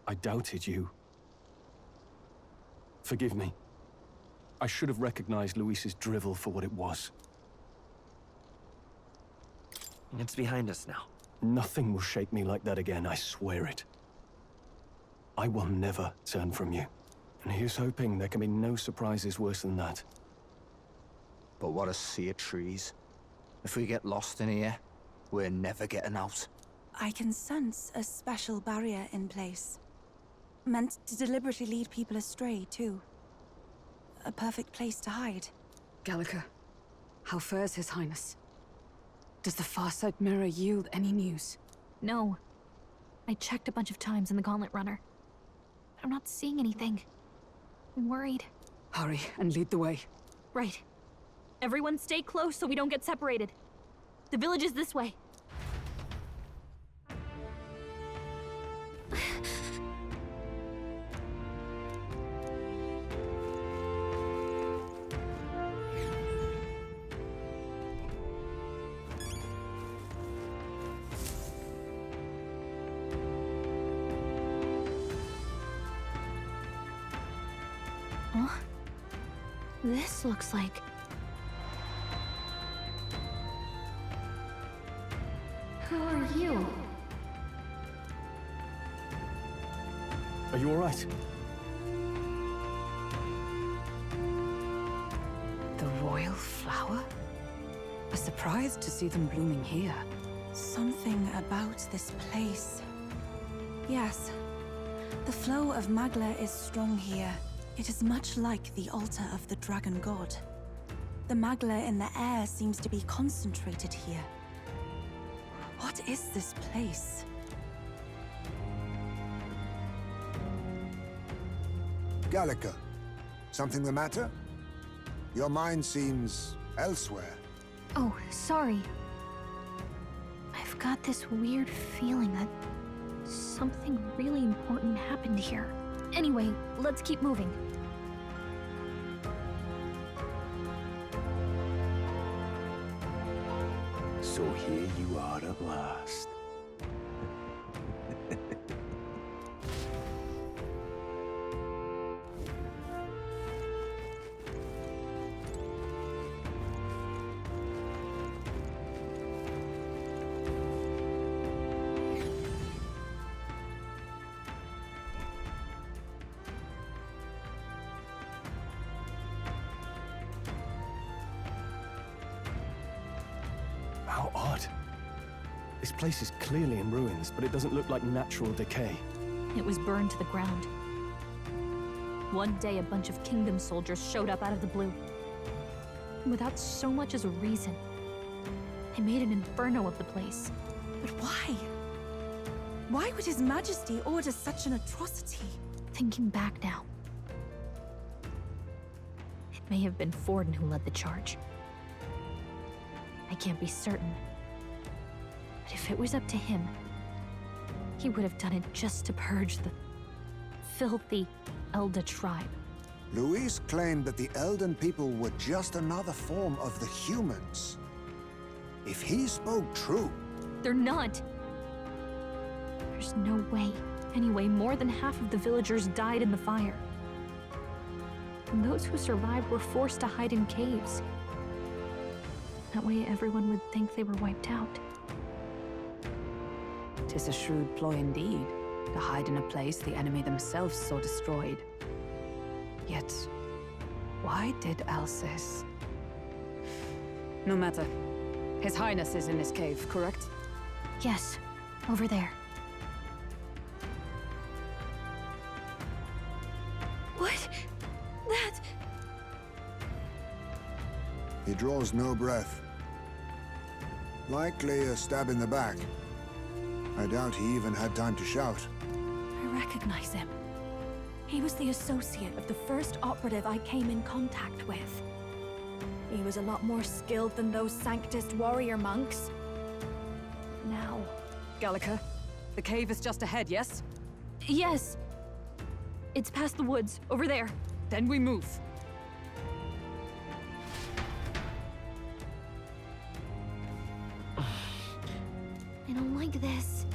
I doubted you. Forgive me. I should have recognized Luis's drivel for what it was. It's behind us now. Nothing will shake me like that again, I swear it. I will never turn from you. And here's hoping there can be no surprises worse than that. But what a sea of trees. If we get lost in here, we're never getting out. I can sense a special barrier in place. Meant to deliberately lead people astray, too. A perfect place to hide. Gallica, how fares His Highness? Does the Farsight Mirror yield any news? No. I checked a bunch of times in the Gauntlet Runner. But I'm not seeing anything. I'm worried. Hurry and lead the way. Right. Everyone stay close so we don't get separated. The village is this way. Huh? This looks like... Who are you? Are you all right? The royal flower? A surprise to see them blooming here. Something about this place. Yes. The flow of Magla is strong here. It is much like the altar of the dragon god. The Magla in the air seems to be concentrated here. What is this place? Gallica, something the matter? Your mind seems elsewhere. Oh, sorry. I've got this weird feeling that something really important happened here. Anyway, let's keep moving. So here you are at last. How odd. This place is clearly in ruins, but it doesn't look like natural decay. It was burned to the ground. One day, a bunch of kingdom soldiers showed up out of the blue. And without so much as a reason, they made an inferno of the place. But why? Why would His Majesty order such an atrocity? Thinking back now, it may have been Forden who led the charge. I can't be certain. But if it was up to him, he would have done it just to purge the filthy Elda tribe. Luis claimed that the Elden people were just another form of the humans. If he spoke true... They're not. There's no way. Anyway, more than half of the villagers died in the fire. And those who survived were forced to hide in caves. That way everyone would think they were wiped out. 'Tis a shrewd ploy indeed, to hide in a place the enemy themselves saw destroyed. Yet, why did Alcis? No matter. His Highness is in this cave, correct? Yes, over there. What? That... He draws no breath. Likely a stab in the back. I doubt he even had time to shout. I recognize him. He was the associate of the first operative I came in contact with. He was a lot more skilled than those Sanctist warrior monks. Now... Gallica, the cave is just ahead, yes? Yes. It's past the woods, over there. Then we move. I don't like this.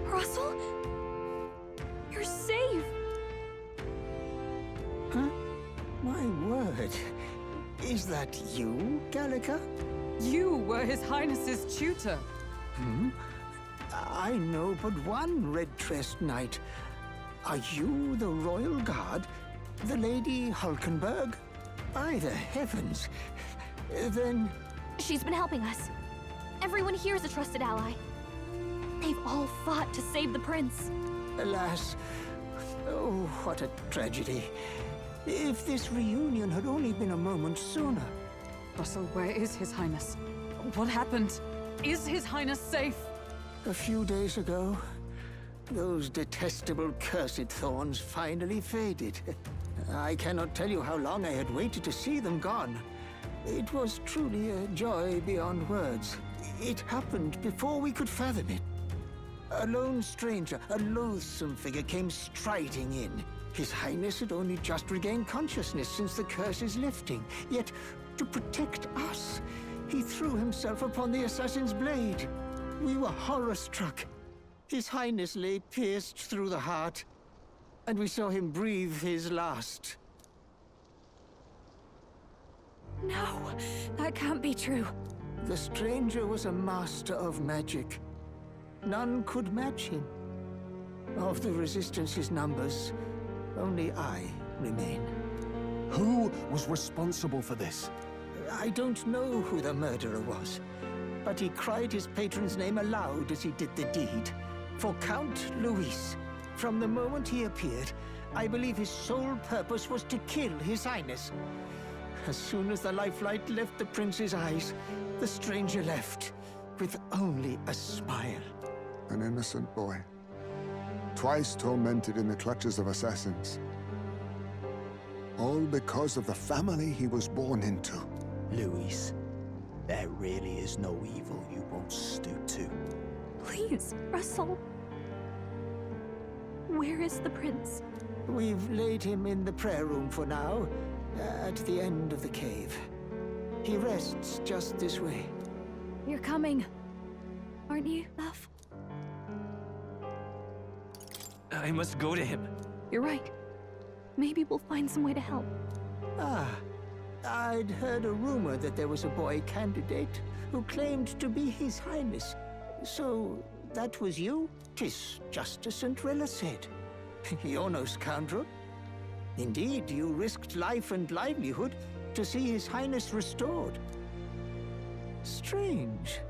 Russell? word. Is that you, Gallica? You were His Highness's tutor. Hmm? I know but one red-tressed knight. Are you the royal guard? The Lady Hulkenberg? By the heavens. Then... She's been helping us. Everyone here is a trusted ally. They've all fought to save the prince. Alas. Oh, what a tragedy. If this reunion had only been a moment sooner. Russell, where is His Highness? What happened? Is His Highness safe? A few days ago, those detestable cursed thorns finally faded. I cannot tell you how long I had waited to see them gone. It was truly a joy beyond words. It happened before we could fathom it. A lone stranger, a loathsome figure, came striding in. His Highness had only just regained consciousness since the curse's lifting. Yet, to protect us, he threw himself upon the assassin's blade. We were horror-struck. His Highness lay pierced through the heart, and we saw him breathe his last. No, that can't be true. The stranger was a master of magic. None could match him. Of the Resistance's numbers, only I remain. Who was responsible for this? I don't know who the murderer was, but he cried his patron's name aloud as he did the deed. For Count Luis, from the moment he appeared, I believe his sole purpose was to kill His Highness. As soon as the lifelight left the prince's eyes, the stranger left, with only a smile. An innocent boy. Twice tormented in the clutches of assassins. All because of the family he was born into. Luis, there really is no evil you won't stoop to. Please, Russell. Where is the prince? We've laid him in the prayer room for now, at the end of the cave. He rests just this way. You're coming, aren't you, love? I must go to him. You're right. Maybe we'll find some way to help. Ah, I'd heard a rumor that there was a boy candidate who claimed to be His Highness. So, that was you? 'Tis just as St. Rilla said. You're no scoundrel. Indeed, you risked life and livelihood to see His Highness restored. Strange.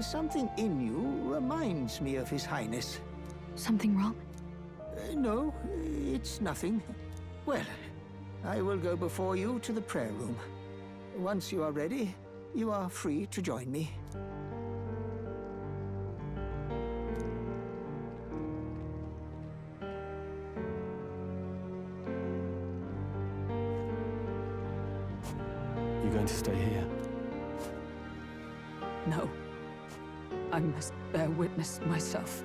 Something in you reminds me of His Highness. Something wrong? No, it's nothing. Well, I will go before you to the prayer room. Once you are ready, you are free to join me. You going to stay here? No. I must bear witness myself.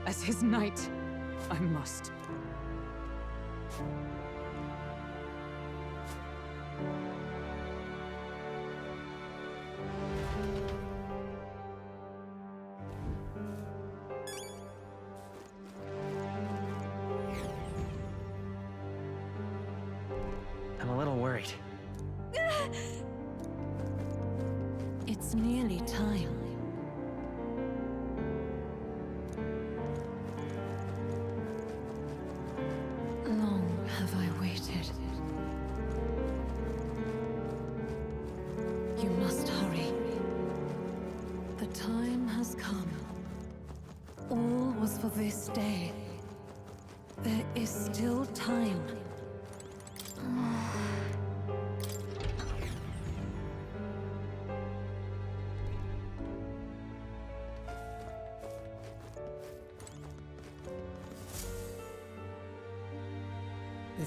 As his knight, I must. I'm a little worried. It's nearly time. Long have I waited. You must hurry. The time has come. All was for this day. There is still time.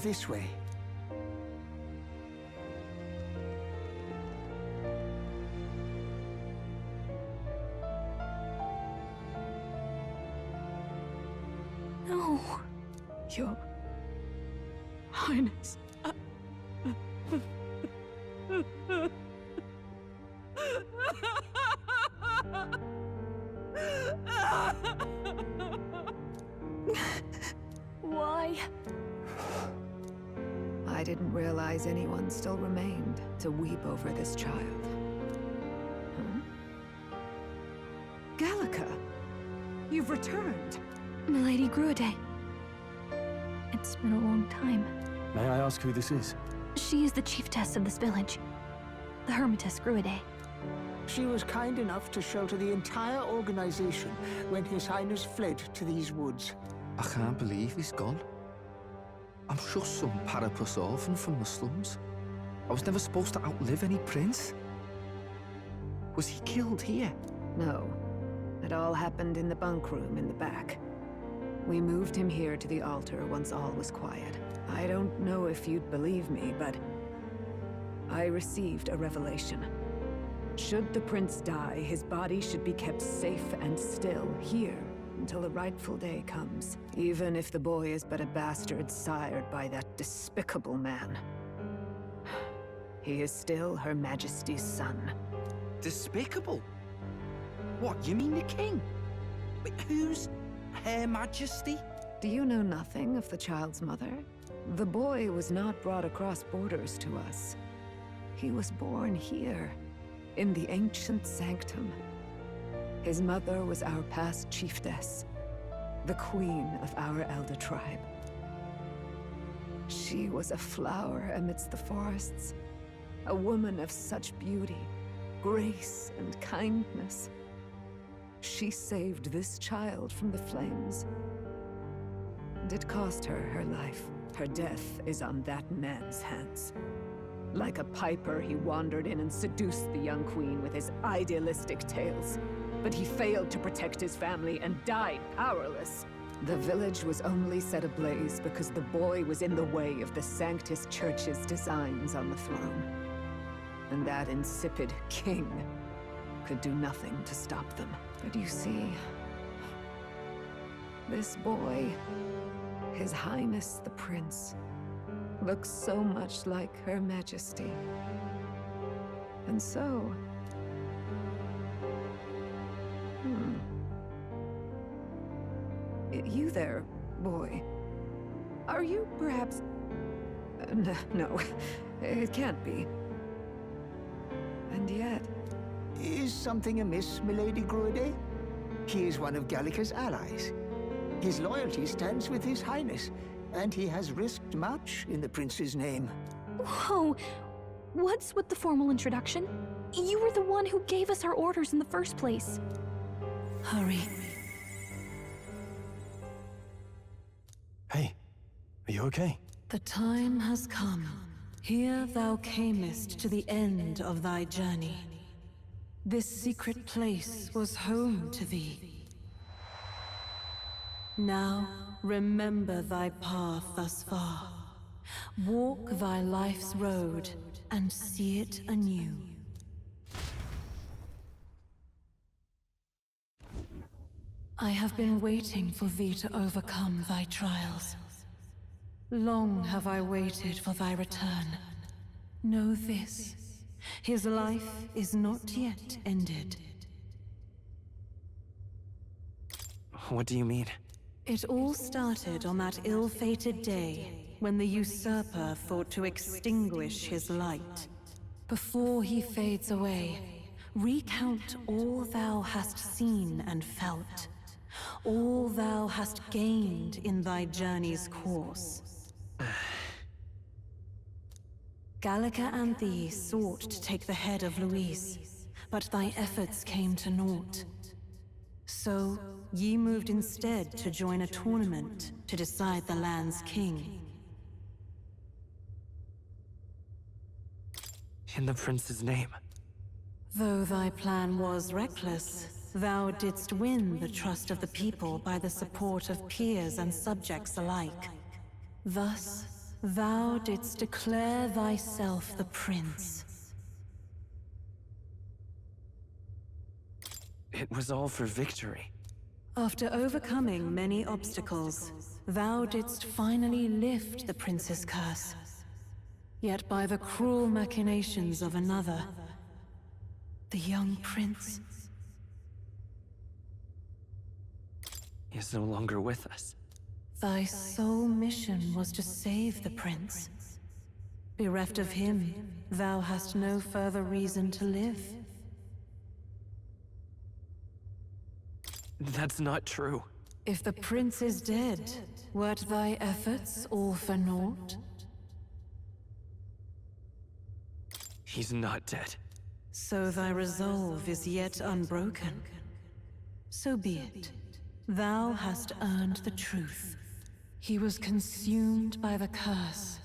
This way. No. Your Highness. Why? didn't realize anyone still remained to weep over this child. Huh? Gallica! You've returned! Milady Gruide. It's been a long time. May I ask who this is? She is the chiefess of this village. The Hermitess Gruide. She was kind enough to shelter the entire organization when His Highness fled to these woods. I can't believe he's gone. I'm just some parapus orphan from the slums. I was never supposed to outlive any prince. Was he killed here? No. It all happened in the bunk room in the back. We moved him here to the altar once all was quiet. I don't know if you'd believe me, but I received a revelation. Should the prince die, his body should be kept safe and still here until the rightful day comes, even if the boy is but a bastard sired by that despicable man. He is still Her Majesty's son. Despicable? What, you mean the king? Wait, who's Her Majesty? Do you know nothing of the child's mother? The boy was not brought across borders to us. He was born here, in the ancient sanctum. His mother was our past chiefess, the queen of our elder tribe. She was a flower amidst the forests, a woman of such beauty, grace, and kindness. She saved this child from the flames. And it cost her her life. Her death is on that man's hands. Like a piper, he wandered in and seduced the young queen with his idealistic tales. But he failed to protect his family and died powerless. The village was only set ablaze because the boy was in the way of the Sanctus Church's designs on the throne. And that insipid king could do nothing to stop them. But you see, this boy, His Highness the Prince, looks so much like Her Majesty. And so... You there, boy. Are you perhaps... No, it can't be. And yet... Is something amiss, Milady Gruide? He is one of Gallica's allies. His loyalty stands with His Highness, and he has risked much in the prince's name. Whoa! What's with the formal introduction? You were the one who gave us our orders in the first place. Hurry. Hey, are you okay? The time has come. Here thou camest to the end of thy journey. This secret place was home to thee. Now, remember thy path thus far. Walk thy life's road and see it anew. I have been waiting for thee to overcome thy trials. Long have I waited for thy return. Know this, his life is not yet ended. What do you mean? It all started on that ill-fated day when the usurper thought to extinguish his light. Before he fades away, recount all thou hast seen and felt, all thou hast gained in thy journey's course. Gallica and thee sought to take the head of Luis, but thy efforts came to naught. So, ye moved instead to join a tournament to decide the land's king. In the prince's name. Though thy plan was reckless, thou didst win the trust of the people by the support of peers and subjects alike. Thus, thou didst declare thyself the prince. It was all for victory. After overcoming many obstacles, thou didst finally lift the prince's curse. Yet by the cruel machinations of another, the young prince... He is no longer with us. Thy sole mission was to save the prince. Bereft of him, thou hast no further reason to live. That's not true. If the prince is dead, wert thy efforts all for naught? He's not dead. So thy resolve is yet unbroken. So be it. Thou hast earned the truth. He was consumed by the curse,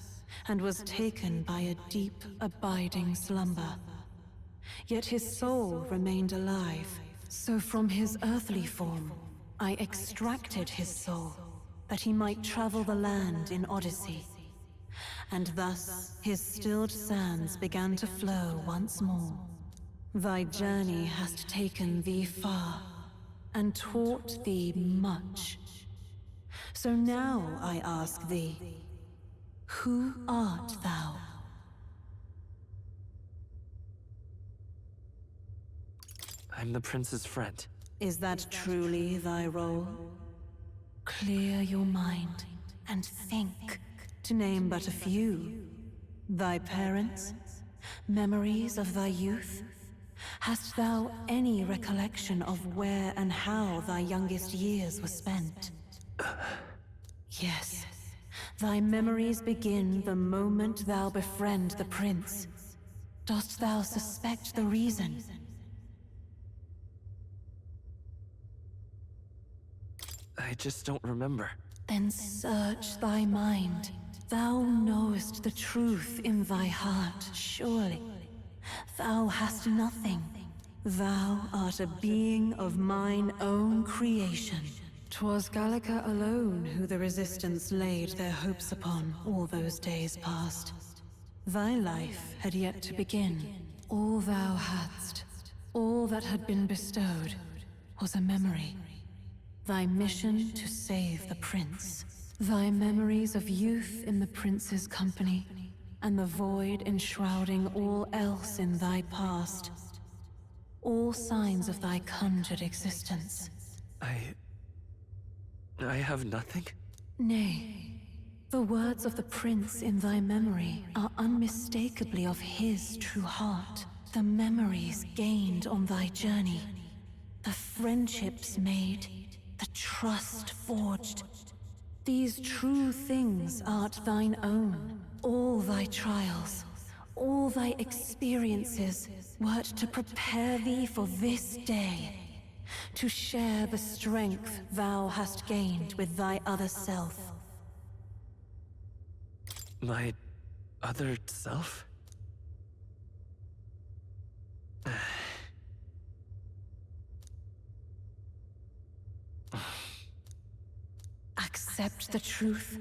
and was taken by a deep, abiding slumber. Yet his soul remained alive, so from his earthly form, I extracted his soul, that he might travel the land in Odyssey. And thus his stilled sands began to flow once more. Thy journey hast taken thee far, and taught thee much. So now I ask thee, who art thou? I'm the prince's friend. Is that truly thy role? Clear your mind and think, to name but a few. Thy parents, memories of thy youth? Hast thou any recollection of where and how thy youngest years were spent? Yes, thy memories begin the moment thou befriend the prince. Dost thou suspect the reason? I just don't remember. Then search thy mind. Thou knowest the truth in thy heart, surely. Thou hast nothing. Thou art a being of mine own creation. 'Twas Gallica alone who the Resistance laid their hopes upon all those days past. Thy life had yet to begin. All thou hadst, all that had been bestowed, was a memory. Thy mission to save the prince. Thy memories of youth in the prince's company, and the void enshrouding all else in thy past. All signs of thy conjured existence. I have nothing? Nay, the words of the prince in thy memory are unmistakably of his true heart. The memories gained on thy journey, the friendships made, the trust forged. These true things art thine own. All thy trials, all thy experiences, wert to prepare thee for this day. To share the strength thou hast gained with thy other self. My other self? Accept the truth,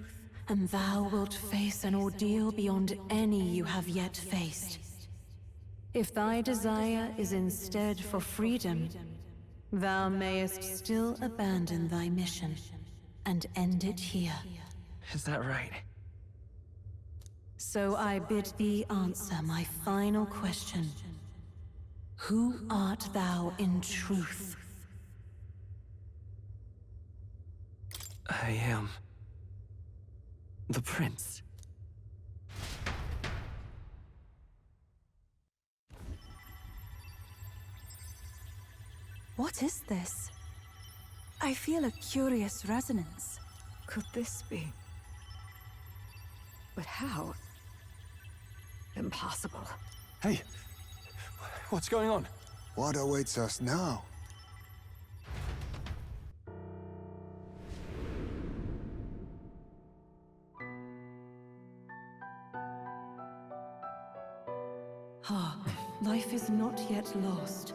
and thou wilt face an ordeal beyond any you have yet faced. If thy desire is instead for freedom, thou mayest still abandon thy mission, and end it here. Is that right? So I bid thee answer my final question. Who art thou in truth? I am... the prince. What is this? I feel a curious resonance. Could this be? But how? Impossible. Hey, what's going on? What awaits us now? Hark, life is not yet lost.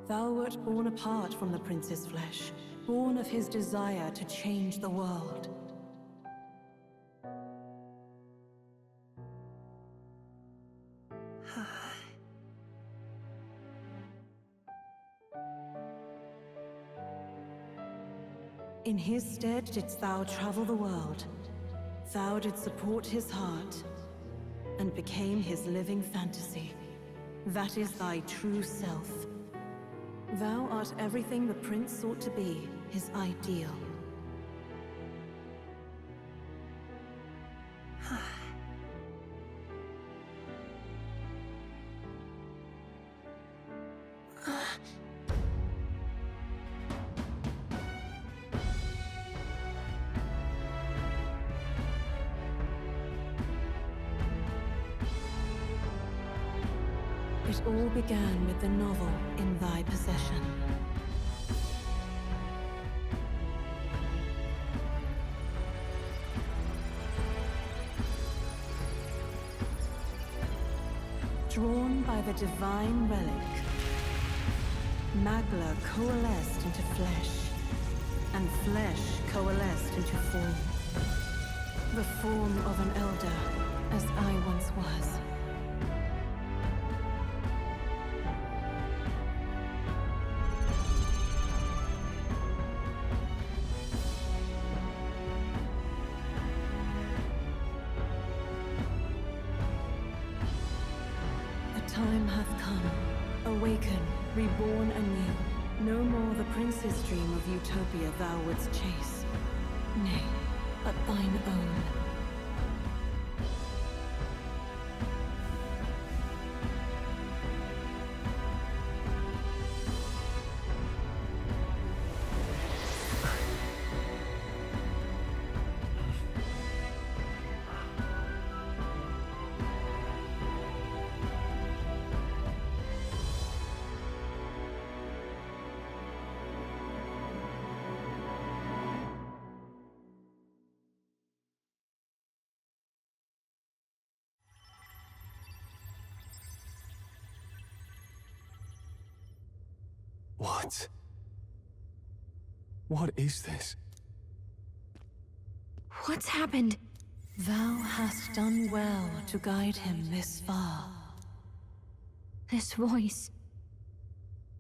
Thou wert born apart from the prince's flesh, born of his desire to change the world. In his stead didst thou travel the world. Thou didst support his heart, and became his living fantasy. That is thy true self. Thou art everything the prince sought to be, his ideal. It all began with the novel in thy possession. Drawn by the divine relic, Magla coalesced into flesh, and flesh coalesced into form. The form of an elder, as I once was. The time hath come. Awaken, reborn anew. No more the prince's dream of utopia thou wouldst chase. Nay, but thine own. What? What is this? What's happened? Thou hast done well to guide him this far. This voice.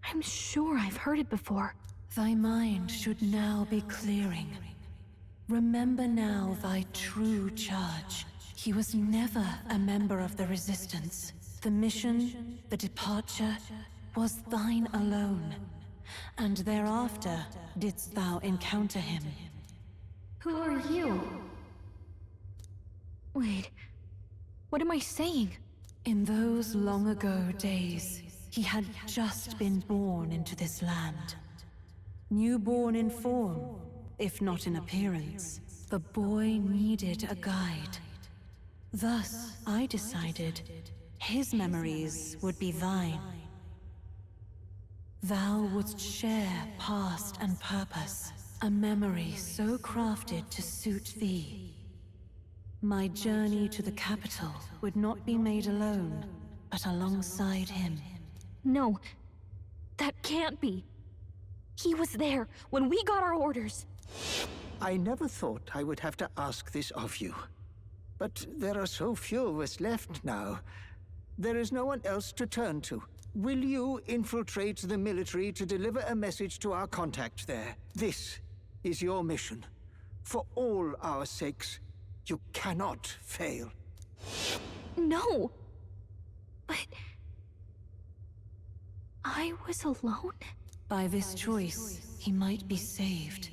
I'm sure I've heard it before. Thy mind should now be clearing. Remember now thy true charge. He was never a member of the Resistance. The mission, the departure, was thine alone. And thereafter didst thou encounter him. Who are you? Wait, what am I saying? In those long ago days, he had just been born into this land. Newborn in form, if not in appearance, the boy needed a guide. Thus, I decided his memories would be thine. Thou wouldst share past and purpose, a memory so crafted to suit thee. My journey to the capital would not be made alone, but alongside him. No, that can't be. He was there when we got our orders. I never thought I would have to ask this of you. But there are so few of us left now. There is no one else to turn to. Will you infiltrate the military to deliver a message to our contact there? This is your mission. For all our sakes, you cannot fail. No! But... I was alone? By this choice, he might be saved.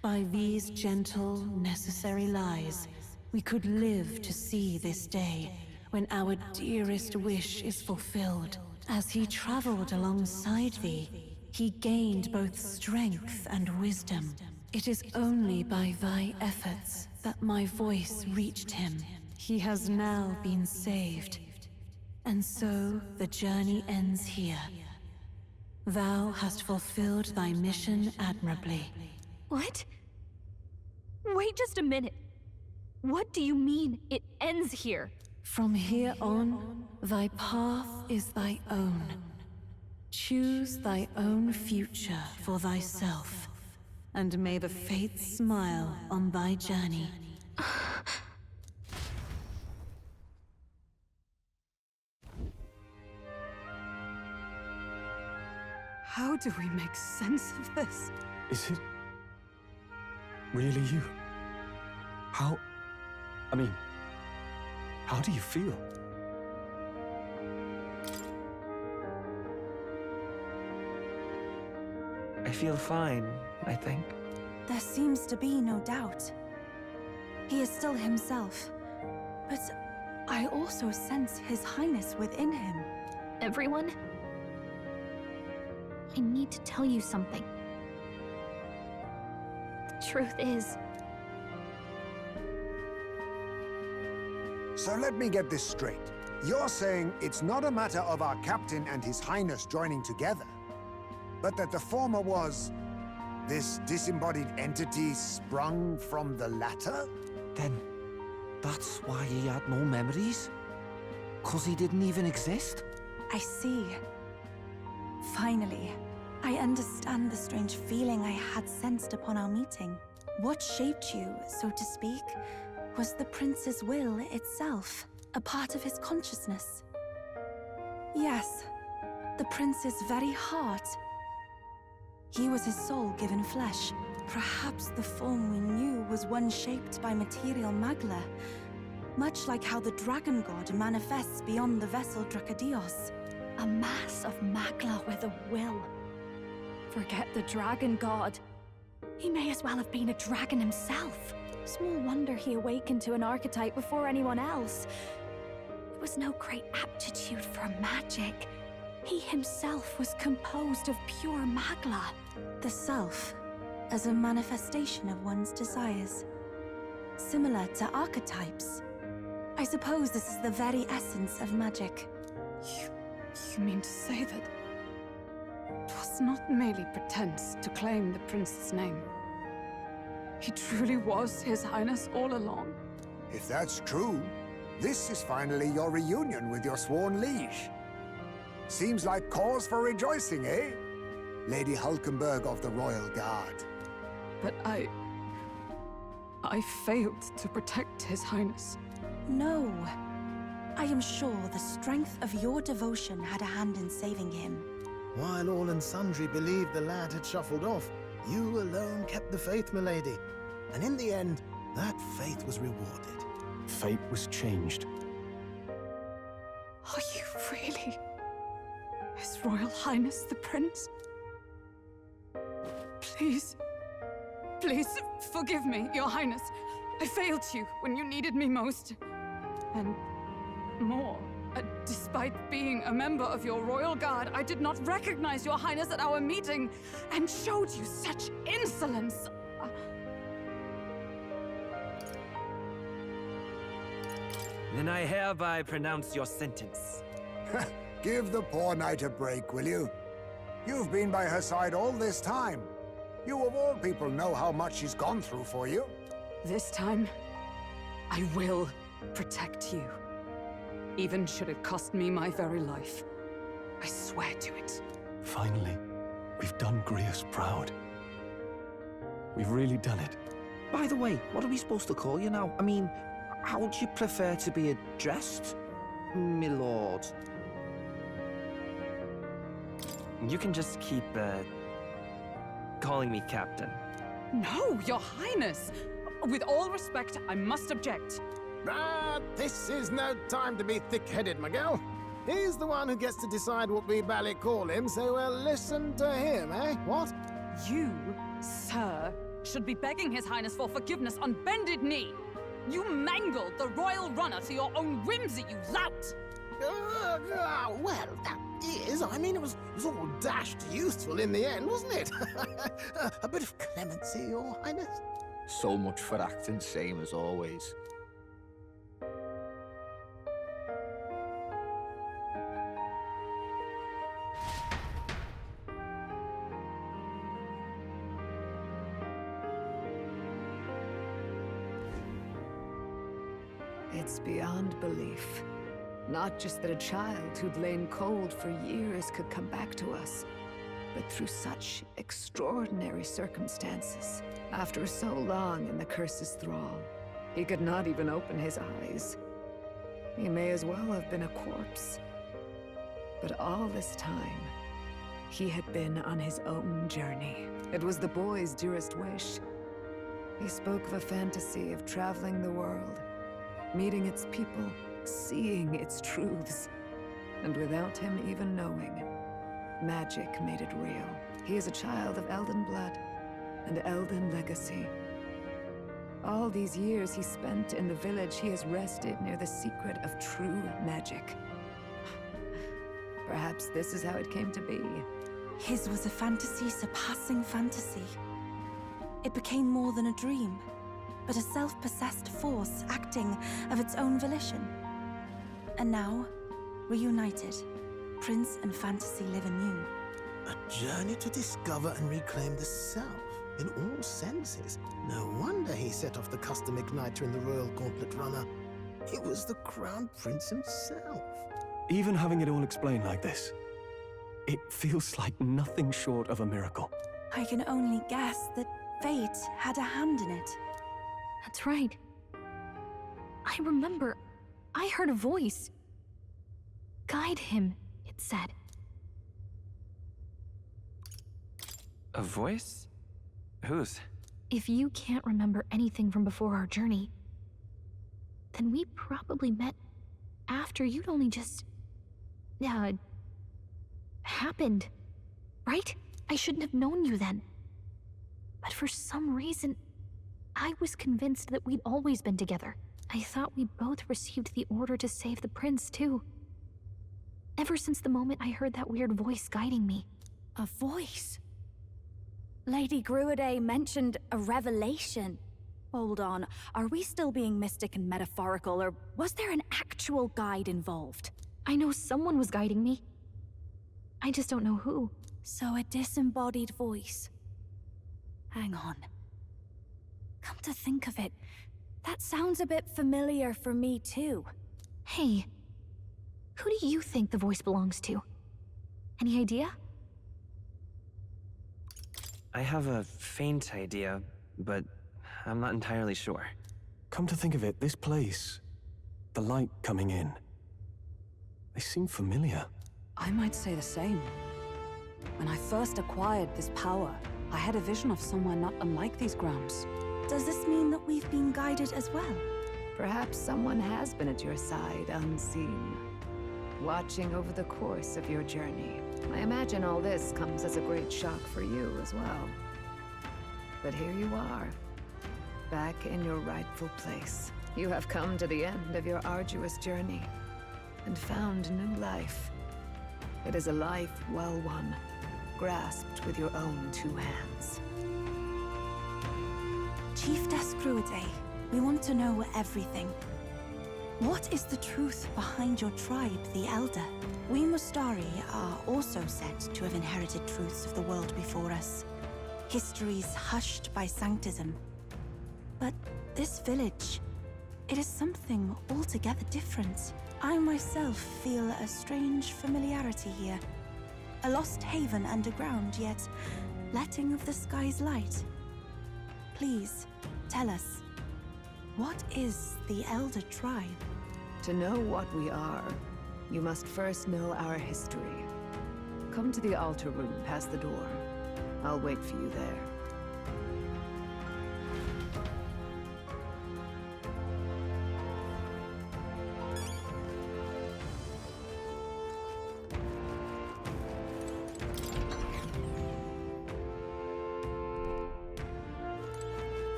By these gentle, necessary lies, we could live to see this day, when our dearest wish is fulfilled. As he traveled alongside thee, he gained both strength and wisdom. It is only by thy efforts that my voice reached him. He has now been saved. And so the journey ends here. Thou hast fulfilled thy mission admirably. What? Wait just a minute. What do you mean, it ends here? From here on, thy path is thy own. Choose thy own future for thyself, and may the fates smile on thy journey. How do we make sense of this? Is it really you? How do you feel? I feel fine, I think. There seems to be no doubt. He is still himself. But I also sense His Highness within him. Everyone? I need to tell you something. The truth is... So let me get this straight. You're saying it's not a matter of our captain and his highness joining together, but that the former was this disembodied entity sprung from the latter? Then that's why he had no memories? 'Cause he didn't even exist? I see. Finally, I understand the strange feeling I had sensed upon our meeting. What shaped you, so to speak, was the prince's will itself, a part of his consciousness. Yes, the prince's very heart. He was his soul given flesh. Perhaps the form we knew was one shaped by material magla, much like how the dragon god manifests beyond the vessel Dracadios. A mass of magla with a will. Forget the dragon god. He may as well have been a dragon himself. Small wonder he awakened to an archetype before anyone else. It was no great aptitude for magic. He himself was composed of pure magla. The self, as a manifestation of one's desires. Similar to archetypes. I suppose this is the very essence of magic. You mean to say that it was not merely pretense to claim the prince's name? He truly was His Highness all along? If that's true, this is finally your reunion with your sworn liege. Seems like cause for rejoicing, eh? Lady Hulkenberg of the Royal Guard. But I failed to protect His Highness. No. I am sure the strength of your devotion had a hand in saving him. While all and sundry believed the lad had shuffled off, you alone kept the faith, milady. And in the end, that faith was rewarded. Fate was changed. Are you really His Royal Highness the Prince? Please, please forgive me, Your Highness. I failed you when you needed me most. And more, despite being a member of your Royal Guard, I did not recognize Your Highness at our meeting and showed you such insolence. Then I hereby pronounce your sentence. Give the poor knight a break, will you? You've been by her side all this time. You of all people know how much she's gone through for you. This time, I will protect you. Even should it cost me my very life. I swear to it. Finally, we've done Grius proud. We've really done it. By the way, what are we supposed to call you now? I mean, how would you prefer to be addressed, my lord? You can just keep, calling me Captain. No, Your Highness! With all respect, I must object. This is no time to be thick-headed, Miguel. He's the one who gets to decide what we bally call him, so we'll listen to him, eh? What? You, sir, should be begging His Highness for forgiveness on bended knee. You mangled the royal runner to your own whimsy, you lout! Well, that is, I mean, it was all dashed useful in the end, wasn't it? A bit of clemency, Your Highness. So much for acting same as always. It's beyond belief. Not just that a child who'd lain cold for years could come back to us, but through such extraordinary circumstances. After so long in the curse's thrall, he could not even open his eyes. He may as well have been a corpse. But all this time, he had been on his own journey. It was the boy's dearest wish. He spoke of a fantasy of traveling the world, meeting its people, seeing its truths. And without him even knowing, magic made it real. He is a child of Elden blood and Elden legacy. All these years he spent in the village, he has rested near the secret of true magic. Perhaps this is how it came to be. His was a fantasy surpassing fantasy. It became more than a dream, but a self-possessed force acting of its own volition. And now, reunited, Prince and fantasy live anew. A journey to discover and reclaim the self, in all senses. No wonder he set off the custom igniter in the Royal Gauntlet Runner. It was the Crown Prince himself. Even having it all explained like this, it feels like nothing short of a miracle. I can only guess that fate had a hand in it. That's right. I remember. I heard a voice. Guide him, it said. A voice? Whose? If you can't remember anything from before our journey, then we probably met after you'd only just... happened. Right? I shouldn't have known you then. But for some reason, I was convinced that we'd always been together. I thought we both received the order to save the prince, too. Ever since the moment I heard that weird voice guiding me. A voice? Lady Gruidae mentioned a revelation. Hold on, are we still being mystic and metaphorical, or was there an actual guide involved? I know someone was guiding me. I just don't know who. So a disembodied voice. Hang on. Come to think of it, that sounds a bit familiar for me too. Hey, who do you think the voice belongs to? Any idea? I have a faint idea, but I'm not entirely sure. Come to think of it, this place, the light coming in, they seem familiar. I might say the same. When I first acquired this power, I had a vision of somewhere not unlike these grounds. Does this mean that we've been guided as well? Perhaps someone has been at your side unseen, watching over the course of your journey. I imagine all this comes as a great shock for you as well. But here you are, back in your rightful place. You have come to the end of your arduous journey and found new life. It is a life well won, grasped with your own two hands. Chiefess Gruidae, we want to know everything. What is the truth behind your tribe, the Elder? We Mustari are also said to have inherited truths of the world before us. Histories hushed by sanctism. But this village, it is something altogether different. I myself feel a strange familiarity here. A lost haven underground, yet letting of the sky's light. Please, tell us, what is the Elder Tribe? To know what we are, you must first know our history. Come to the altar room past the door. I'll wait for you there.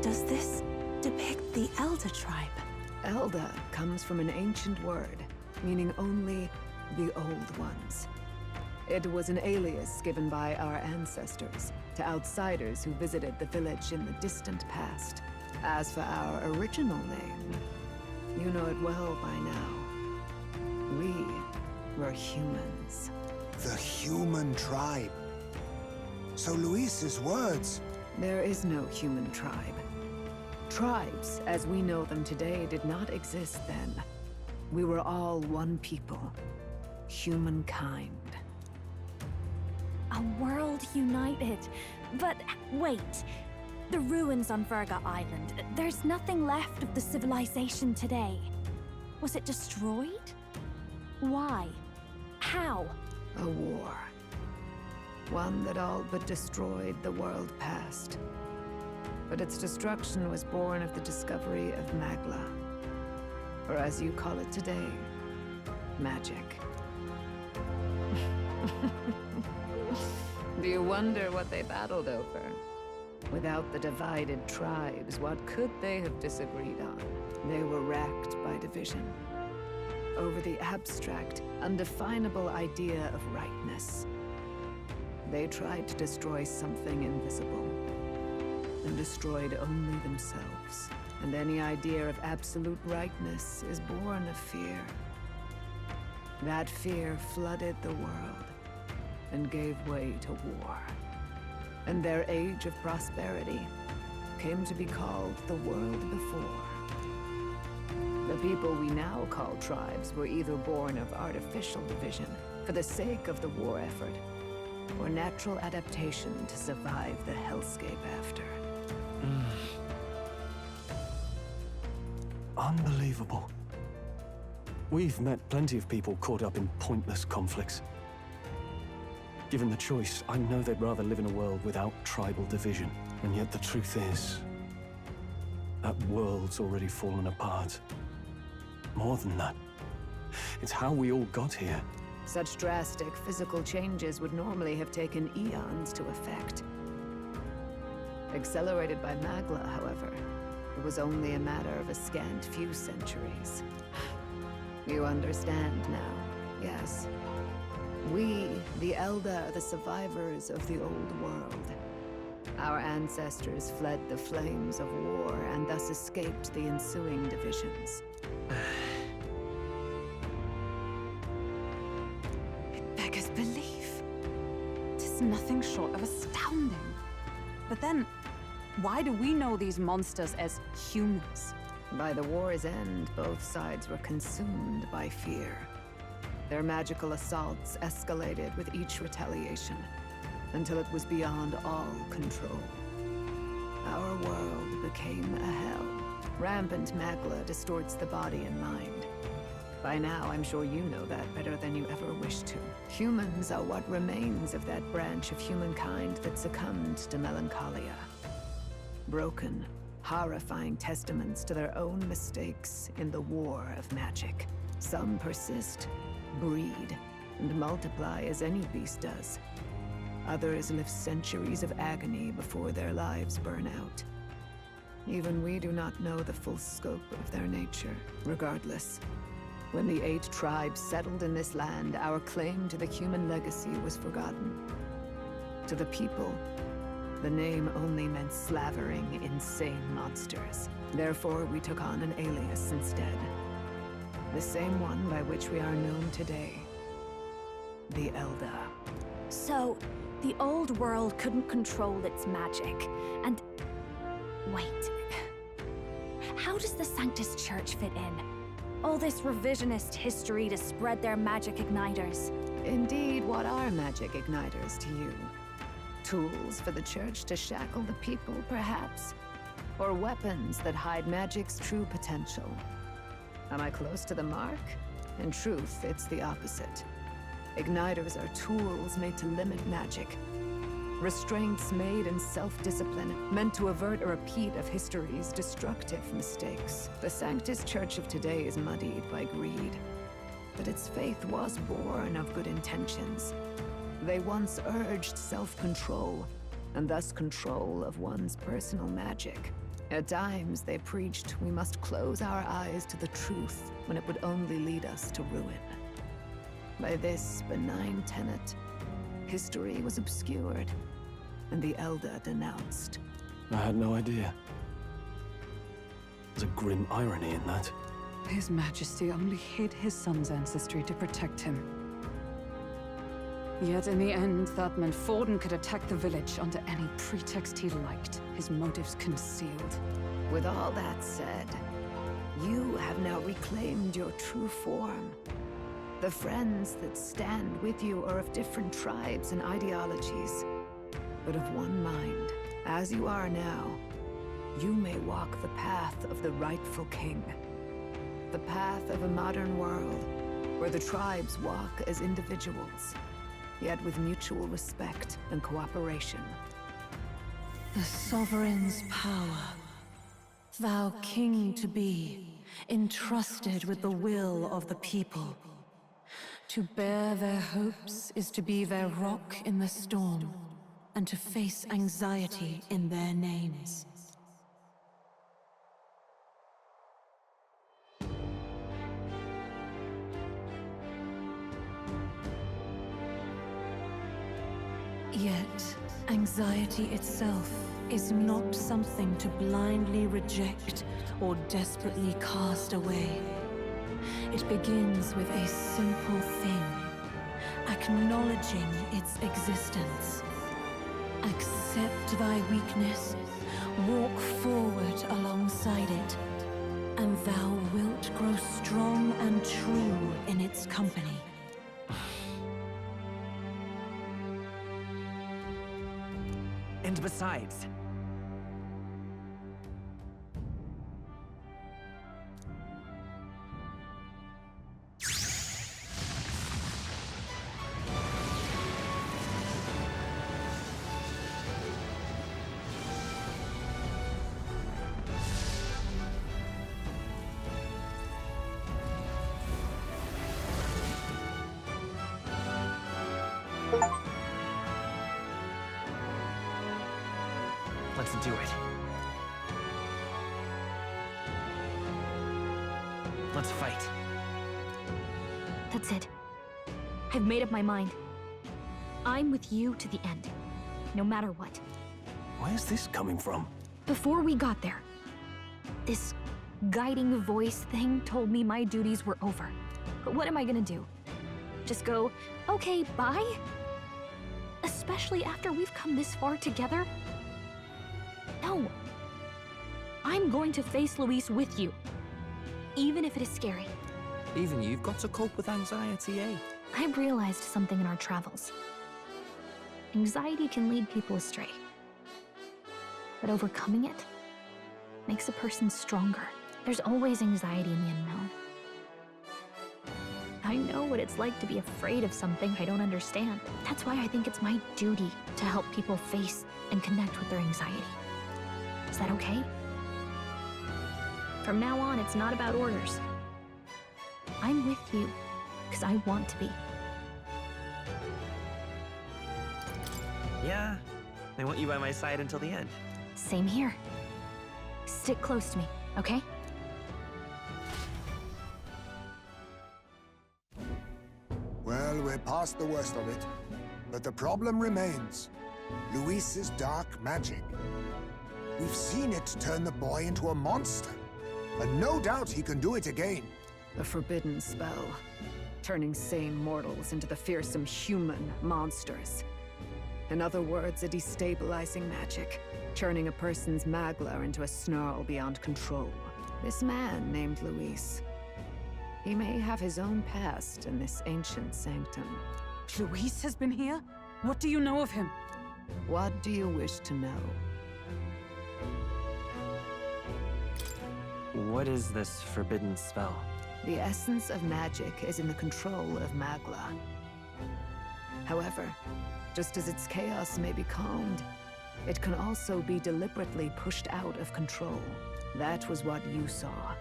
Does this depict the Elder Tribe? Elder comes from an ancient word, meaning only the Old Ones. It was an alias given by our ancestors to outsiders who visited the village in the distant past. As for our original name, you know it well by now. We were humans. The human tribe. So Luis's words... There is no human tribe. Tribes, as we know them today, did not exist then. We were all one people. Humankind. A world united. But wait, the ruins on Virga Island, there's nothing left of the civilization today. Was it destroyed? Why? How? A war. One that all but destroyed the world past. But its destruction was born of the discovery of Magla. Or as you call it today, magic. Do you wonder what they battled over? Without the divided tribes, what could they have disagreed on? They were racked by division. Over the abstract, undefinable idea of rightness. They tried to destroy something invisible. and destroyed only themselves. And any idea of absolute rightness is born of fear. That fear flooded the world and gave way to war. And their age of prosperity came to be called the world before. The people we now call tribes were either born of artificial division for the sake of the war effort, or natural adaptation to survive the hellscape after. Unbelievable. We've met plenty of people caught up in pointless conflicts. Given the choice, I know they'd rather live in a world without tribal division. And yet the truth is, that world's already fallen apart. More than that, it's how we all got here. Such drastic physical changes would normally have taken eons to effect. Accelerated by Magla, however, it was only a matter of a scant few centuries. You understand now, yes? We, the Elder, are the survivors of the old world. Our ancestors fled the flames of war and thus escaped the ensuing divisions. It beggars belief. Tis nothing short of astounding. But then, why do we know these monsters as humans? By the war's end, both sides were consumed by fear. Their magical assaults escalated with each retaliation, until it was beyond all control. Our world became a hell. Rampant Magla distorts the body and mind. By now, I'm sure you know that better than you ever wished to. Humans are what remains of that branch of humankind that succumbed to melancholia. Broken, horrifying testaments to their own mistakes in the war of magic. Some persist, breed, and multiply as any beast does. Others live centuries of agony before their lives burn out. Even we do not know the full scope of their nature. Regardless, when the 8 tribes settled in this land, our claim to the human legacy was forgotten. To the people, the name only meant slavering, insane monsters. Therefore, we took on an alias instead. The same one by which we are known today. The Elder. So, the old world couldn't control its magic, and... Wait. How does the Sanctus Church fit in? All this revisionist history to spread their magic igniters. Indeed, what are magic igniters to you? Tools for the Church to shackle the people, perhaps? Or weapons that hide magic's true potential? Am I close to the mark? In truth, it's the opposite. Igniters are tools made to limit magic. Restraints made in self-discipline, meant to avert a repeat of history's destructive mistakes. The Sanctus Church of today is muddied by greed. But its faith was born of good intentions. They once urged self-control, and thus control of one's personal magic. At times, they preached we must close our eyes to the truth when it would only lead us to ruin. By this benign tenet, history was obscured, and the Elder denounced. I had no idea. There's a grim irony in that. His Majesty only hid his son's ancestry to protect him. Yet in the end, that meant Forden could attack the village under any pretext he liked, his motives concealed. With all that said, you have now reclaimed your true form. The friends that stand with you are of different tribes and ideologies, but of one mind. As you are now, you may walk the path of the rightful king. The path of a modern world, where the tribes walk as individuals, yet with mutual respect and cooperation. The sovereign's power, thou king to be, entrusted with the will of the people. To bear their hopes is to be their rock in the storm, and to face anxiety in their names. Yet, Anxiety itself is not something to blindly reject or desperately cast away. It begins with a simple thing, acknowledging its existence. Accept thy weakness, walk forward alongside it, and thou wilt grow strong and true in its company. And besides, let's do it. Let's fight. That's it. I've made up my mind. I'm with you to the end, no matter what. Where's this coming from? Before we got there, this guiding voice thing told me my duties were over. But what am I gonna do? Just go, okay, bye? Especially after we've come this far together? No. I'm going to face Luis with you, even if it is scary. Even you've got to cope with anxiety, eh? I've realized something in our travels. Anxiety can lead people astray. But overcoming it makes a person stronger. There's always anxiety in the unknown. I know what it's like to be afraid of something I don't understand. That's why I think it's my duty to help people face and connect with their anxiety. Is that okay? From now on, it's not about orders. I'm with you, because I want to be. Yeah, I want you by my side until the end. Same here. Stick close to me, okay? Well, we're past the worst of it. But the problem remains. Luis's dark magic. We've seen it turn the boy into a monster. And no doubt he can do it again. A forbidden spell, turning sane mortals into the fearsome human monsters. In other words, a destabilizing magic, turning a person's magla into a snarl beyond control. This man named Luis, he may have his own past in this ancient sanctum. Luis has been here? What do you know of him? What do you wish to know? What is this forbidden spell? The essence of magic is in the control of magla. However, just as its chaos may be calmed, it can also be deliberately pushed out of control. That was what you saw.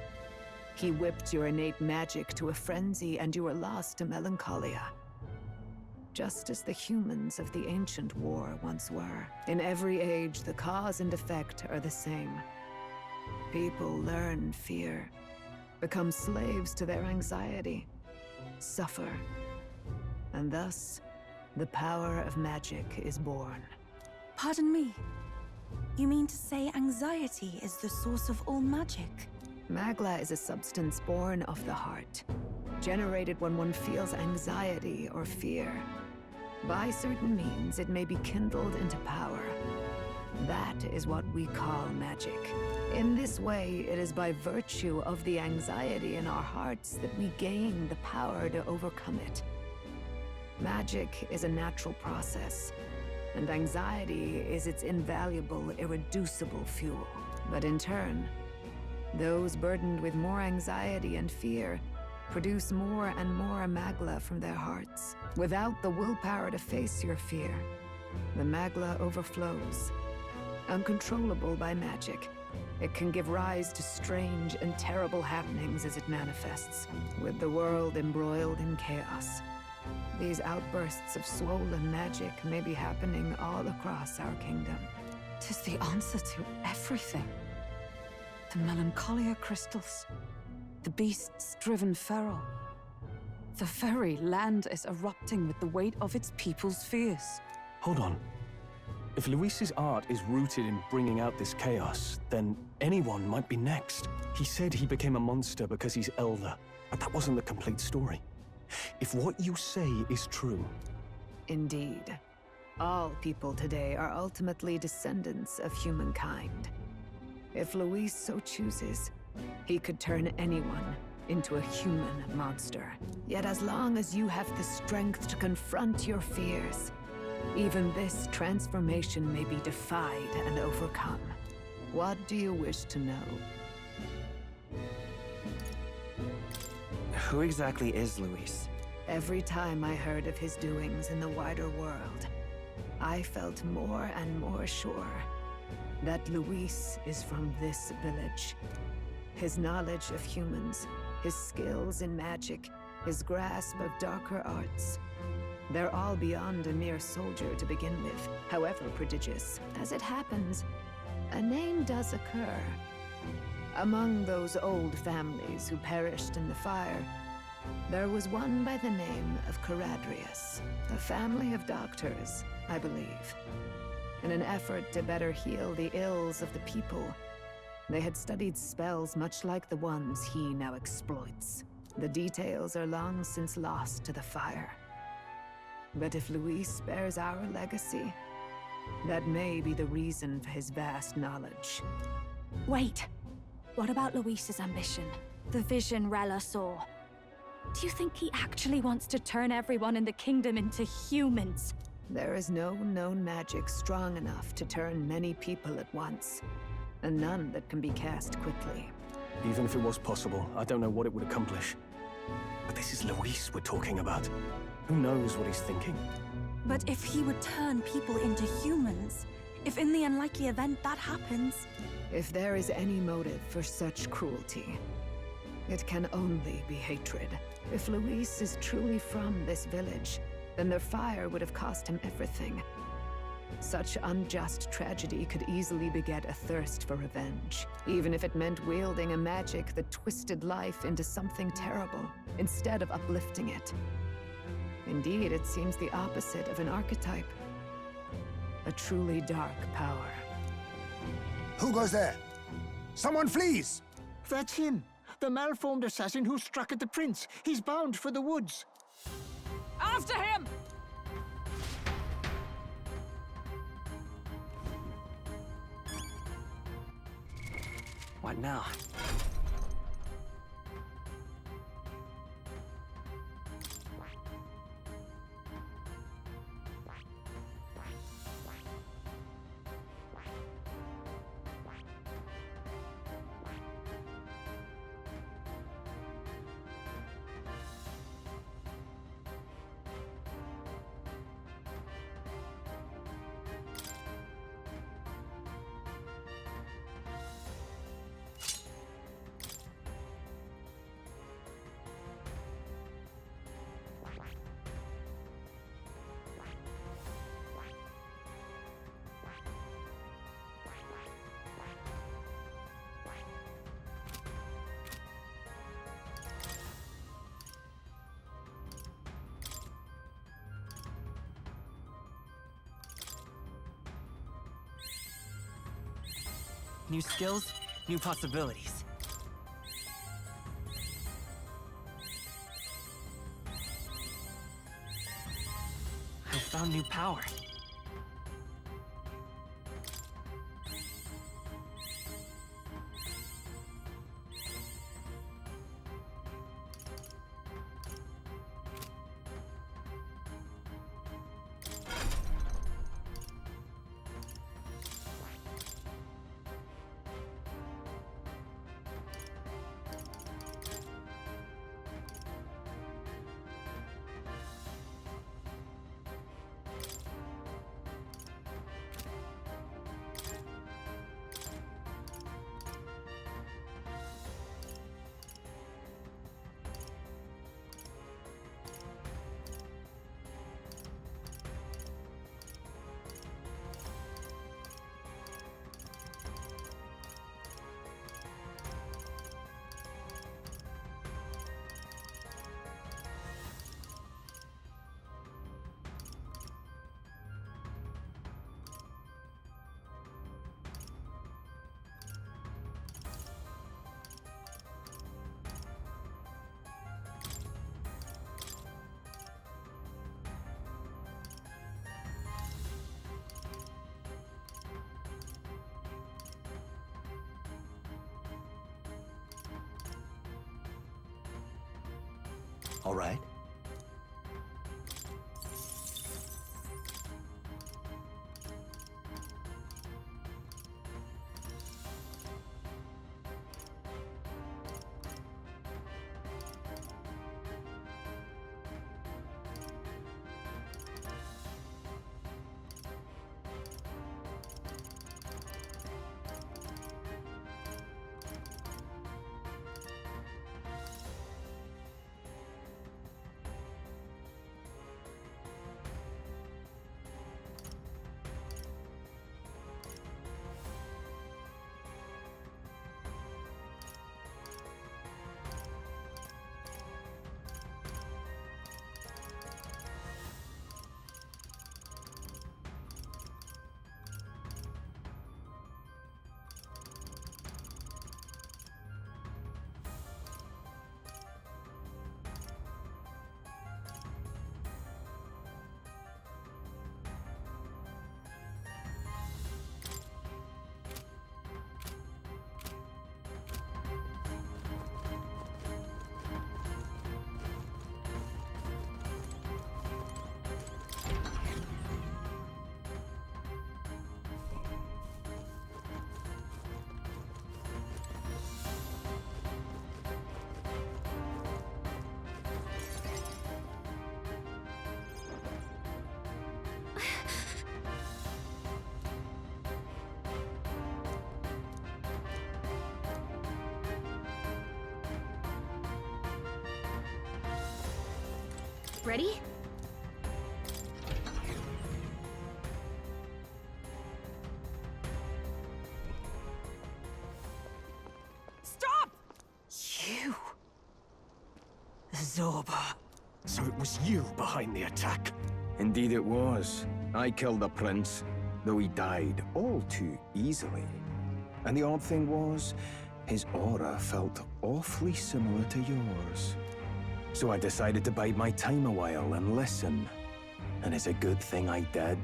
He whipped your innate magic to a frenzy, and you were lost to melancholia. Just as the humans of the ancient war once were. In every age, the cause and effect are the same. People learn fear, become slaves to their anxiety, suffer, and thus, the power of magic is born. Pardon me. You mean to say anxiety is the source of all magic? Magla is a substance born of the heart, generated when one feels anxiety or fear. By certain means, it may be kindled into power. That is what we call magic. In this way, it is by virtue of the anxiety in our hearts that we gain the power to overcome it. Magic is a natural process, and anxiety is its invaluable, irreducible fuel. But in turn, those burdened with more anxiety and fear produce more and more magla from their hearts. Without the willpower to face your fear, the magla overflows. Uncontrollable by magic, it can give rise to strange and terrible happenings as it manifests, with the world embroiled in chaos. These outbursts of swollen magic may be happening all across our kingdom. 'Tis the answer to everything. The melancholia crystals, the beasts driven feral. The very land is erupting with the weight of its people's fears. Hold on. If Luis's art is rooted in bringing out this chaos, then anyone might be next. He said he became a monster because he's elder, but that wasn't the complete story. If what you say is true... Indeed. All people today are ultimately descendants of humankind. If Luis so chooses, he could turn anyone into a human monster. Yet as long as you have the strength to confront your fears, even this transformation may be defied and overcome. What do you wish to know? Who exactly is Luis? Every time I heard of his doings in the wider world, I felt more and more sure that Luis is from this village. His knowledge of humans, his skills in magic, his grasp of darker arts, they're all beyond a mere soldier to begin with, however prodigious. As it happens, a name does occur. Among those old families who perished in the fire, there was one by the name of Caradrius, a family of doctors, I believe. In an effort to better heal the ills of the people, they had studied spells much like the ones he now exploits. The details are long since lost to the fire. But if Luis bears our legacy, that may be the reason for his vast knowledge. Wait! What about Luis's ambition? The vision Rella saw? Do you think he actually wants to turn everyone in the kingdom into humans? There is no known magic strong enough to turn many people at once, and none that can be cast quickly. Even if it was possible, I don't know what it would accomplish. But this is Luis we're talking about. Who knows what he's thinking? But if he would turn people into humans, if in the unlikely event that happens... If there is any motive for such cruelty, it can only be hatred. If Luis is truly from this village, then their fire would have cost him everything. Such unjust tragedy could easily beget a thirst for revenge, even if it meant wielding a magic that twisted life into something terrible, instead of uplifting it. Indeed, it seems the opposite of an archetype. A truly dark power. Who goes there? Someone flees! That's him. The malformed assassin who struck at the prince. He's bound for the woods. After him! What now? New skills, new possibilities. I found new power. all right? Ready? Stop! You... Zorba. So it was you behind the attack? Indeed it was. I killed the prince, though he died all too easily. And the odd thing was, his aura felt awfully similar to yours. So I decided to bide my time a while and listen. And it's a good thing I did.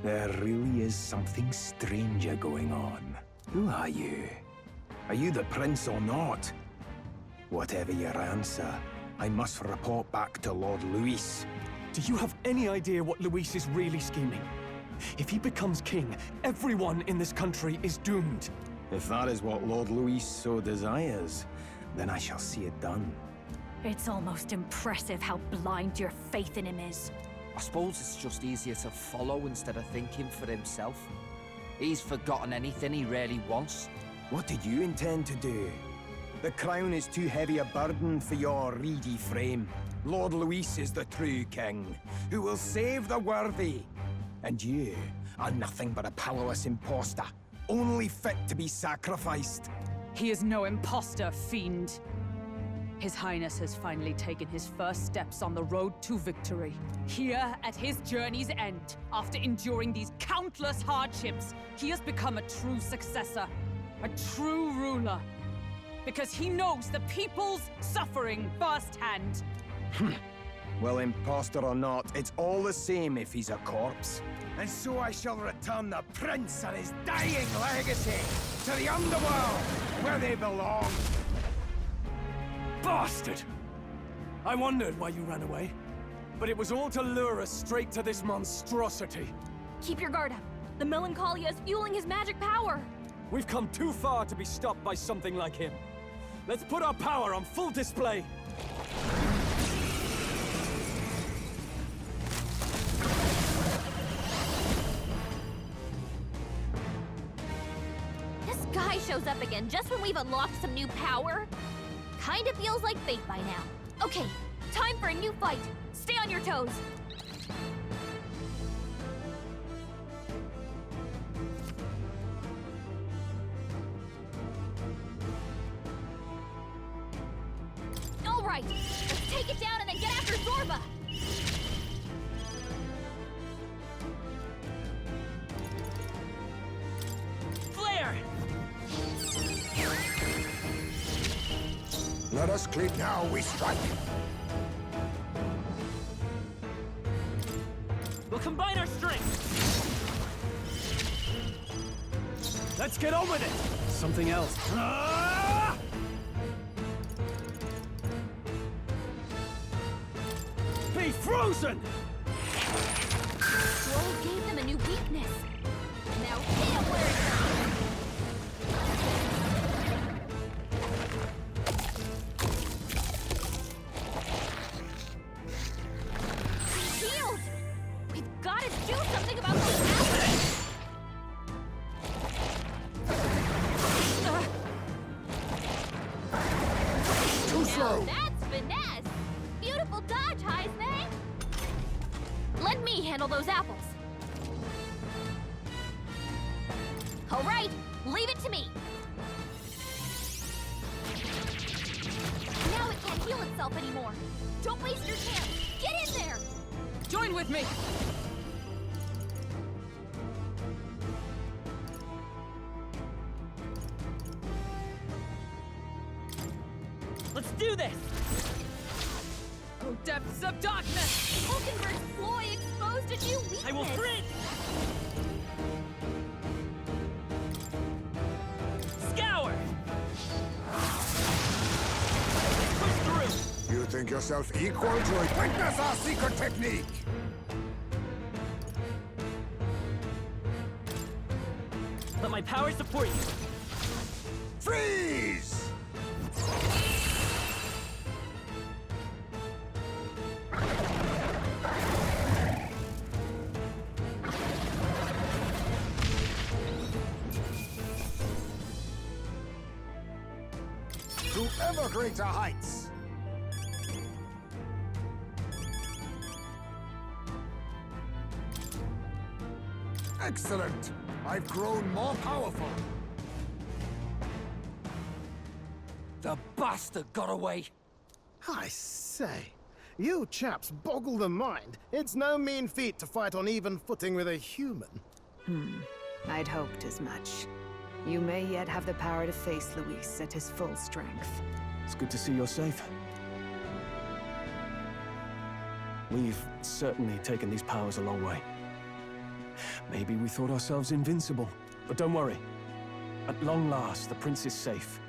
There really is something stranger going on. Who are you? Are you the prince or not? Whatever your answer, I must report back to Lord Luis. Do you have any idea what Luis is really scheming? If he becomes king, everyone in this country is doomed. If that is what Lord Luis so desires, then I shall see it done. It's almost impressive how blind your faith in him is. I suppose it's just easier to follow instead of thinking for himself. He's forgotten anything he really wants. What did you intend to do? The crown is too heavy a burden for your reedy frame. Lord Luis is the true king, who will save the worthy. And you are nothing but a powerless imposter, only fit to be sacrificed. He is no imposter, fiend. His Highness has finally taken his first steps on the road to victory. Here, at his journey's end, after enduring these countless hardships, he has become a true successor, a true ruler. Because he knows the people's suffering firsthand. Well, imposter or not, it's all the same if he's a corpse. And so I shall return the prince and his dying legacy to the underworld, where they belong. Bastard! I wondered why you ran away, but it was all to lure us straight to this monstrosity. Keep your guard up. The Melancholia is fueling his magic power. We've come too far to be stopped by something like him. Let's put our power on full display. This guy shows up again just when we've unlocked some new power. Kinda feels like fate by now. Okay, time for a new fight. Stay on your toes. All right, let's take it down and then get after Zorba. Flare! Let us cleave now, we strike. We'll combine our strength. Let's get on with it. Something else. Ah! Stay frozen! Scroll gave them a new weakness. Now hit him where it hurts. Shield! We've got to do something about this happening! Too slow! Now that's finesse! Beautiful dodge, Heisman! Let me handle those apples. All right, leave it to me. Now it can't heal itself anymore. Don't waste your chance. Get in there. Join with me! Let's do this! Oh, depths of darkness! Hulkenberg's ploy exposed a new weakness. I will frit! Scour! Push through! You think yourself equal to it? Witness our secret technique! Let my power support you! Freeze! To ever greater heights! Excellent! I've grown more powerful! The bastard got away! I say, you chaps boggle the mind. It's no mean feat to fight on even footing with a human. I'd hoped as much. You may yet have the power to face Luis at his full strength. It's good to see you're safe. We've certainly taken these powers a long way. Maybe we thought ourselves invincible, but don't worry. At long last, the prince is safe.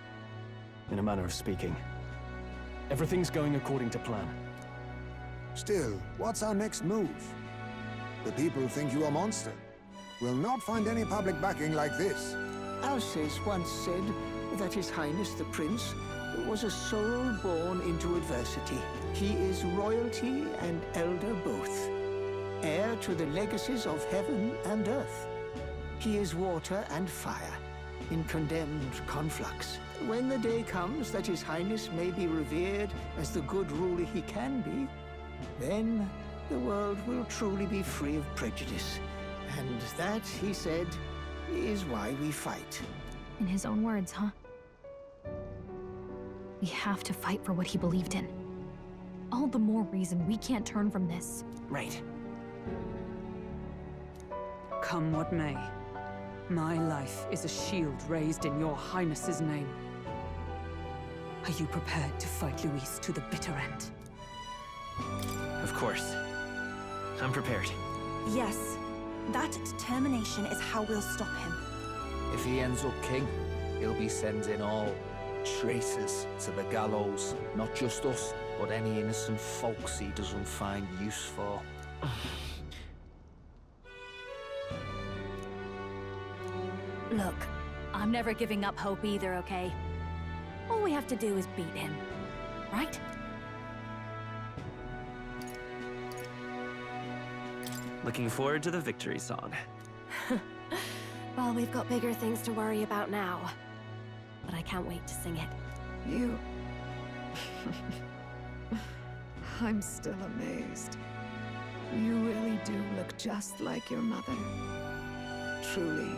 In a manner of speaking. Everything's going according to plan. Still, what's our next move? The people think you a monster. We'll not find any public backing like this. Alces once said that His Highness the Prince was a soul born into adversity. He is royalty and elder both, heir to the legacies of heaven and earth. He is water and fire, in condemned conflux. When the day comes that His Highness may be revered as the good ruler he can be, then the world will truly be free of prejudice. And that, he said, is why we fight. In his own words, huh? We have to fight for what he believed in. All the more reason we can't turn from this. Right. Come what may, my life is a shield raised in your highness's name. Are you prepared to fight Luis to the bitter end? Of course. I'm prepared. Yes. That determination is how we'll stop him. If he ends up king, he'll be sending all traitors to the gallows. Not just us, but any innocent folks he doesn't find use for. Look, I'm never giving up hope either, okay? All we have to do is beat him, right? Looking forward to the victory song. Well, we've got bigger things to worry about now. But I can't wait to sing it. You... I'm still amazed. You really do look just like your mother. Truly,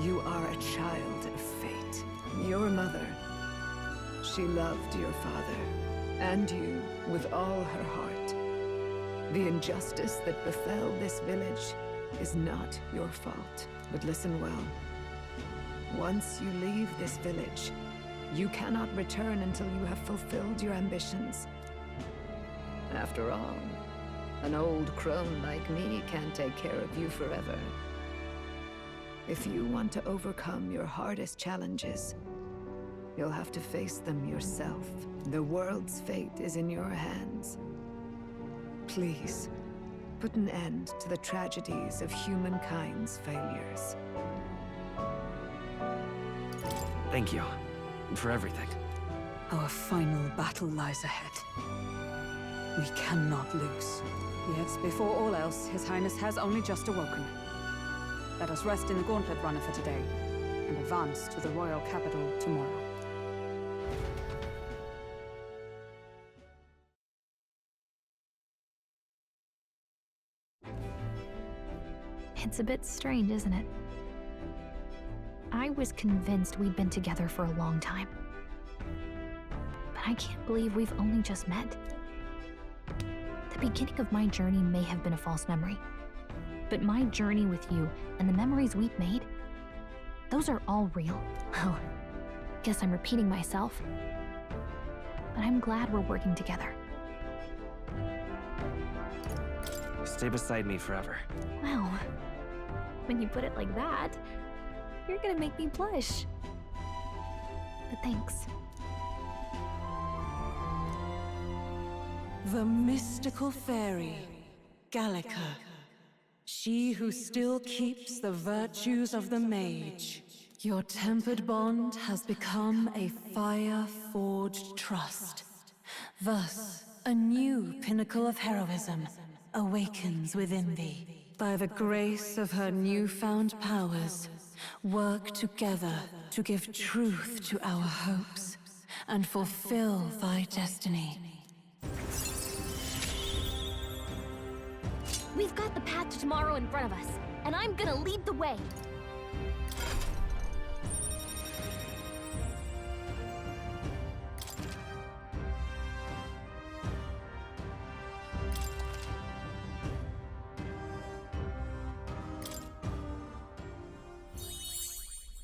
you are a child of fate. Your mother, she loved your father, and you with all her heart. The injustice that befell this village is not your fault. But listen well. Once you leave this village, you cannot return until you have fulfilled your ambitions. After all, an old crone like me can't take care of you forever. If you want to overcome your hardest challenges, you'll have to face them yourself. The world's fate is in your hands. Please, put an end to the tragedies of humankind's failures. Thank you for everything. Our final battle lies ahead. We cannot lose. Yes, before all else, His Highness has only just awoken. Let us rest in the Gauntlet Runner for today, and advance to the royal capital tomorrow. It's a bit strange, isn't it? I was convinced we'd been together for a long time. But I can't believe we've only just met. The beginning of my journey may have been a false memory. But my journey with you and the memories we've made, those are all real. Well, guess I'm repeating myself. But I'm glad we're working together. Stay beside me forever. Well, when you put it like that, you're gonna make me blush. But thanks. The mystical fairy, Gallica. She who still keeps the virtues of the mage. Your tempered bond has become a fire-forged trust. Thus, a new pinnacle of heroism awakens within thee. By the grace of her newfound powers, work together to give truth to our hopes and fulfill thy destiny. We've got the path to tomorrow in front of us, and I'm gonna lead the way.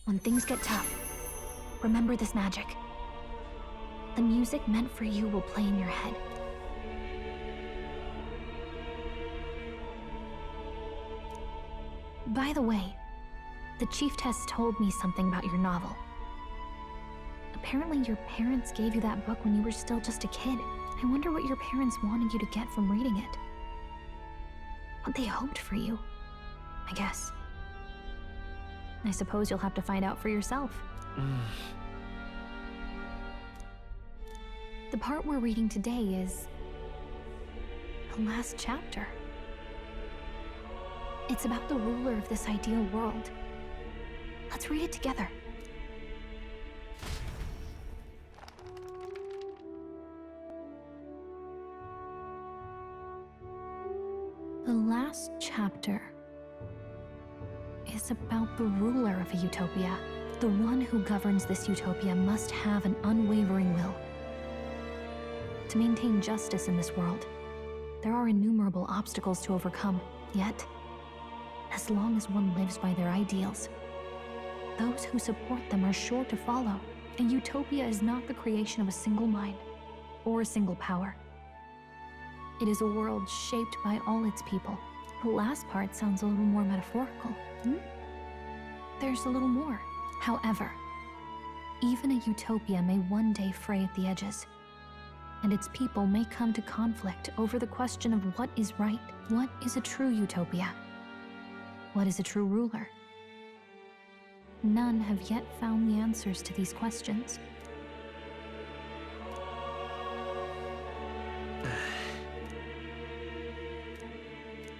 When things get tough, remember this magic. The music meant for you will play in your head. By the way, the Chieftess told me something about your novel. Apparently your parents gave you that book when you were still just a kid. I wonder what your parents wanted you to get from reading it. What they hoped for you, I guess. I suppose you'll have to find out for yourself. The part we're reading today is the last chapter. It's about the ruler of this ideal world. Let's read it together. The last chapter is about the ruler of a utopia. The one who governs this utopia must have an unwavering will. To maintain justice in this world, there are innumerable obstacles to overcome. Yet, as long as one lives by their ideals, those who support them are sure to follow. A utopia is not the creation of a single mind or a single power. It is a world shaped by all its people. The last part sounds a little more metaphorical. There's a little more. However, even a utopia may one day fray at the edges, and its people may come to conflict over the question of what is right. What is a true utopia? What is a true ruler? None have yet found the answers to these questions.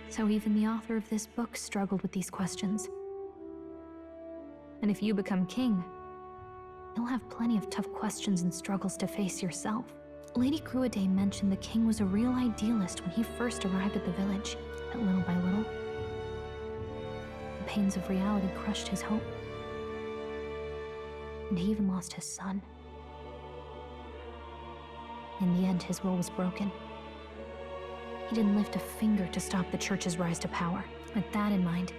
So even the author of this book struggled with these questions. And if you become king, you'll have plenty of tough questions and struggles to face yourself. Lady Cruaday mentioned the king was a real idealist when he first arrived at the village, but little by little, the pains of reality crushed his hope. And he even lost his son. In the end, his will was broken. He didn't lift a finger to stop the church's rise to power. With that in mind,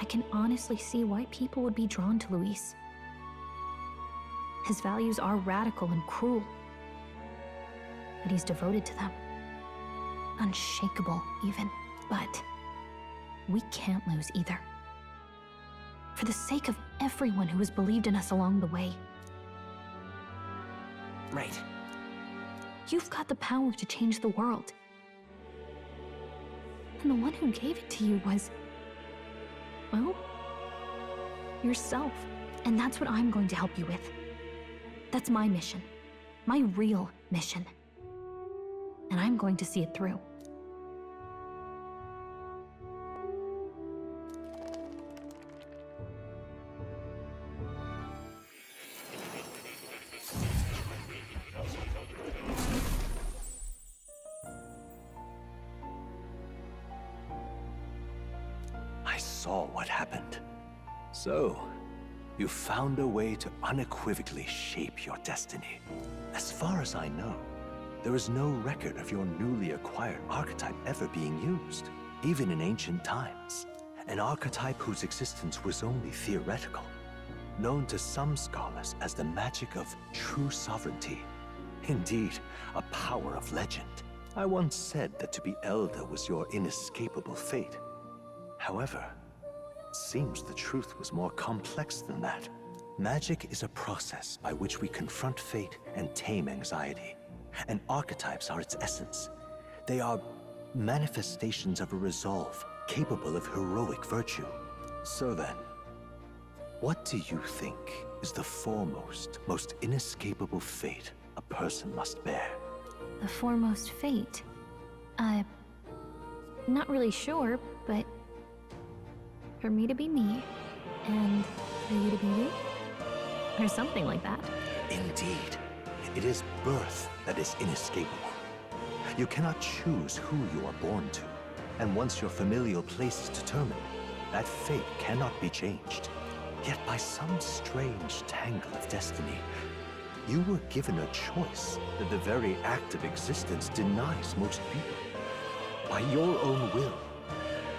I can honestly see why people would be drawn to Luis. His values are radical and cruel, but he's devoted to them. Unshakable, even. But we can't lose either. For the sake of everyone who has believed in us along the way. Right. You've got the power to change the world. And the one who gave it to you was... well, yourself. And that's what I'm going to help you with. That's my mission. My real mission. And I'm going to see it through. I saw what happened. So, you found a way to unequivocally shape your destiny. As far as I know, there is no record of your newly acquired archetype ever being used, even in ancient times. An archetype whose existence was only theoretical, known to some scholars as the magic of true sovereignty. Indeed, a power of legend. I once said that to be Elder was your inescapable fate. However, it seems the truth was more complex than that. Magic is a process by which we confront fate and tame anxiety. And archetypes are its essence. They are manifestations of a resolve capable of heroic virtue. So then, what do you think is the foremost, most inescapable fate a person must bear? The foremost fate? Not really sure, but... for me to be me, and for you to be you? Or something like that. Indeed. It is birth that is inescapable. You cannot choose who you are born to. And once your familial place is determined, that fate cannot be changed. Yet by some strange tangle of destiny, you were given a choice that the very act of existence denies most people. By your own will,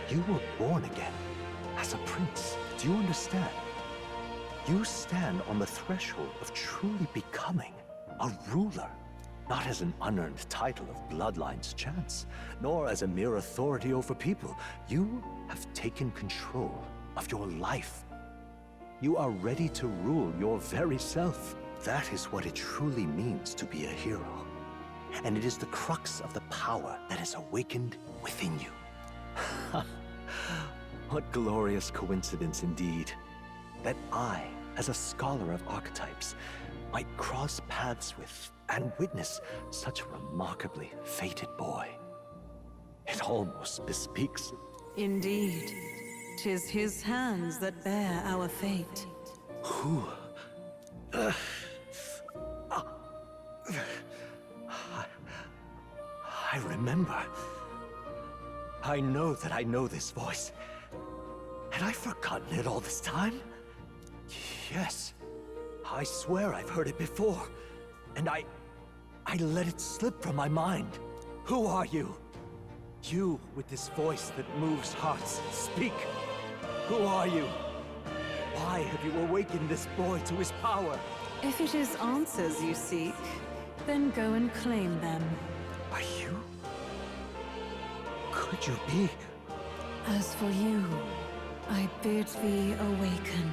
you were born again as a prince. Do you understand? You stand on the threshold of truly becoming a ruler, not as an unearned title of bloodline's chance, nor as a mere authority over people. You have taken control of your life. You are ready to rule your very self. That is what it truly means to be a hero. And it is the crux of the power that is awakened within you. What glorious coincidence indeed, that I, as a scholar of archetypes, might cross paths with and witness such a remarkably fated boy. It almost bespeaks... Indeed. 'Tis his hands that bear our fate. Who? I remember. I know that I know this voice. Had I forgotten it all this time? Yes. I swear I've heard it before. And I let it slip from my mind. Who are you? You with this voice that moves hearts. Speak. Who are you? Why have you awakened this boy to his power? If it is answers you seek, then go and claim them. Are you? Could you be? As for you, I bid thee awaken.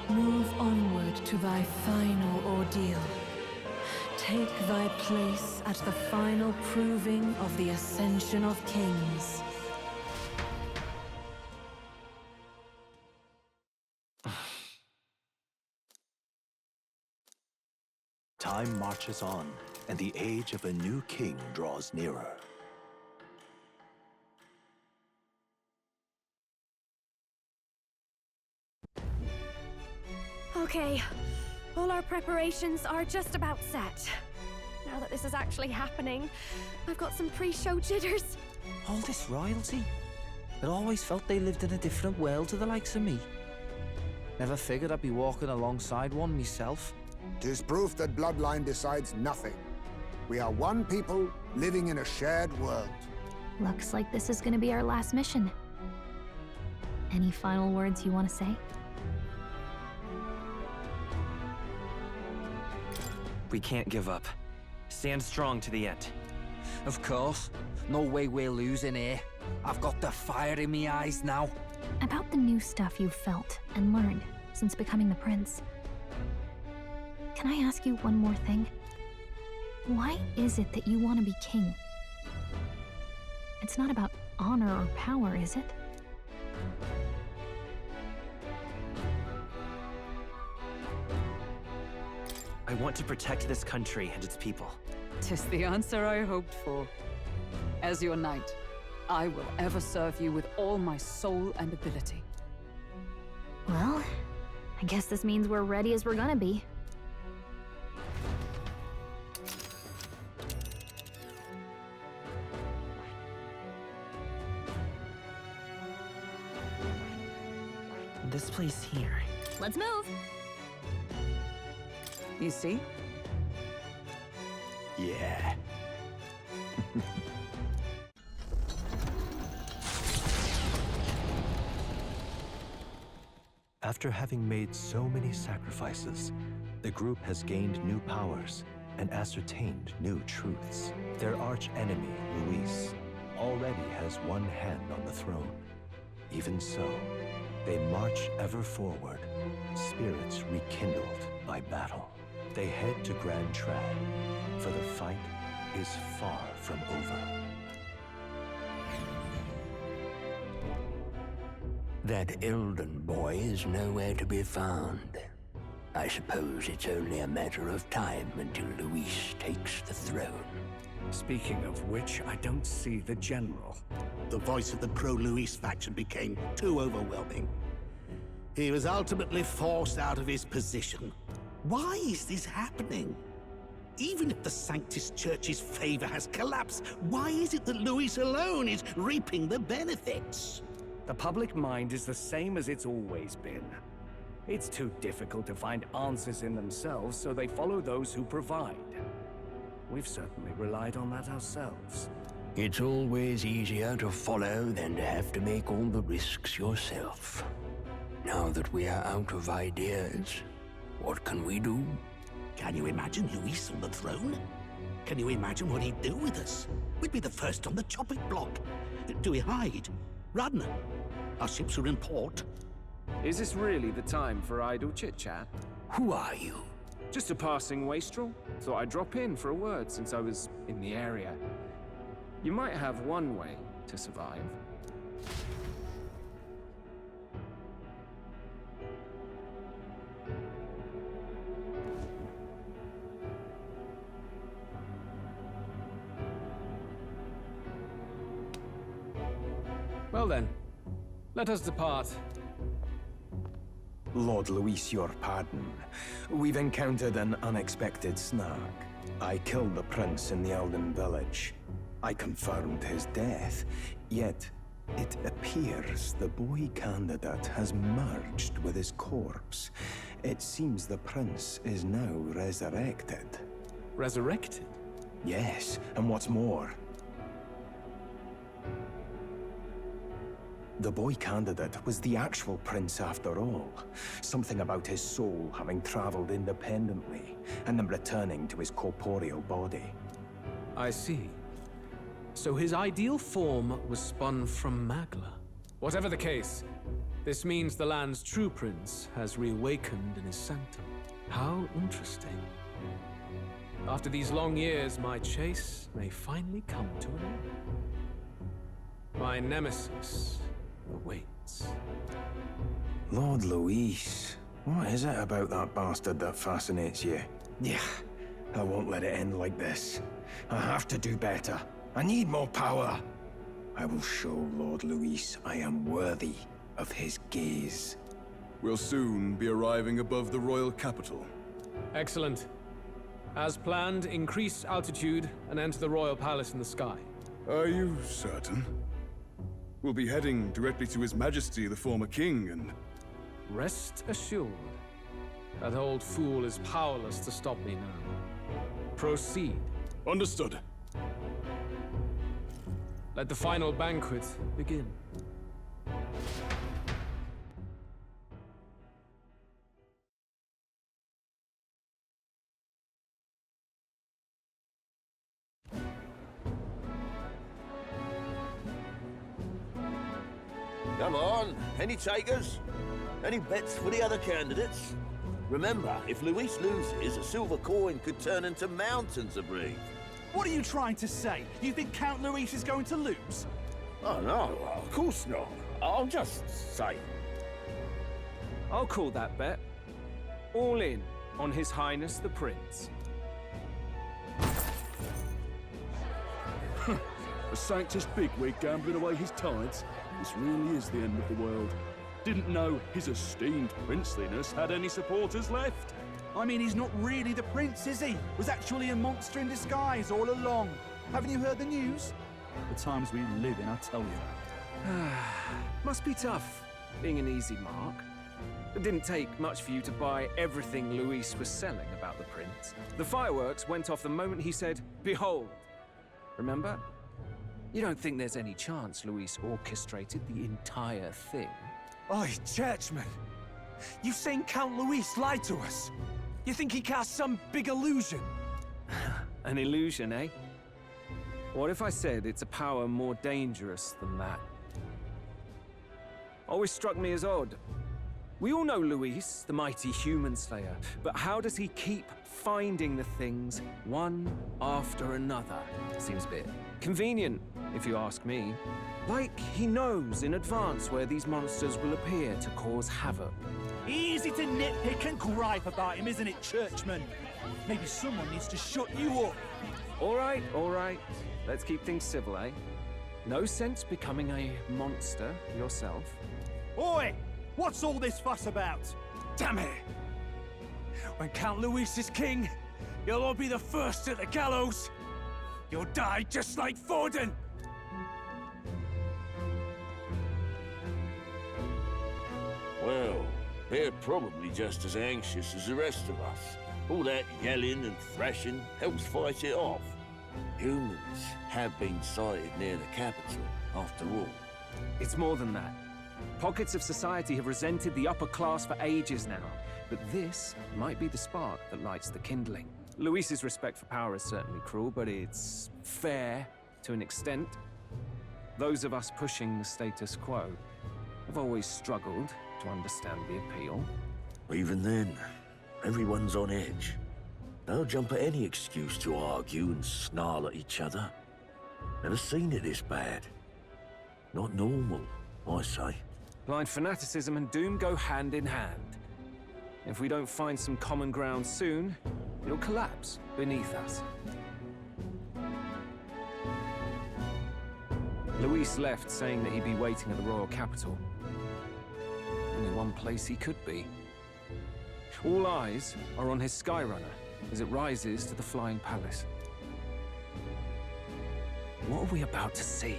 Move onward to thy final ordeal. Take thy place at the final proving of the Ascension of Kings. Time marches on, and the age of a new king draws nearer. Okay, all our preparations are just about set. Now that this is actually happening, I've got some pre-show jitters. All this royalty? It always felt they lived in a different world to the likes of me. Never figured I'd be walking alongside one myself. 'Tis proof that bloodline decides nothing. We are one people living in a shared world. Looks like this is gonna be our last mission. Any final words you want to say? We can't give up. Stand strong to the end. Of course. No way we're losing here. I've got the fire in me eyes now. About the new stuff you've felt and learned since becoming the prince. Can I ask you one more thing? Why is it that you want to be king? It's not about honor or power, is it? I want to protect this country and its people. 'Tis the answer I hoped for. As your knight, I will ever serve you with all my soul and ability. Well, I guess this means we're ready as we're gonna be. This place here. Let's move! You see? Yeah. After having made so many sacrifices, the group has gained new powers and ascertained new truths. Their arch-enemy, Luis, already has one hand on the throne. Even so, they march ever forward, spirits rekindled by battle. They head to Grand Trad, for the fight is far from over. That Elden boy is nowhere to be found. I suppose it's only a matter of time until Luis takes the throne. Speaking of which, I don't see the general. The voice of the pro-Luis faction became too overwhelming. He was ultimately forced out of his position. Why is this happening? Even if the Sanctus Church's favor has collapsed, why is it that Luis alone is reaping the benefits? The public mind is the same as it's always been. It's too difficult to find answers in themselves, so they follow those who provide. We've certainly relied on that ourselves. It's always easier to follow than to have to make all the risks yourself. Now that we are out of ideas, what can we do? Can you imagine Luis on the throne? Can you imagine what he'd do with us? We'd be the first on the chopping block. Do we hide? Run? Our ships are in port. Is this really the time for idle chit-chat? Who are you? Just a passing wastrel. Thought I'd drop in for a word since I was in the area. You might have one way to survive. Well then, let us depart. Lord Luis, your pardon. We've encountered an unexpected snag. I killed the prince in the Elden village. I confirmed his death, yet it appears the boy candidate has merged with his corpse. It seems the prince is now resurrected. Resurrected? Yes, and what's more, the boy candidate was the actual prince after all. Something about his soul having traveled independently, and then returning to his corporeal body. I see. So his ideal form was spun from Magla. Whatever the case, this means the land's true prince has reawakened in his sanctum. How interesting. After these long years, my chase may finally come to an end. My nemesis awaits. Lord Luis, what is it about that bastard that fascinates you? Yeah, I won't let it end like this. I have to do better. I need more power. I will show Lord Luis I am worthy of his gaze. We'll soon be arriving above the royal capital. Excellent. As planned, increase altitude and enter the royal palace in the sky. Are you certain? We'll be heading directly to His Majesty, the former king, and... Rest assured, that old fool is powerless to stop me now. Proceed. Understood. Let the final banquet begin. Come on, any takers? Any bets for the other candidates? Remember, if Luis loses, a silver coin could turn into mountains of Reeve. What are you trying to say? You think Count Luis is going to lose? Oh, no, of course not. I'm just saying. I'll call that bet. All in on His Highness the Prince. A Sanctus bigwig gambling away his tides? This really is the end of the world. Didn't know his esteemed princeliness had any supporters left. I mean, he's not really the prince, is he? Was actually a monster in disguise all along. Haven't you heard the news? The times we live in, I tell you. Must be tough, being an easy mark. It didn't take much for you to buy everything Luis was selling about the prince. The fireworks went off the moment he said, "Behold." Remember? You don't think there's any chance Luis orchestrated the entire thing? Oi, churchman! You've seen Count Luis lie to us? You think he cast some big illusion? An illusion, eh? What if I said it's a power more dangerous than that? Always struck me as odd. We all know Luis, the mighty human slayer, but how does he keep finding the things one after another? Seems a bit convenient, if you ask me. Like he knows in advance where these monsters will appear to cause havoc. Easy to nitpick and gripe about him, isn't it, churchman? Maybe someone needs to shut you up. All right, all right. Let's keep things civil, eh? No sense becoming a monster yourself. Oi! What's all this fuss about? Damn it! When Count Luis is king, you'll all be the first at the gallows. You'll die just like Forden. Well, they're probably just as anxious as the rest of us. All that yelling and thrashing helps fight it off. Humans have been sighted near the capital, after all. It's more than that. Pockets of society have resented the upper class for ages now, but this might be the spark that lights the kindling. Luis's respect for power is certainly cruel, but it's fair to an extent. Those of us pushing the status quo have always struggled to understand the appeal. Even then, everyone's on edge. They'll jump at any excuse to argue and snarl at each other. Never seen it this bad. Not normal, I say. Blind fanaticism and doom go hand in hand. If we don't find some common ground soon, it'll collapse beneath us. Luis left saying that he'd be waiting at the royal capital. Only one place he could be. All eyes are on his Skyrunner as it rises to the flying palace. What are we about to see?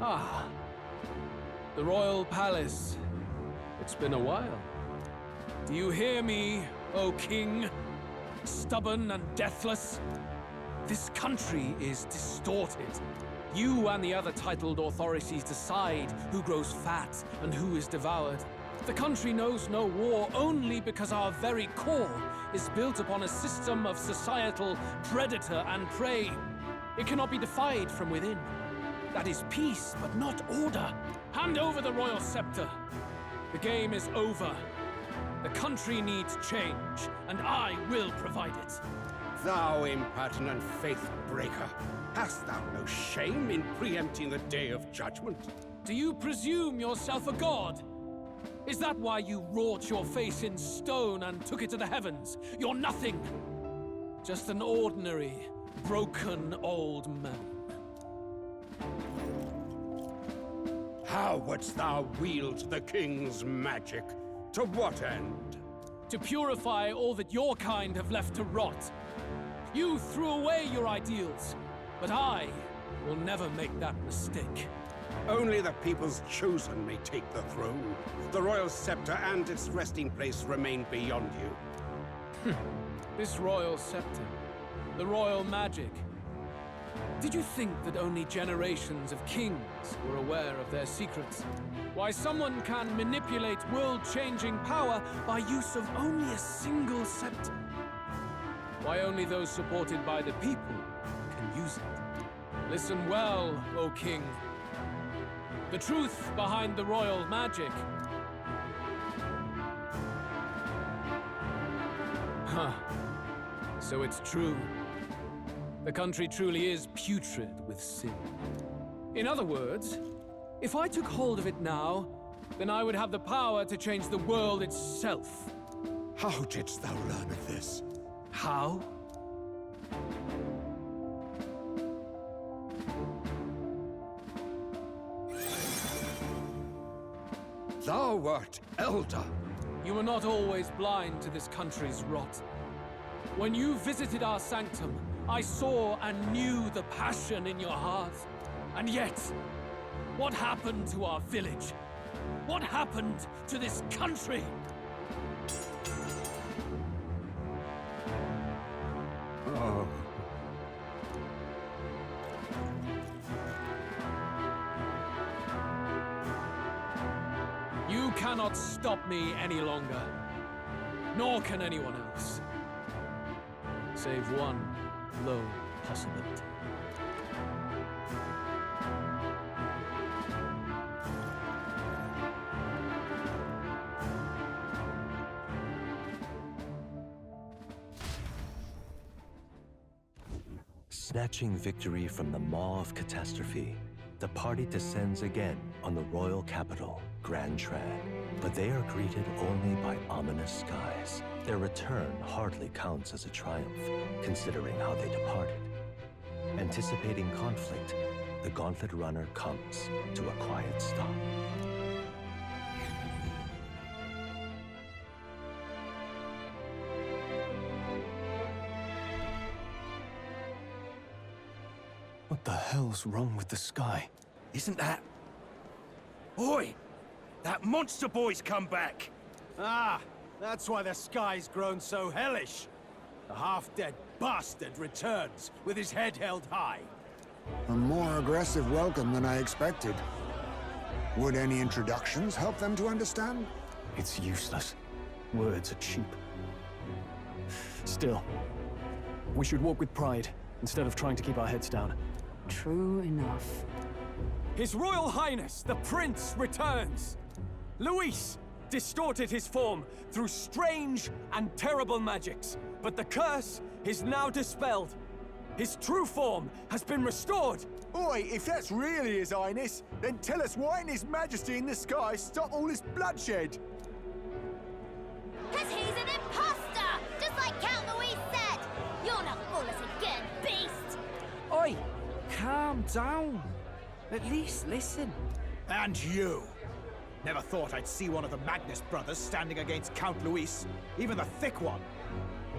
Ah, the royal palace. It's been a while. Do you hear me, O king? Stubborn and deathless? This country is distorted. You and the other titled authorities decide who grows fat and who is devoured. The country knows no war only because our very core is built upon a system of societal predator and prey. It cannot be defied from within. That is peace, but not order. Hand over the royal scepter. The game is over. The country needs change, and I will provide it. Thou impertinent faith breaker, hast thou no shame in preempting the day of judgment? Do you presume yourself a god? Is that why you wrought your face in stone and took it to the heavens? You're nothing. Just an ordinary, broken old man. How wouldst thou wield the king's magic? To what end? To purify all that your kind have left to rot. You threw away your ideals, but I will never make that mistake. Only the people's chosen may take the throne. The royal scepter and its resting place remain beyond you. This royal scepter, the royal magic. Did you think that only generations of kings were aware of their secrets? Why someone can manipulate world-changing power by use of only a single scepter? Why only those supported by the people can use it? Listen well, O king. The truth behind the royal magic. Huh. So it's true. The country truly is putrid with sin. In other words, if I took hold of it now, then I would have the power to change the world itself. How didst thou learn of this? How? Thou wert elder. You were not always blind to this country's rot. When you visited our sanctum, I saw and knew the passion in your heart. And yet, what happened to our village? What happened to this country? Oh. You cannot stop me any longer. Nor can anyone else. Save one lone possibility. Snatching victory from the maw of catastrophe, the party descends again on the royal capital, Grand Tran. But they are greeted only by ominous skies. Their return hardly counts as a triumph, considering how they departed. Anticipating conflict, the Gauntlet Runner comes to a quiet stop. What the hell's wrong with the sky? Isn't that... Oi! That monster boy's come back! Ah, that's why the sky's grown so hellish. The half-dead bastard returns with his head held high. A more aggressive welcome than I expected. Would any introductions help them to understand? It's useless. Words are cheap. Still, we should walk with pride instead of trying to keep our heads down. True enough. His Royal Highness, the Prince, returns! Luis distorted his form through strange and terrible magics, but the curse is now dispelled. His true form has been restored! Oi, if that's really His Highness, then tell us why in His Majesty in the sky stop all this bloodshed? 'Cause he's an imposter! Just like Count Luis said! You're not fool us again, beast! Oi! Calm down. At least listen. And you! Never thought I'd see one of the Magnus brothers standing against Count Luis, even the thick one.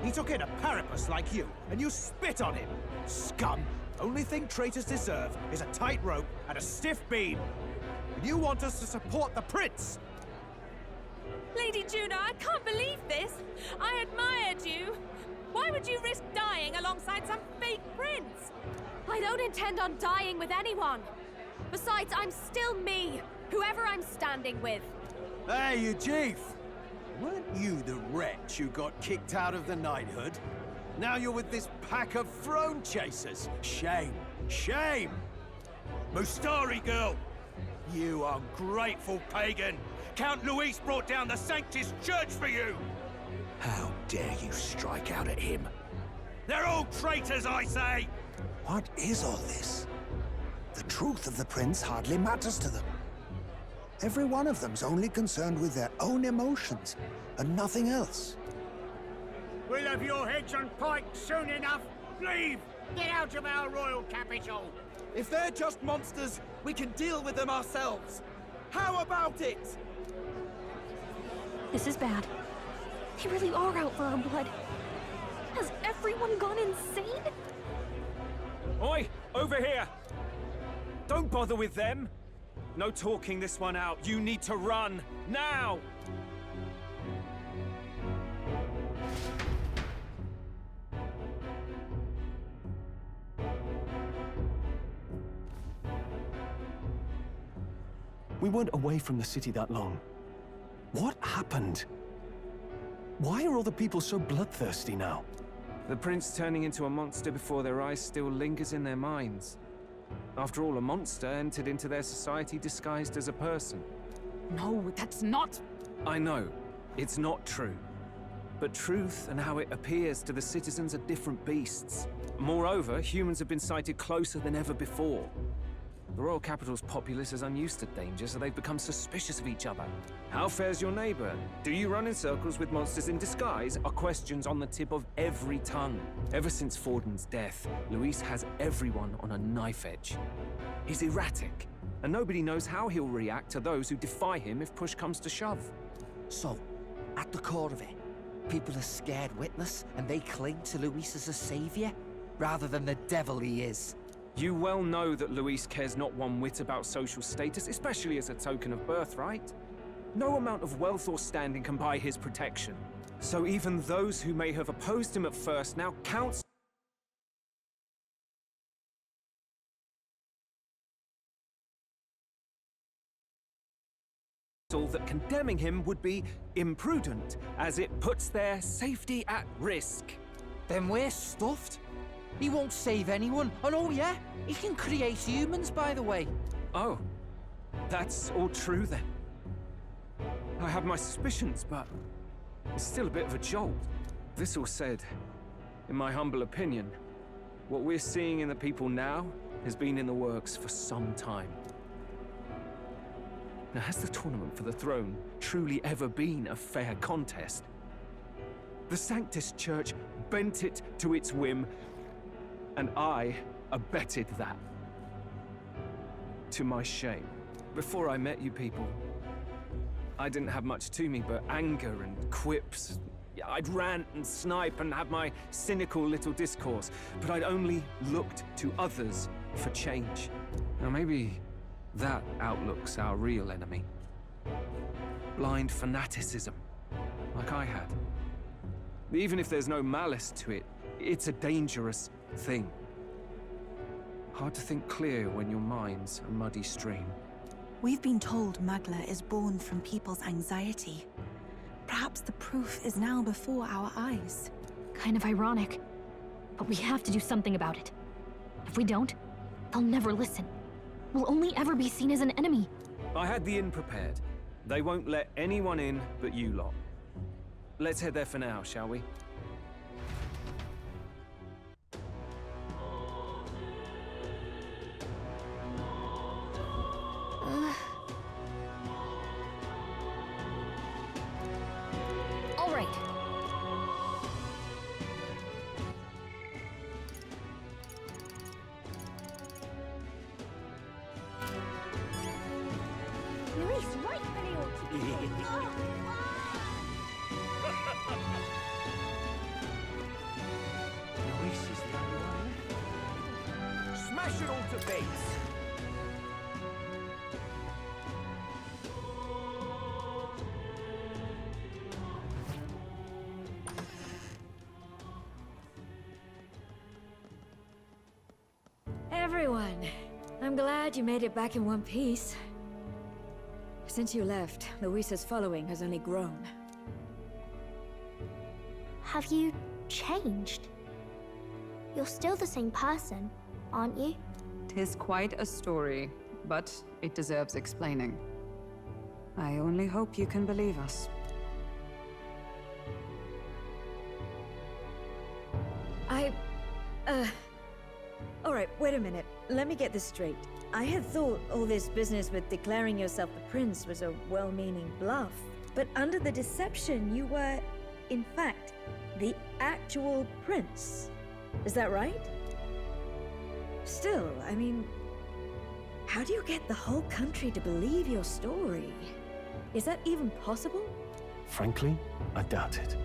He took in a Paripus like you, and you spit on him. Scum! Only thing traitors deserve is a tight rope and a stiff beam. And you want us to support the prince? Lady Juna, I can't believe this! I admired you! Why would you risk dying alongside some fake prince? I don't intend on dying with anyone. Besides, I'm still me, whoever I'm standing with. Hey, you chief! Weren't you the wretch who got kicked out of the knighthood? Now you're with this pack of throne chasers. Shame! Shame! Mustari girl! You ungrateful pagan! Count Luis brought down the Sanctus Church for you! How dare you strike out at him? They're all traitors, I say! What is all this? The truth of the prince hardly matters to them. Every one of them's only concerned with their own emotions, and nothing else. We'll have your heads on pike soon enough. Leave! Get out of our royal capital! If they're just monsters, we can deal with them ourselves. How about it? This is bad. They really are out for our blood. Has everyone gone insane? Oi, over here! Don't bother with them. No talking this one out. You need to run, now! We weren't away from the city that long. What happened? Why are all the people so bloodthirsty now? The prince turning into a monster before their eyes still lingers in their minds. After all, a monster entered into their society disguised as a person. No, that's not... I know. It's not true. But truth and how it appears to the citizens are different beasts. Moreover, humans have been sighted closer than ever before. The royal capital's populace is unused to danger, so they've become suspicious of each other. How fares your neighbor? Do you run in circles with monsters in disguise? Are questions on the tip of every tongue. Ever since Forden's death, Luis has everyone on a knife edge. He's erratic, and nobody knows how he'll react to those who defy him if push comes to shove. So, at the core of it, people are scared witless, and they cling to Luis as a savior, rather than the devil he is. You well know that Luis cares not one whit about social status, especially as a token of birthright. No amount of wealth or standing can buy his protection. So even those who may have opposed him at first now counsel that condemning him would be imprudent, as it puts their safety at risk. Then we're stuffed. He won't save anyone. And oh yeah, he can create humans, by the way. Oh, that's all true then. I have my suspicions, but it's still a bit of a jolt. This all said, in my humble opinion, what we're seeing in the people now has been in the works for some time. Now, has the tournament for the throne truly ever been a fair contest? The Sanctus Church bent it to its whim, and I abetted that. To my shame. Before I met you people, I didn't have much to me but anger and quips. I'd rant and snipe and have my cynical little discourse, but I'd only looked to others for change. Now maybe that outlook's our real enemy. Blind fanaticism, like I had. Even if there's no malice to it, it's a dangerous thing. Hard to think clear when your mind's a muddy stream. We've been told Magla is born from people's anxiety. Perhaps the proof is now before our eyes. Kind of ironic, but we have to do something about it. If we don't, they'll never listen. We'll only ever be seen as an enemy. I had the inn prepared. They won't let anyone in but you lot. Let's head there for now, shall we? All right. Luis rightfully ought to be. Luis is the only one left. Smash it all to bits! Everyone, I'm glad you made it back in one piece. Since you left, Luis's following has only grown. Have you changed? You're still the same person, aren't you? 'Tis quite a story, but it deserves explaining. I only hope you can believe us. Alright, wait a minute. Let me get this straight. I had thought all this business with declaring yourself the prince was a well-meaning bluff. But under the deception, you were, in fact, the actual prince. Is that right? Still, I mean, how do you get the whole country to believe your story? Is that even possible? Frankly, I doubt it.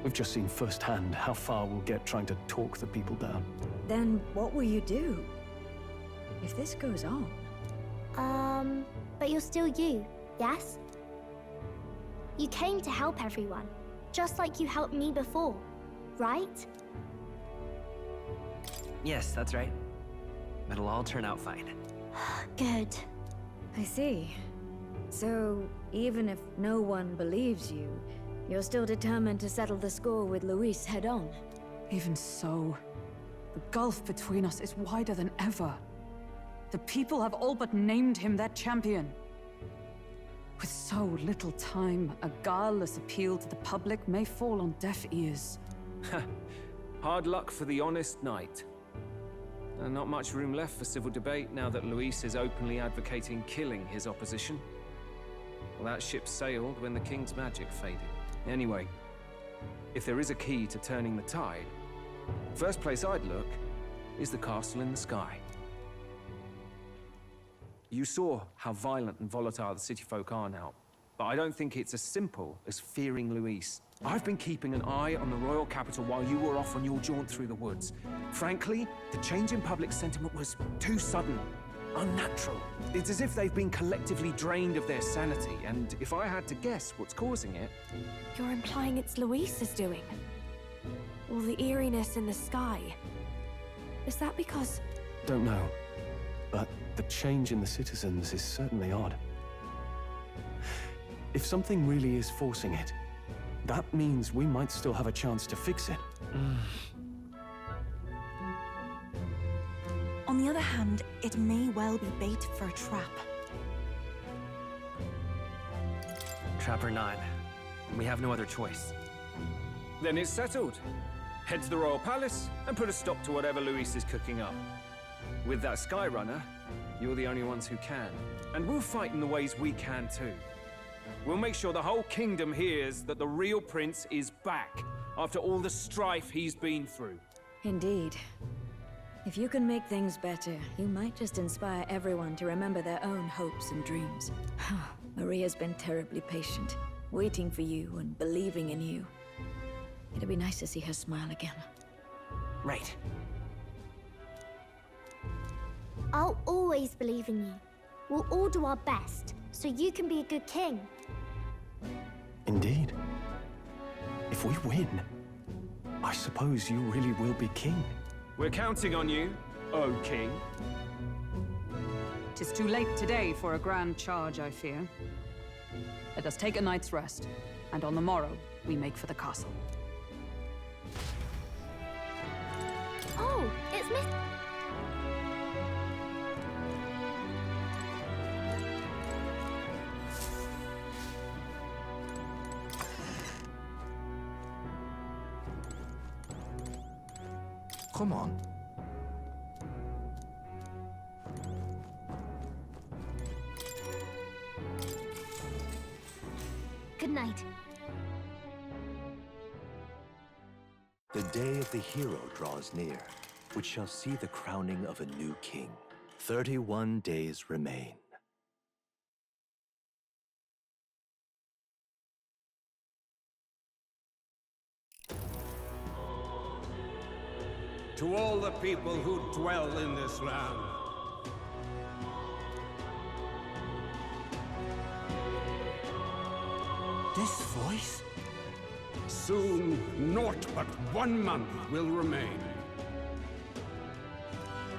We've just seen firsthand how far we'll get trying to talk the people down. Then what will you do if this goes on? But you're still you, yes? You came to help everyone, just like you helped me before, right? Yes, that's right. It'll all turn out fine. Good. I see. So, even if no one believes you, you're still determined to settle the score with Luis head-on? Even so, the gulf between us is wider than ever. The people have all but named him their champion. With so little time, a guileless appeal to the public may fall on deaf ears. Hard luck for the honest knight. And not much room left for civil debate now that Luis is openly advocating killing his opposition. Well, that ship sailed when the king's magic faded. Anyway, if there is a key to turning the tide, first place I'd look is the castle in the sky. You saw how violent and volatile the city folk are now, but I don't think it's as simple as fearing Luis. I've been keeping an eye on the royal capital while you were off on your jaunt through the woods. Frankly, the change in public sentiment was too sudden, unnatural. It's as if they've been collectively drained of their sanity, and if I had to guess what's causing it... You're implying it's Luis's doing? All the eeriness in the sky. Is that because... Don't know, but the change in the citizens is certainly odd. If something really is forcing it, that means we might still have a chance to fix it. On the other hand, it may well be bait for a trap. Trap or not, we have no other choice. Then it's settled. Head to the royal palace and put a stop to whatever Luis is cooking up. With that Skyrunner, you're the only ones who can. And we'll fight in the ways we can too. We'll make sure the whole kingdom hears that the real prince is back after all the strife he's been through. Indeed. If you can make things better, you might just inspire everyone to remember their own hopes and dreams. Maria's been terribly patient, waiting for you and believing in you. It'd be nice to see her smile again. Right. I'll always believe in you. We'll all do our best, so you can be a good king. Indeed. If we win, I suppose you really will be king. We're counting on you, O king. 'Tis too late today for a grand charge, I fear. Let us take a night's rest, and on the morrow, we make for the castle. Oh, it's Miss... Come on. Good night. The day of the hero draws near, which shall see the crowning of a new king. 31 days remain. To all the people who dwell in this land, This voice? soon naught but 1 month will remain.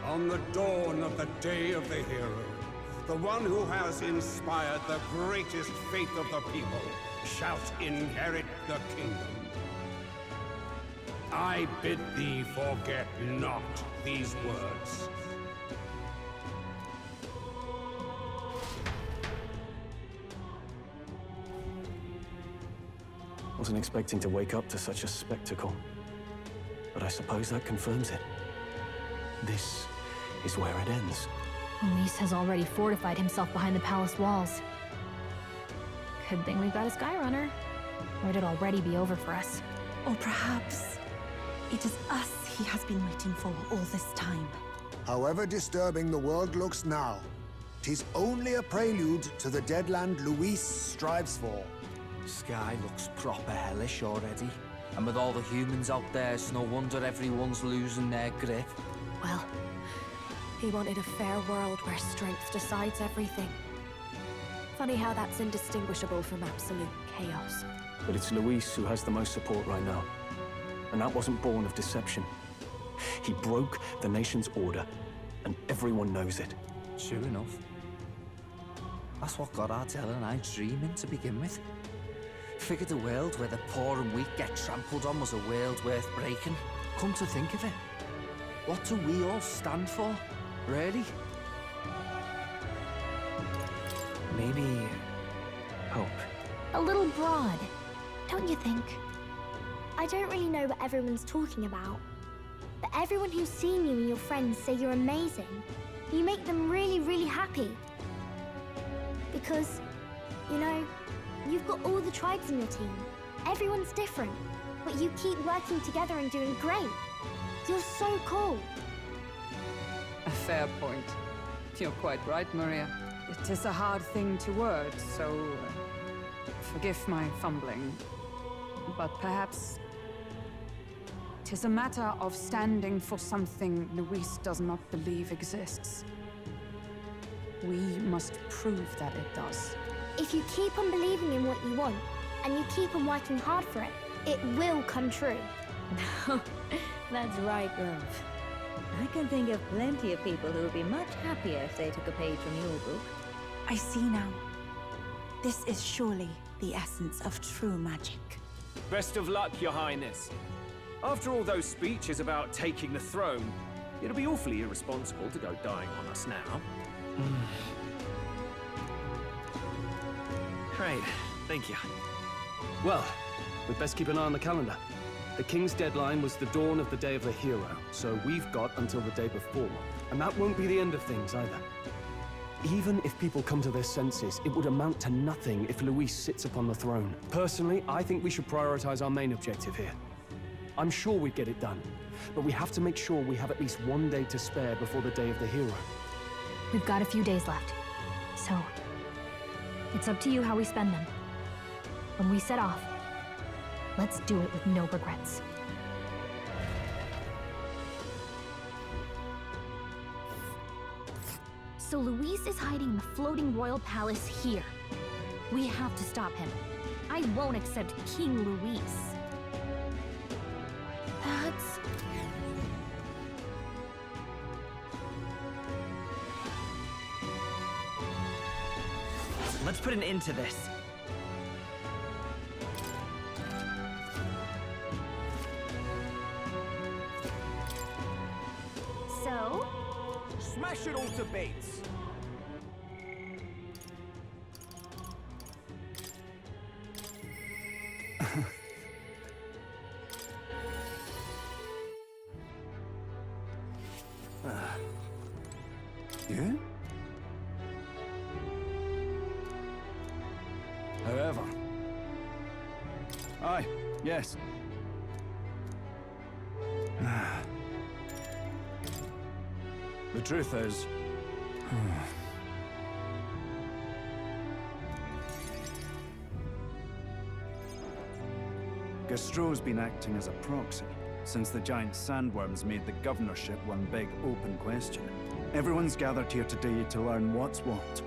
On the dawn of the day of the hero, the one who has inspired the greatest faith of the people shall inherit the kingdom. I bid thee forget not these words. Wasn't expecting to wake up to such a spectacle, but I suppose that confirms it. This is where it ends. Luis has already fortified himself behind the palace walls. Good thing we've got a Skyrunner, or it'd already be over for us. Or perhaps it is us he has been waiting for all this time. However disturbing the world looks now, 'tis only a prelude to the deadland Luis strives for. Sky looks proper hellish already. And with all the humans out there, it's no wonder everyone's losing their grip. Well, he wanted a fair world where strength decides everything. Funny how that's indistinguishable from absolute chaos. But it's Luis who has the most support right now. And that wasn't born of deception. He broke the nation's order, and everyone knows it. Sure enough. That's what got Ardell and I dreaming to begin with. Figured a world where the poor and weak get trampled on was a world worth breaking. Come to think of it, what do we all stand for, really? Maybe little broad, don't you think? I don't really know what everyone's talking about. But everyone who's seen you and your friends say you're amazing. You make them really, really happy. Because, you know, you've got all the tribes in your team. Everyone's different, but you keep working together and doing great. You're so cool. A fair point. You're quite right, Maria. It is a hard thing to word, so forgive my fumbling. But perhaps it is a matter of standing for something Luis does not believe exists. We must prove that it does. If you keep on believing in what you want, and you keep on working hard for it, it will come true. That's right, love. I can think of plenty of people who would be much happier if they took a page from your book. I see now. This is surely the essence of true magic. Best of luck, Your Highness. After all those speeches about taking the throne, it'll be awfully irresponsible to go dying on us now. Right, thank you. Well, we'd best keep an eye on the calendar. The King's deadline was the dawn of the Day of the Hero, so we've got until the day before. And that won't be the end of things either. Even if people come to their senses, it would amount to nothing if Luis sits upon the throne. Personally, I think we should prioritize our main objective here. I'm sure we'd get it done, but we have to make sure we have at least one day to spare before the Day of the Hero. We've got a few days left, so it's up to you how we spend them. When we set off, let's do it with no regrets. So Luis is hiding in the floating royal palace here. We have to stop him. I won't accept King Luis. That's... Let's put an end to this. So? Smash it all to bits. Yeah? However. Aye, yes. The truth is... Gastro's been acting as a proxy since the giant sandworms made the governorship one big open question. Everyone's gathered here today to learn what's what,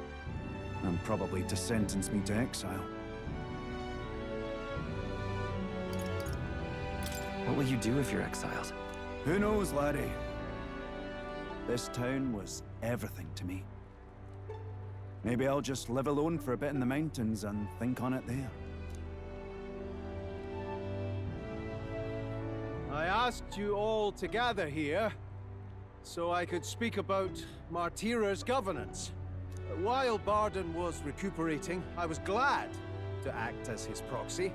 and probably to sentence me to exile. What will you do if you're exiled? Who knows, laddie? This town was everything to me. Maybe I'll just live alone for a bit in the mountains and think on it there. I asked you all to gather here so I could speak about Martira's governance. While Barden was recuperating, I was glad to act as his proxy.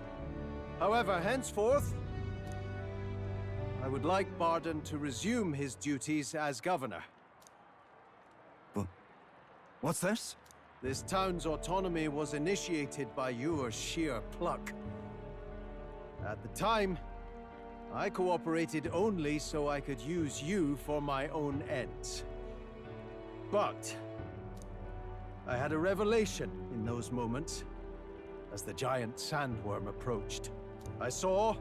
However, henceforth, I would like Barden to resume his duties as governor. But what's this? This town's autonomy was initiated by your sheer pluck. At the time, I cooperated only so I could use you for my own ends. But I had a revelation in those moments as the giant sandworm approached. I saw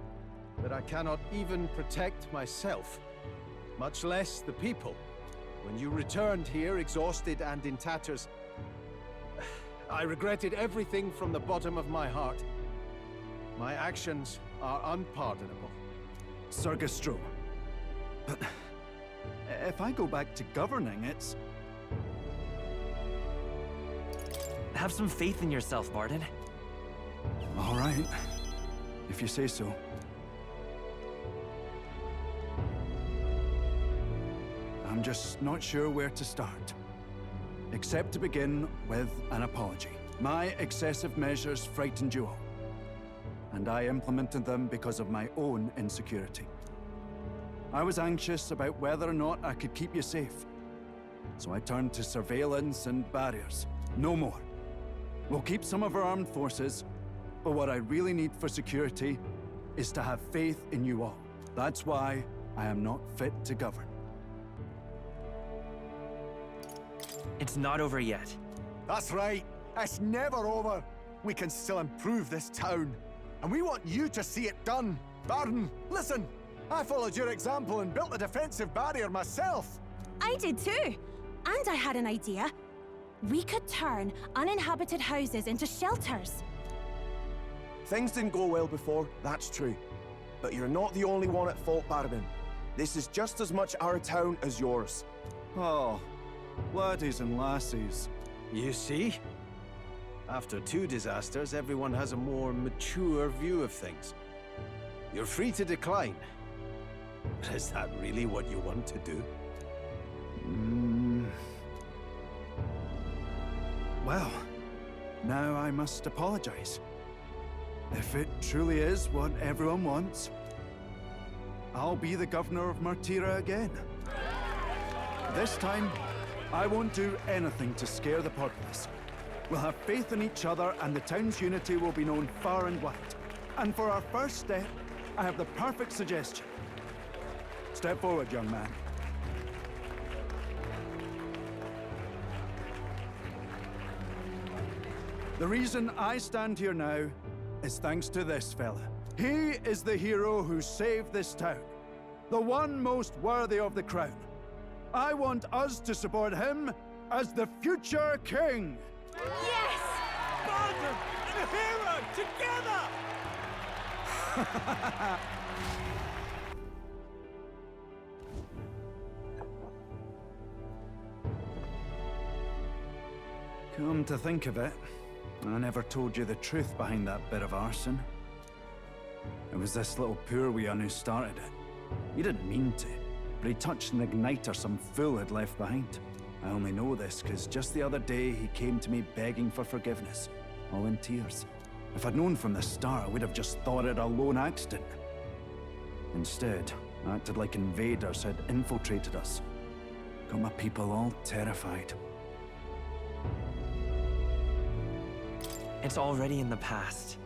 that I cannot even protect myself, much less the people. When you returned here, exhausted and in tatters, I regretted everything from the bottom of my heart. My actions are unpardonable. Sir Gastro. But if I go back to governing, it's... Have some faith in yourself, Barden. All right, if you say so. I'm just not sure where to start. Except to begin with an apology. My excessive measures frightened you all. and I implemented them because of my own insecurity. I was anxious about whether or not I could keep you safe, so I turned to surveillance and barriers. No more. We'll keep some of our armed forces, but what I really need for security is to have faith in you all. That's why I am not fit to govern. It's not over yet. That's right. It's never over. We can still improve this town. And we want you to see it done. Barden, listen. I followed your example and built a defensive barrier myself. I did too. And I had an idea. We could turn uninhabited houses into shelters. Things didn't go well before, that's true. But you're not the only one at fault, Barden. This is just as much our town as yours. Oh, laddies and lassies. You see? After 2 disasters, everyone has a more mature view of things. You're free to decline. But is that really what you want to do? Well, now I must apologize. If it truly is what everyone wants, I'll be the governor of Martira again. This time, I won't do anything to scare the populace. We'll have faith in each other and the town's unity will be known far and wide. And for our first step, I have the perfect suggestion. Step forward, young man. The reason I stand here now is thanks to this fella. He is the hero who saved this town. The one most worthy of the crown. I want us to support him as the future king. Yes! Barden and a hero together! Come to think of it, I never told you the truth behind that bit of arson. It was this little poor wee who started it. He didn't mean to, but he touched an igniter some fool had left behind. I only know this because just the other day he came to me begging for forgiveness, all in tears. If I'd known from the start, I would have just thought it a lone accident. Instead, I acted like invaders had infiltrated us. Got my people all terrified. It's already in the past.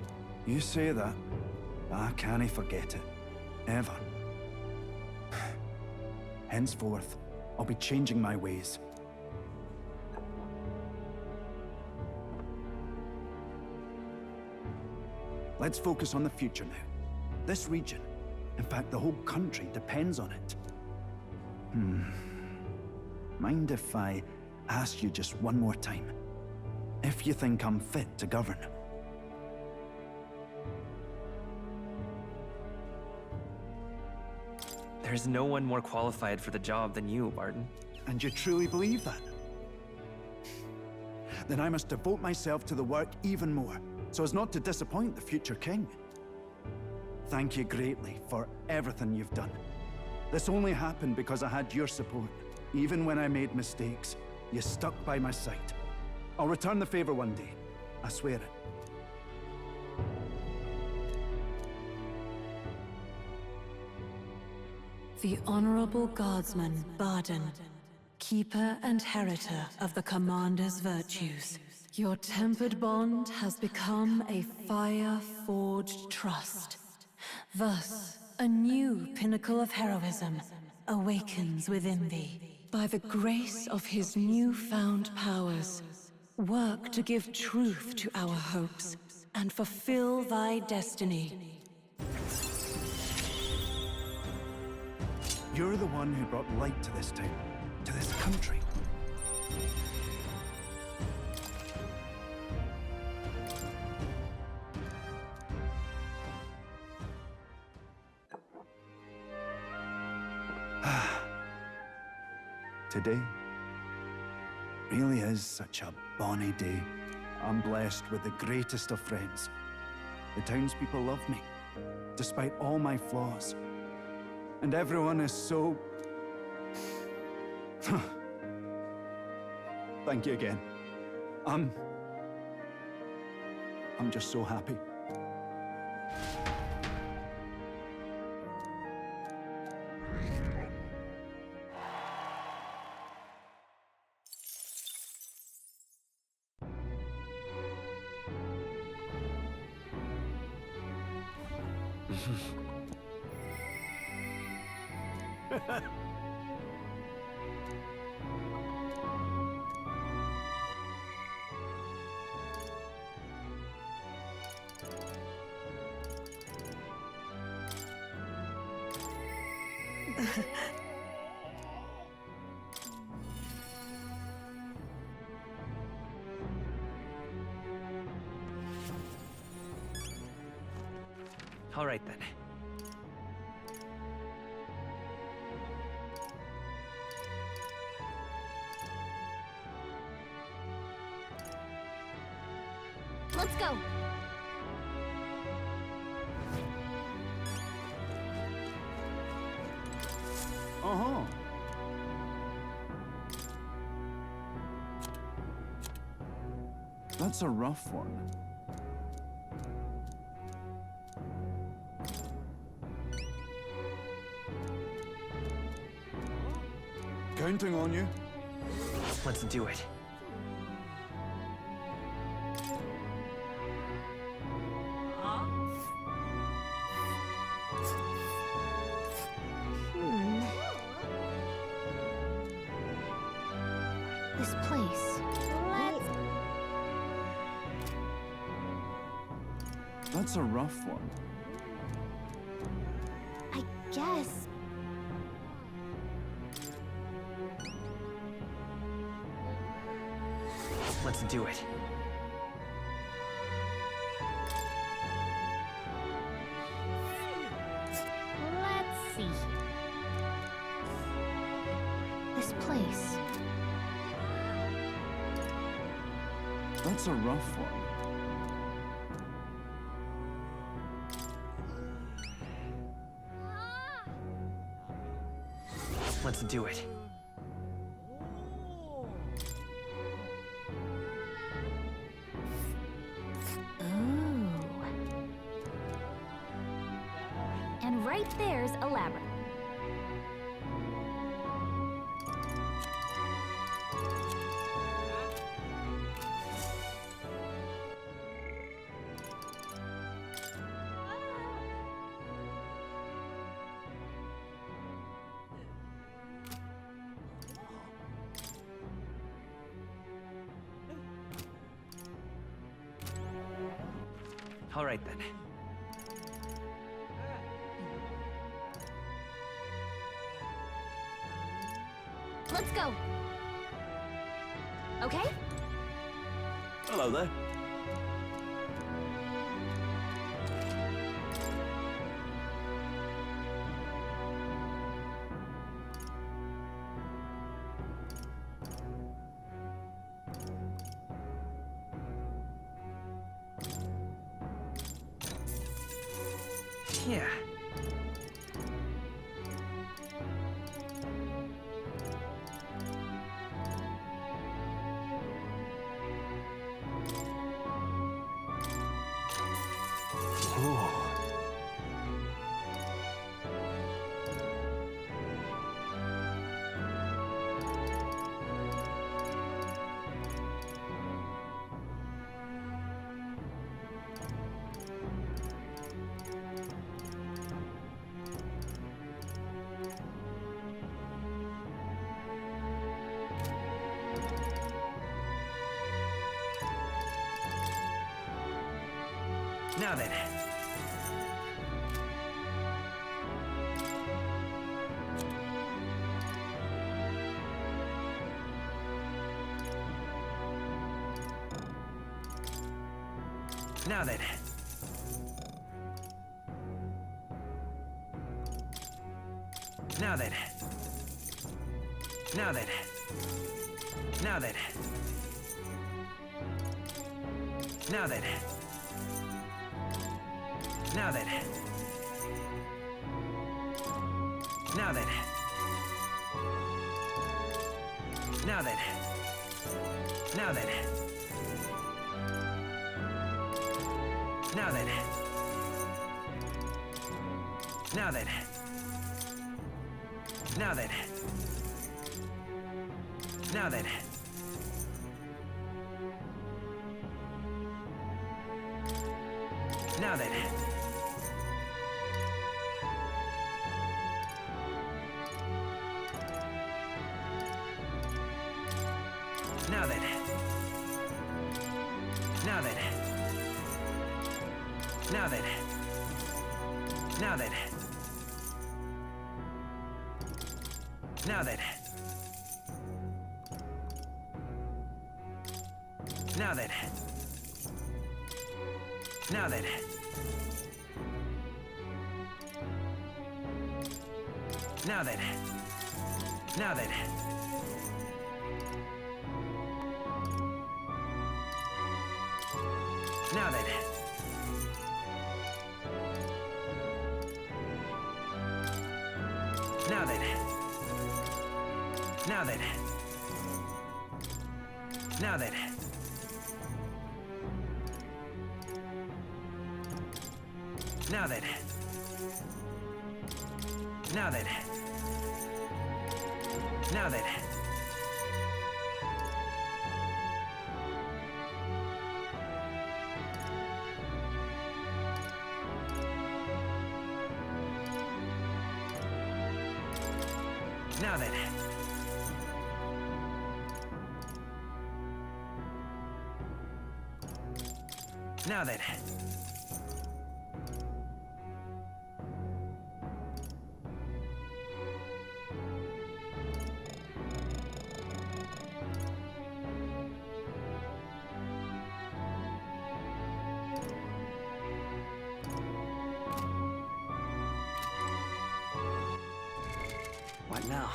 You say that, but I can't forget it. Ever. Henceforth, I'll be changing my ways. Let's focus on the future now. This region, in fact the whole country, depends on it. Mind if I ask you just one more time? If you think I'm fit to govern? There's no one more qualified for the job than you, Barden. And you truly believe that? Then I must devote myself to the work even more, so as not to disappoint the future king. Thank you greatly for everything you've done. This only happened because I had your support. Even when I made mistakes, you stuck by my side. I'll return the favor one day. I swear it. The Honorable Guardsman, Barden, keeper and heritor of the Commander's virtues. Your tempered bond has become a fire-forged trust. Thus, a new pinnacle of heroism awakens within thee. By the grace of his newfound powers, work to give truth to our hopes and fulfill thy destiny. You're the one who brought light to this town, to this country. Today really is such a bonny day. I'm blessed with the greatest of friends. The townspeople love me, despite all my flaws. And everyone is so... Thank you again. I'm just so happy. All right then. Let's go. Uh-huh. That's a rough one. Counting on you. Let's do it. This place. That's a rough one. I guess. Let's do it. Let's see. This place. That's a rough one. Let's do it. Ooh. And right there's a labyrinth. All right then. Let's go. Okay? Hello there. Yeah. Now then. Now then. Now then. Now then. Now then. Now then. Now then. Now then. Now then. Now then. Now then. Now then. Now then. Now then. Now then. Now then. Now then. Now then. Now then. Now then. Now then. Now then. Now then. Now then. Now then. Now then. Now then. Now then. Now then. Now then. Now then. Now then. Now then. What now?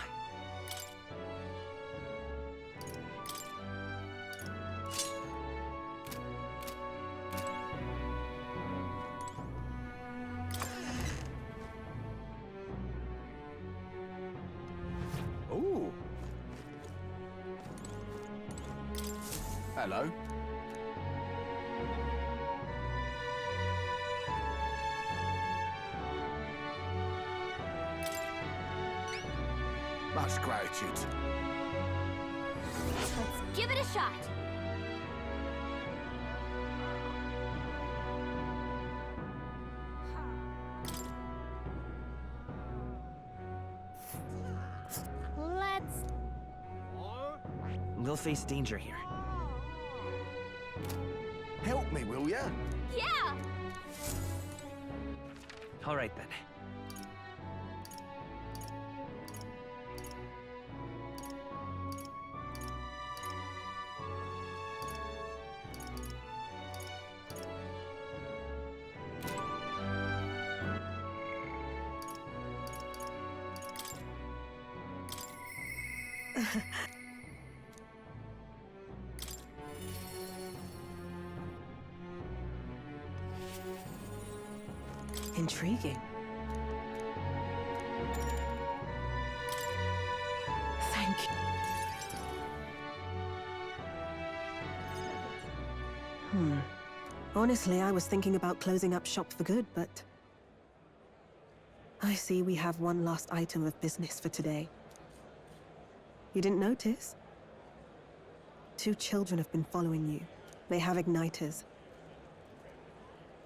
Ooh. Hello. Much gratitude. Let's give it a shot. Let's... We'll face danger here. Help me, will ya? Yeah! All right then. Intriguing. Thank you. Honestly, I was thinking about closing up shop for good, but... I see we have one last item of business for today. You didn't notice? 2 children have been following you. They have igniters.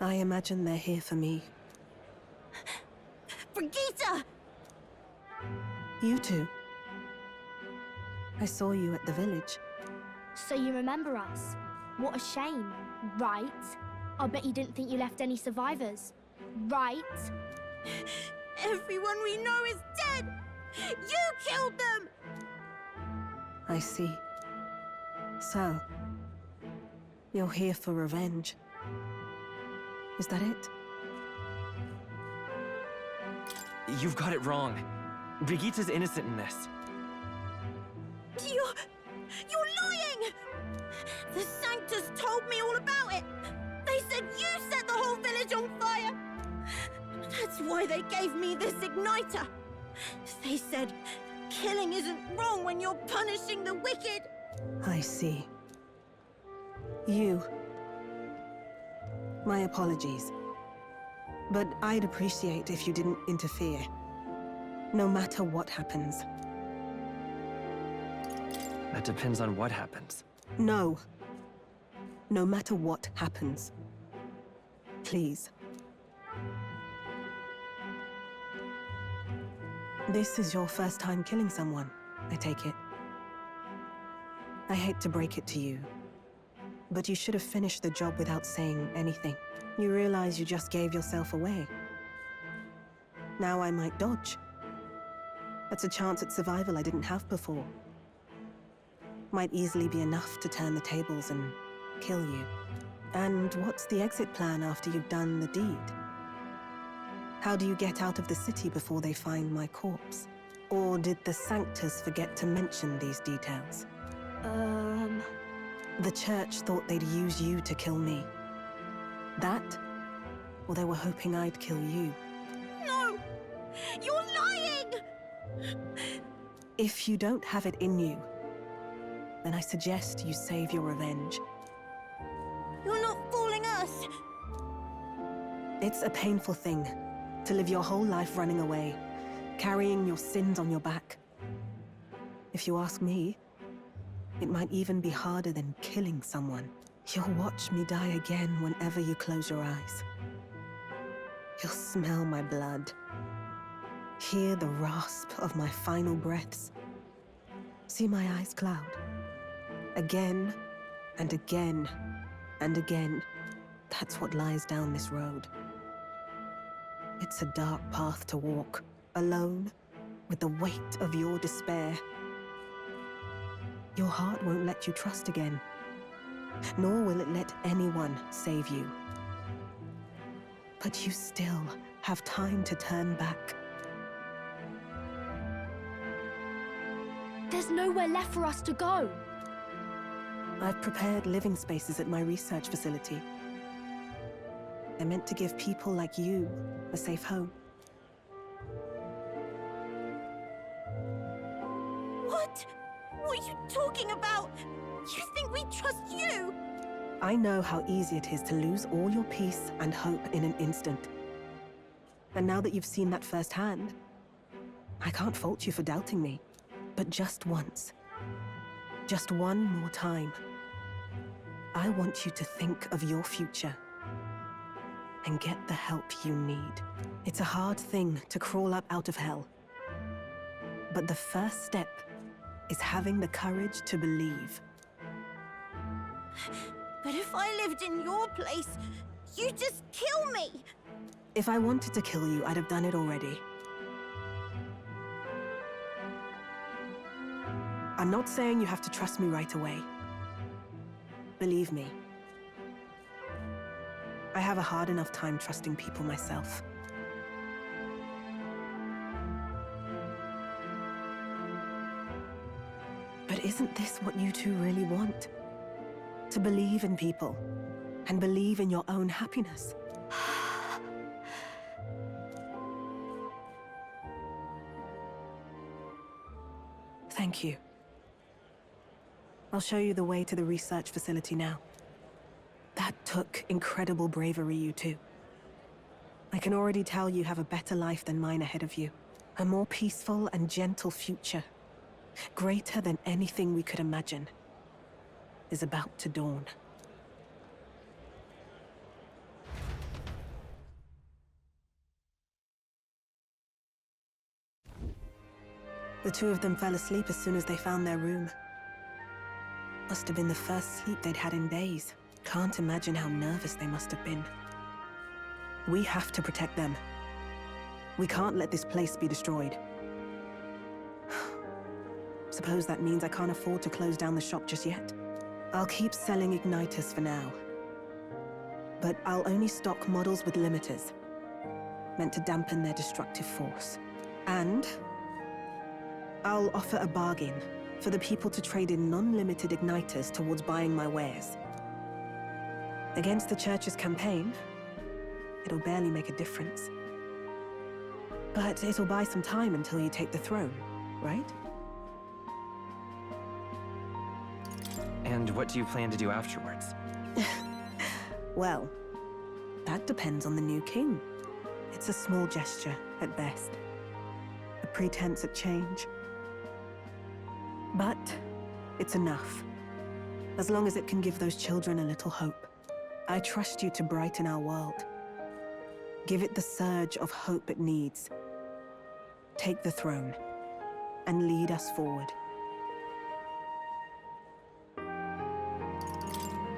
I imagine they're here for me. Brigitte! You two. I saw you at the village. So you remember us? What a shame, right? I bet you didn't think you left any survivors, right? Everyone we know is dead! You killed them! I see. So, you're here for revenge. Is that it? You've got it wrong. Brigitte's innocent in this. You're lying! The Sanctus told me all about it! They said you set the whole village on fire! That's why they gave me this igniter! They said, killing isn't wrong when you're punishing the wicked! I see. You. My apologies. But I'd appreciate if you didn't interfere. No matter what happens. That depends on what happens. No. No matter what happens. Please. This is your first time killing someone, I take it. I hate to break it to you, but you should have finished the job without saying anything. You realize you just gave yourself away. Now I might dodge. That's a chance at survival I didn't have before. Might easily be enough to turn the tables and kill you. And what's the exit plan after you've done the deed? How do you get out of the city before they find my corpse? Or did the Sanctus forget to mention these details? The church thought they'd use you to kill me. That? Or they were hoping I'd kill you? No! You're lying! If you don't have it in you, then I suggest you save your revenge. You're not fooling us! It's a painful thing to live your whole life running away, carrying your sins on your back. If you ask me, it might even be harder than killing someone. You'll watch me die again whenever you close your eyes. You'll smell my blood, hear the rasp of my final breaths, see my eyes cloud. Again, and again, and again. That's what lies down this road. It's a dark path to walk, alone, with the weight of your despair. Your heart won't let you trust again, nor will it let anyone save you. But you still have time to turn back. There's nowhere left for us to go. I've prepared living spaces at my research facility. They're meant to give people like you a safe home. What? What are you talking about? You think we trust you? I know how easy it is to lose all your peace and hope in an instant. And now that you've seen that firsthand, I can't fault you for doubting me. But just once, just one more time, I want you to think of your future and get the help you need. It's a hard thing to crawl up out of hell, but the first step is having the courage to believe. But if I lived in your place, you'd just kill me! If I wanted to kill you, I'd have done it already. I'm not saying you have to trust me right away. Believe me, I have a hard enough time trusting people myself. But isn't this what you two really want? To believe in people, and believe in your own happiness. Thank you. I'll show you the way to the research facility now. That took incredible bravery, you two. I can already tell you have a better life than mine ahead of you. A more peaceful and gentle future, greater than anything we could imagine, is about to dawn. The two of them fell asleep as soon as they found their room. Must have been the first sleep they'd had in days. Can't imagine how nervous they must have been. We have to protect them. We can't let this place be destroyed. Suppose that means I can't afford to close down the shop just yet. I'll keep selling igniters for now. But I'll only stock models with limiters, meant to dampen their destructive force. And I'll offer a bargain for the people to trade in non-limited igniters towards buying my wares. Against the Church's campaign, it'll barely make a difference. But it'll buy some time until you take the throne, right? And what do you plan to do afterwards? Well, that depends on the new king. It's a small gesture, at best. A pretense at change. But it's enough. As long as it can give those children a little hope. I trust you to brighten our world. Give it the surge of hope it needs. Take the throne, and lead us forward.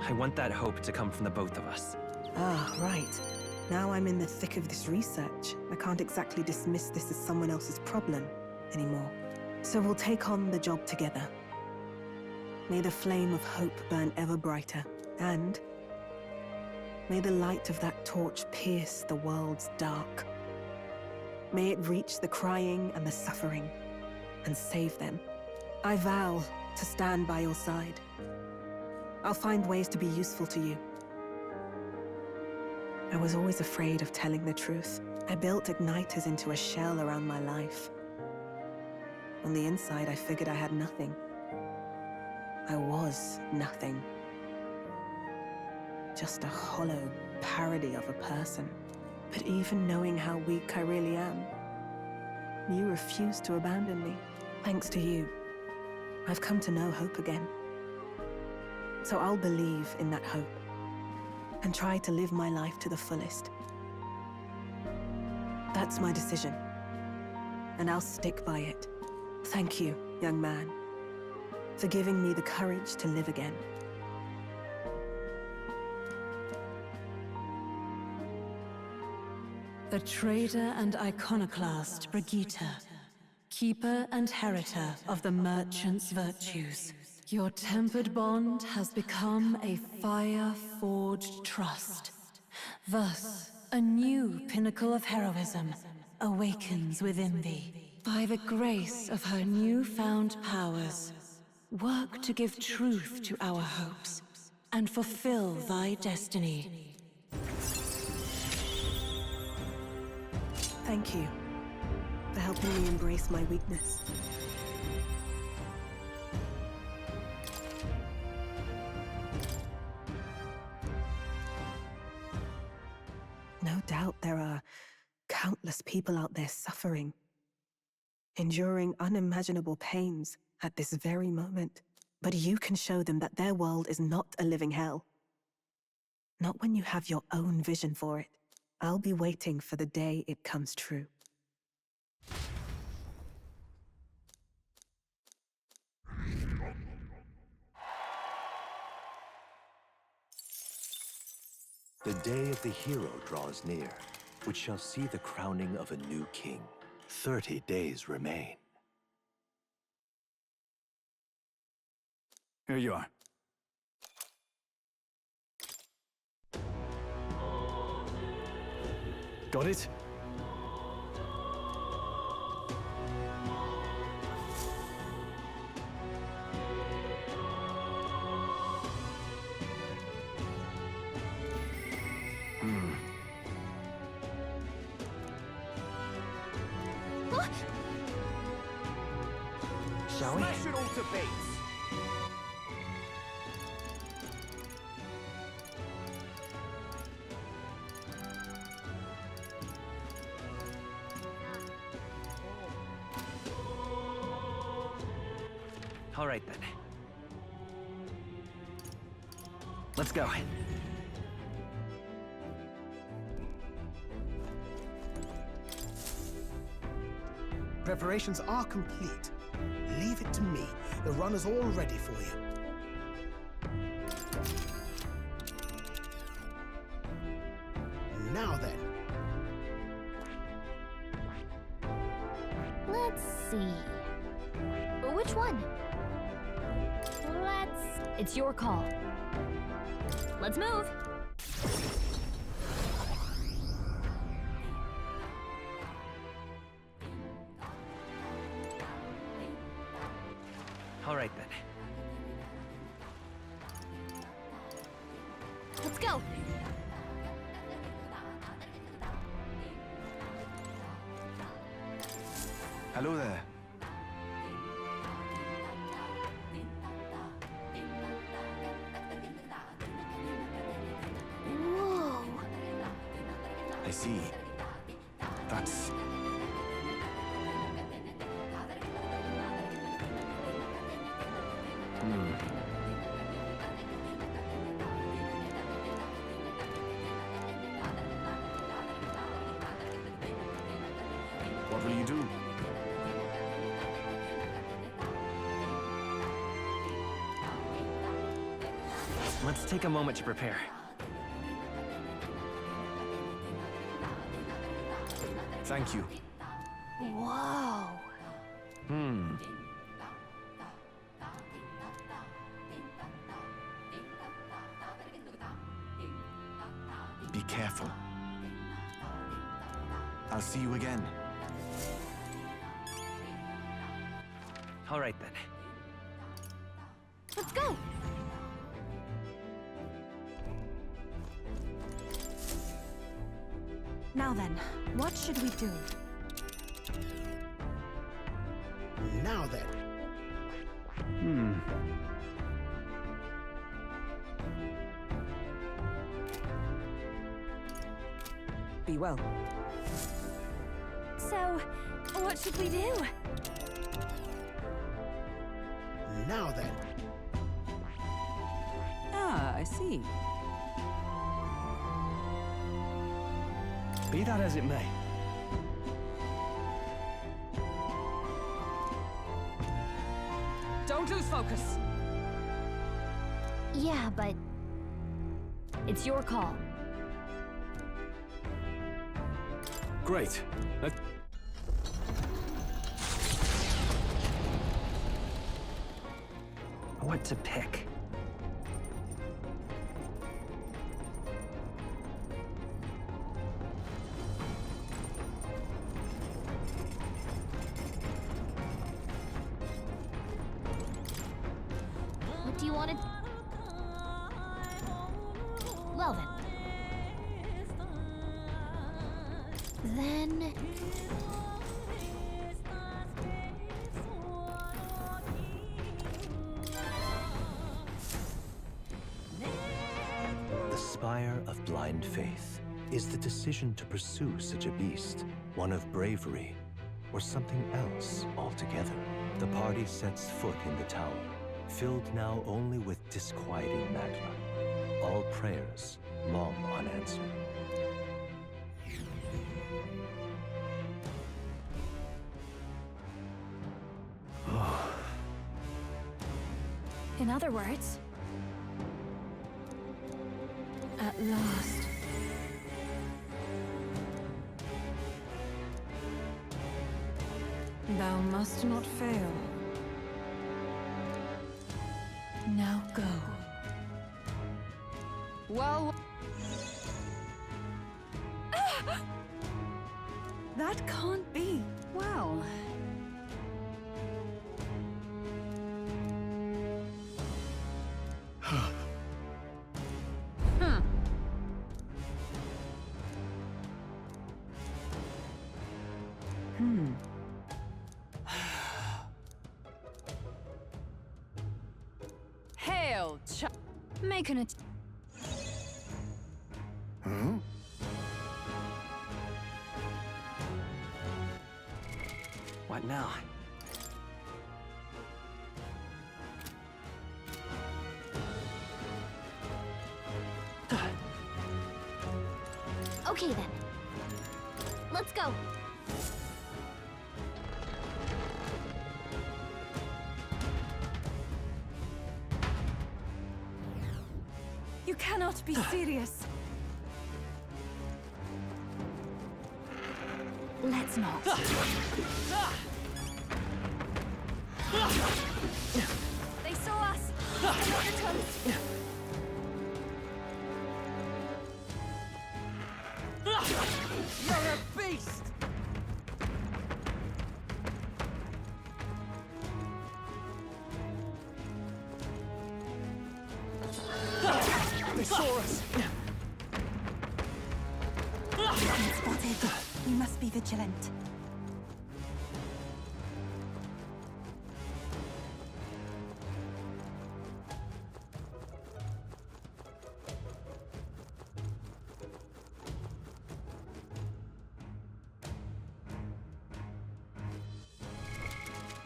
I want that hope to come from the both of us. Ah, right. Now I'm in the thick of this research. I can't exactly dismiss this as someone else's problem anymore. So we'll take on the job together. May the flame of hope burn ever brighter, and may the light of that torch pierce the world's dark. May it reach the crying and the suffering, and save them. I vow to stand by your side. I'll find ways to be useful to you. I was always afraid of telling the truth. I built igniters into a shell around my life. On the inside, I figured I had nothing. I was nothing. Just a hollow parody of a person. But even knowing how weak I really am, you refused to abandon me. Thanks to you, I've come to know hope again. So I'll believe in that hope and try to live my life to the fullest. That's my decision, and I'll stick by it. Thank you, young man, for giving me the courage to live again. The traitor and iconoclast Brigitte, keeper and heritor of the merchant's virtues. Your tempered bond has become a fire-forged trust. Thus, a new pinnacle of heroism awakens within thee. By the grace of her newfound powers, work to give truth to our hopes and fulfill thy destiny. Thank you for helping me embrace my weakness. No doubt there are countless people out there suffering, enduring unimaginable pains at this very moment. But you can show them that their world is not a living hell. Not when you have your own vision for it. I'll be waiting for the day it comes true. The day of the hero draws near, which shall see the crowning of a new king. 30 days remain. Here you are. Got it? Shall we? Smash it all to bits! All right, then. Let's go. Preparations are complete. Leave it to me. The runner's all ready for you. Now then. Let's see. Which one? It's your call. Let's move. All right, then. Let's go. Hello there. Whoa. I see. That's... What will you do? Let's take a moment to prepare. Thank you. Whoa. Be careful. I'll see you again. All right then. Let's go! Now then, what should we do? Now then. Be well. So, what should we do? Now then. Ah, I see. Be that as it may. Don't lose focus. Yeah, but it's your call. Great. What to pick? What do you want to... Well then. Then... The Spire of Blind Faith is the decision to pursue such a beast, one of bravery, or something else altogether. The party sets foot in the tower, filled now only with disquieting magma. All prayers long unanswered. In other words... At last. Thou must not fail. Now go. Well... That can't be. Well... Hail, Making it... What now? Okay then. Let's go. You cannot be serious. Let's not. They saw us! Stay on your toes! You're a beast! They saw us! Spotted. We must be vigilant.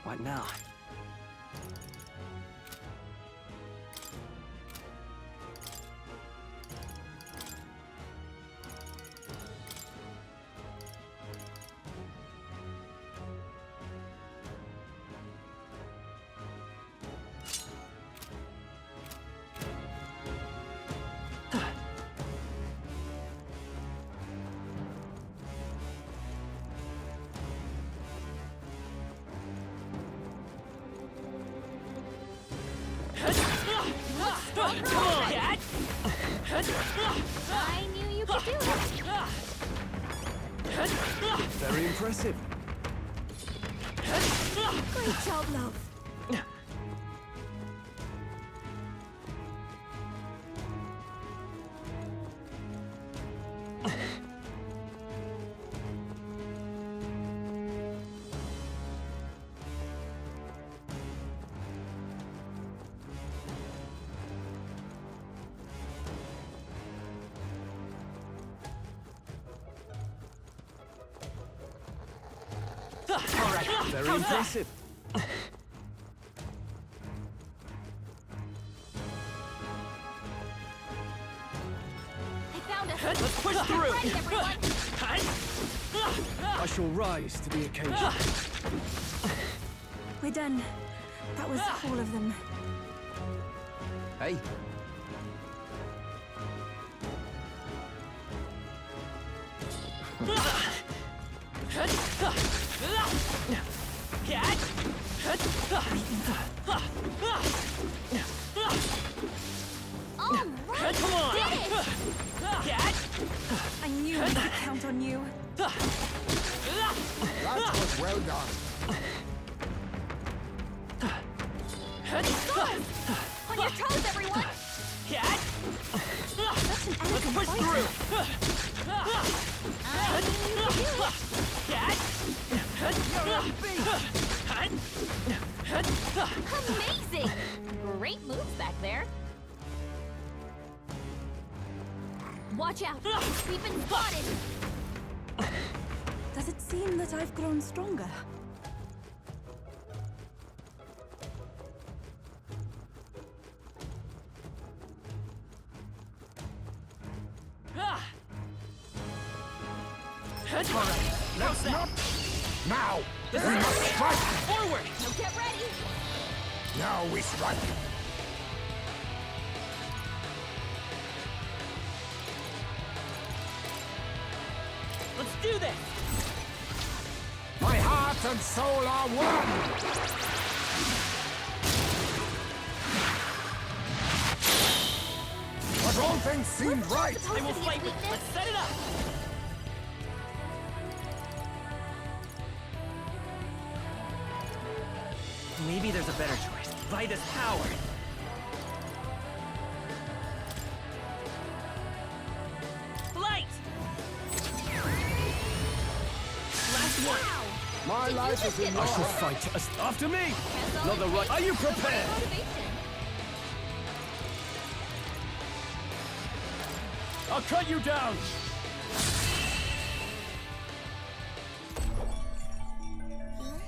What now? I knew you could do it. Very impressive. Great job, love. All right, very impressive. They found us. Let's push through. Ready, everyone. I shall rise to the occasion. We're done. That was all of them. Hey. All right, Come on. did it. I knew we could count on you. That was well done. On your toes, everyone. Such an elegant Push fighter. through. Amazing. Great moves back there. Watch out. We've been spotted. Does it seem that I've grown stronger? All right, Let's not. Now! This We is must strike! Forward. Now get ready. Now we strike! let's do this. My heart and soul are one! But all things seemed right! They will fight me. Let's set it up. Maybe there's a better choice. Vida's power. Flight. Last one. My life is in your I shall hands. fight. After me. Not the right. Are you prepared? I'll cut you down.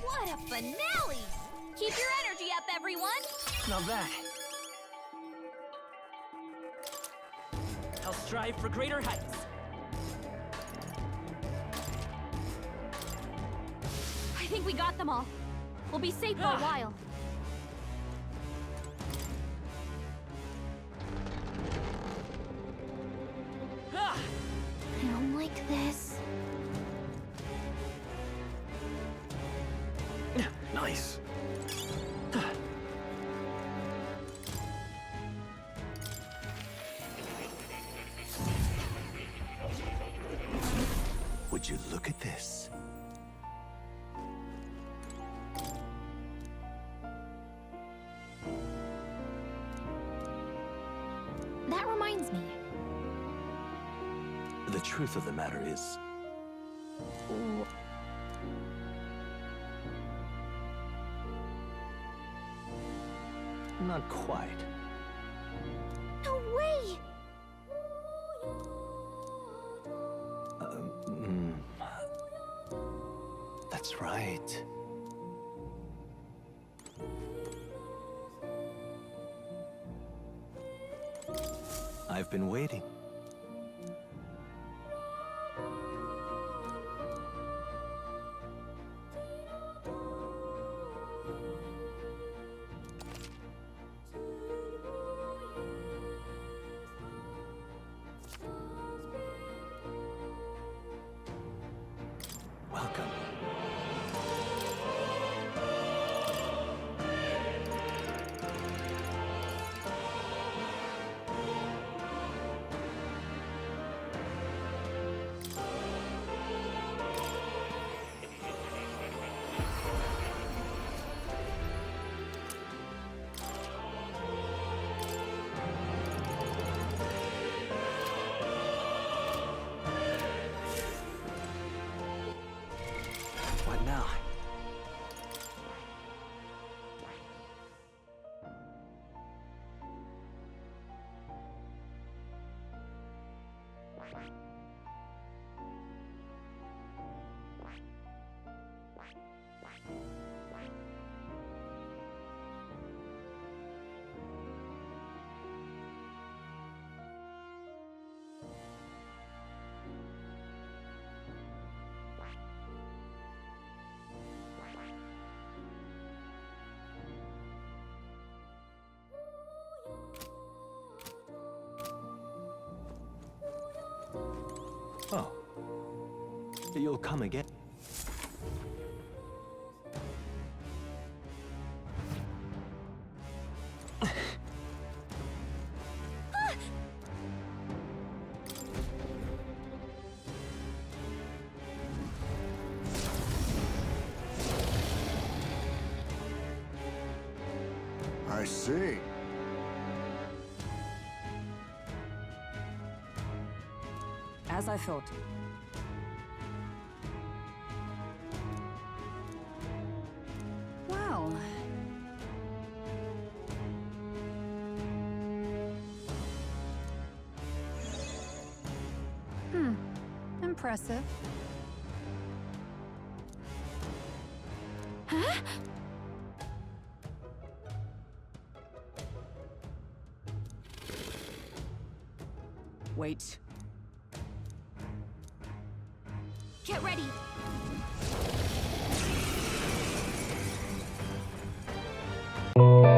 What a finale! Keep your energy up, everyone. Now that. I'll strive for greater heights. I think we got them all. We'll be safe for a while. I don't like this. Nice. Would you look at this? That reminds me. The truth of the matter is, not quite. No way! That's right. I've been waiting. Welcome. Oh. You'll come again. I see. As I thought. Well... Impressive. Huh? Wait. Get ready. You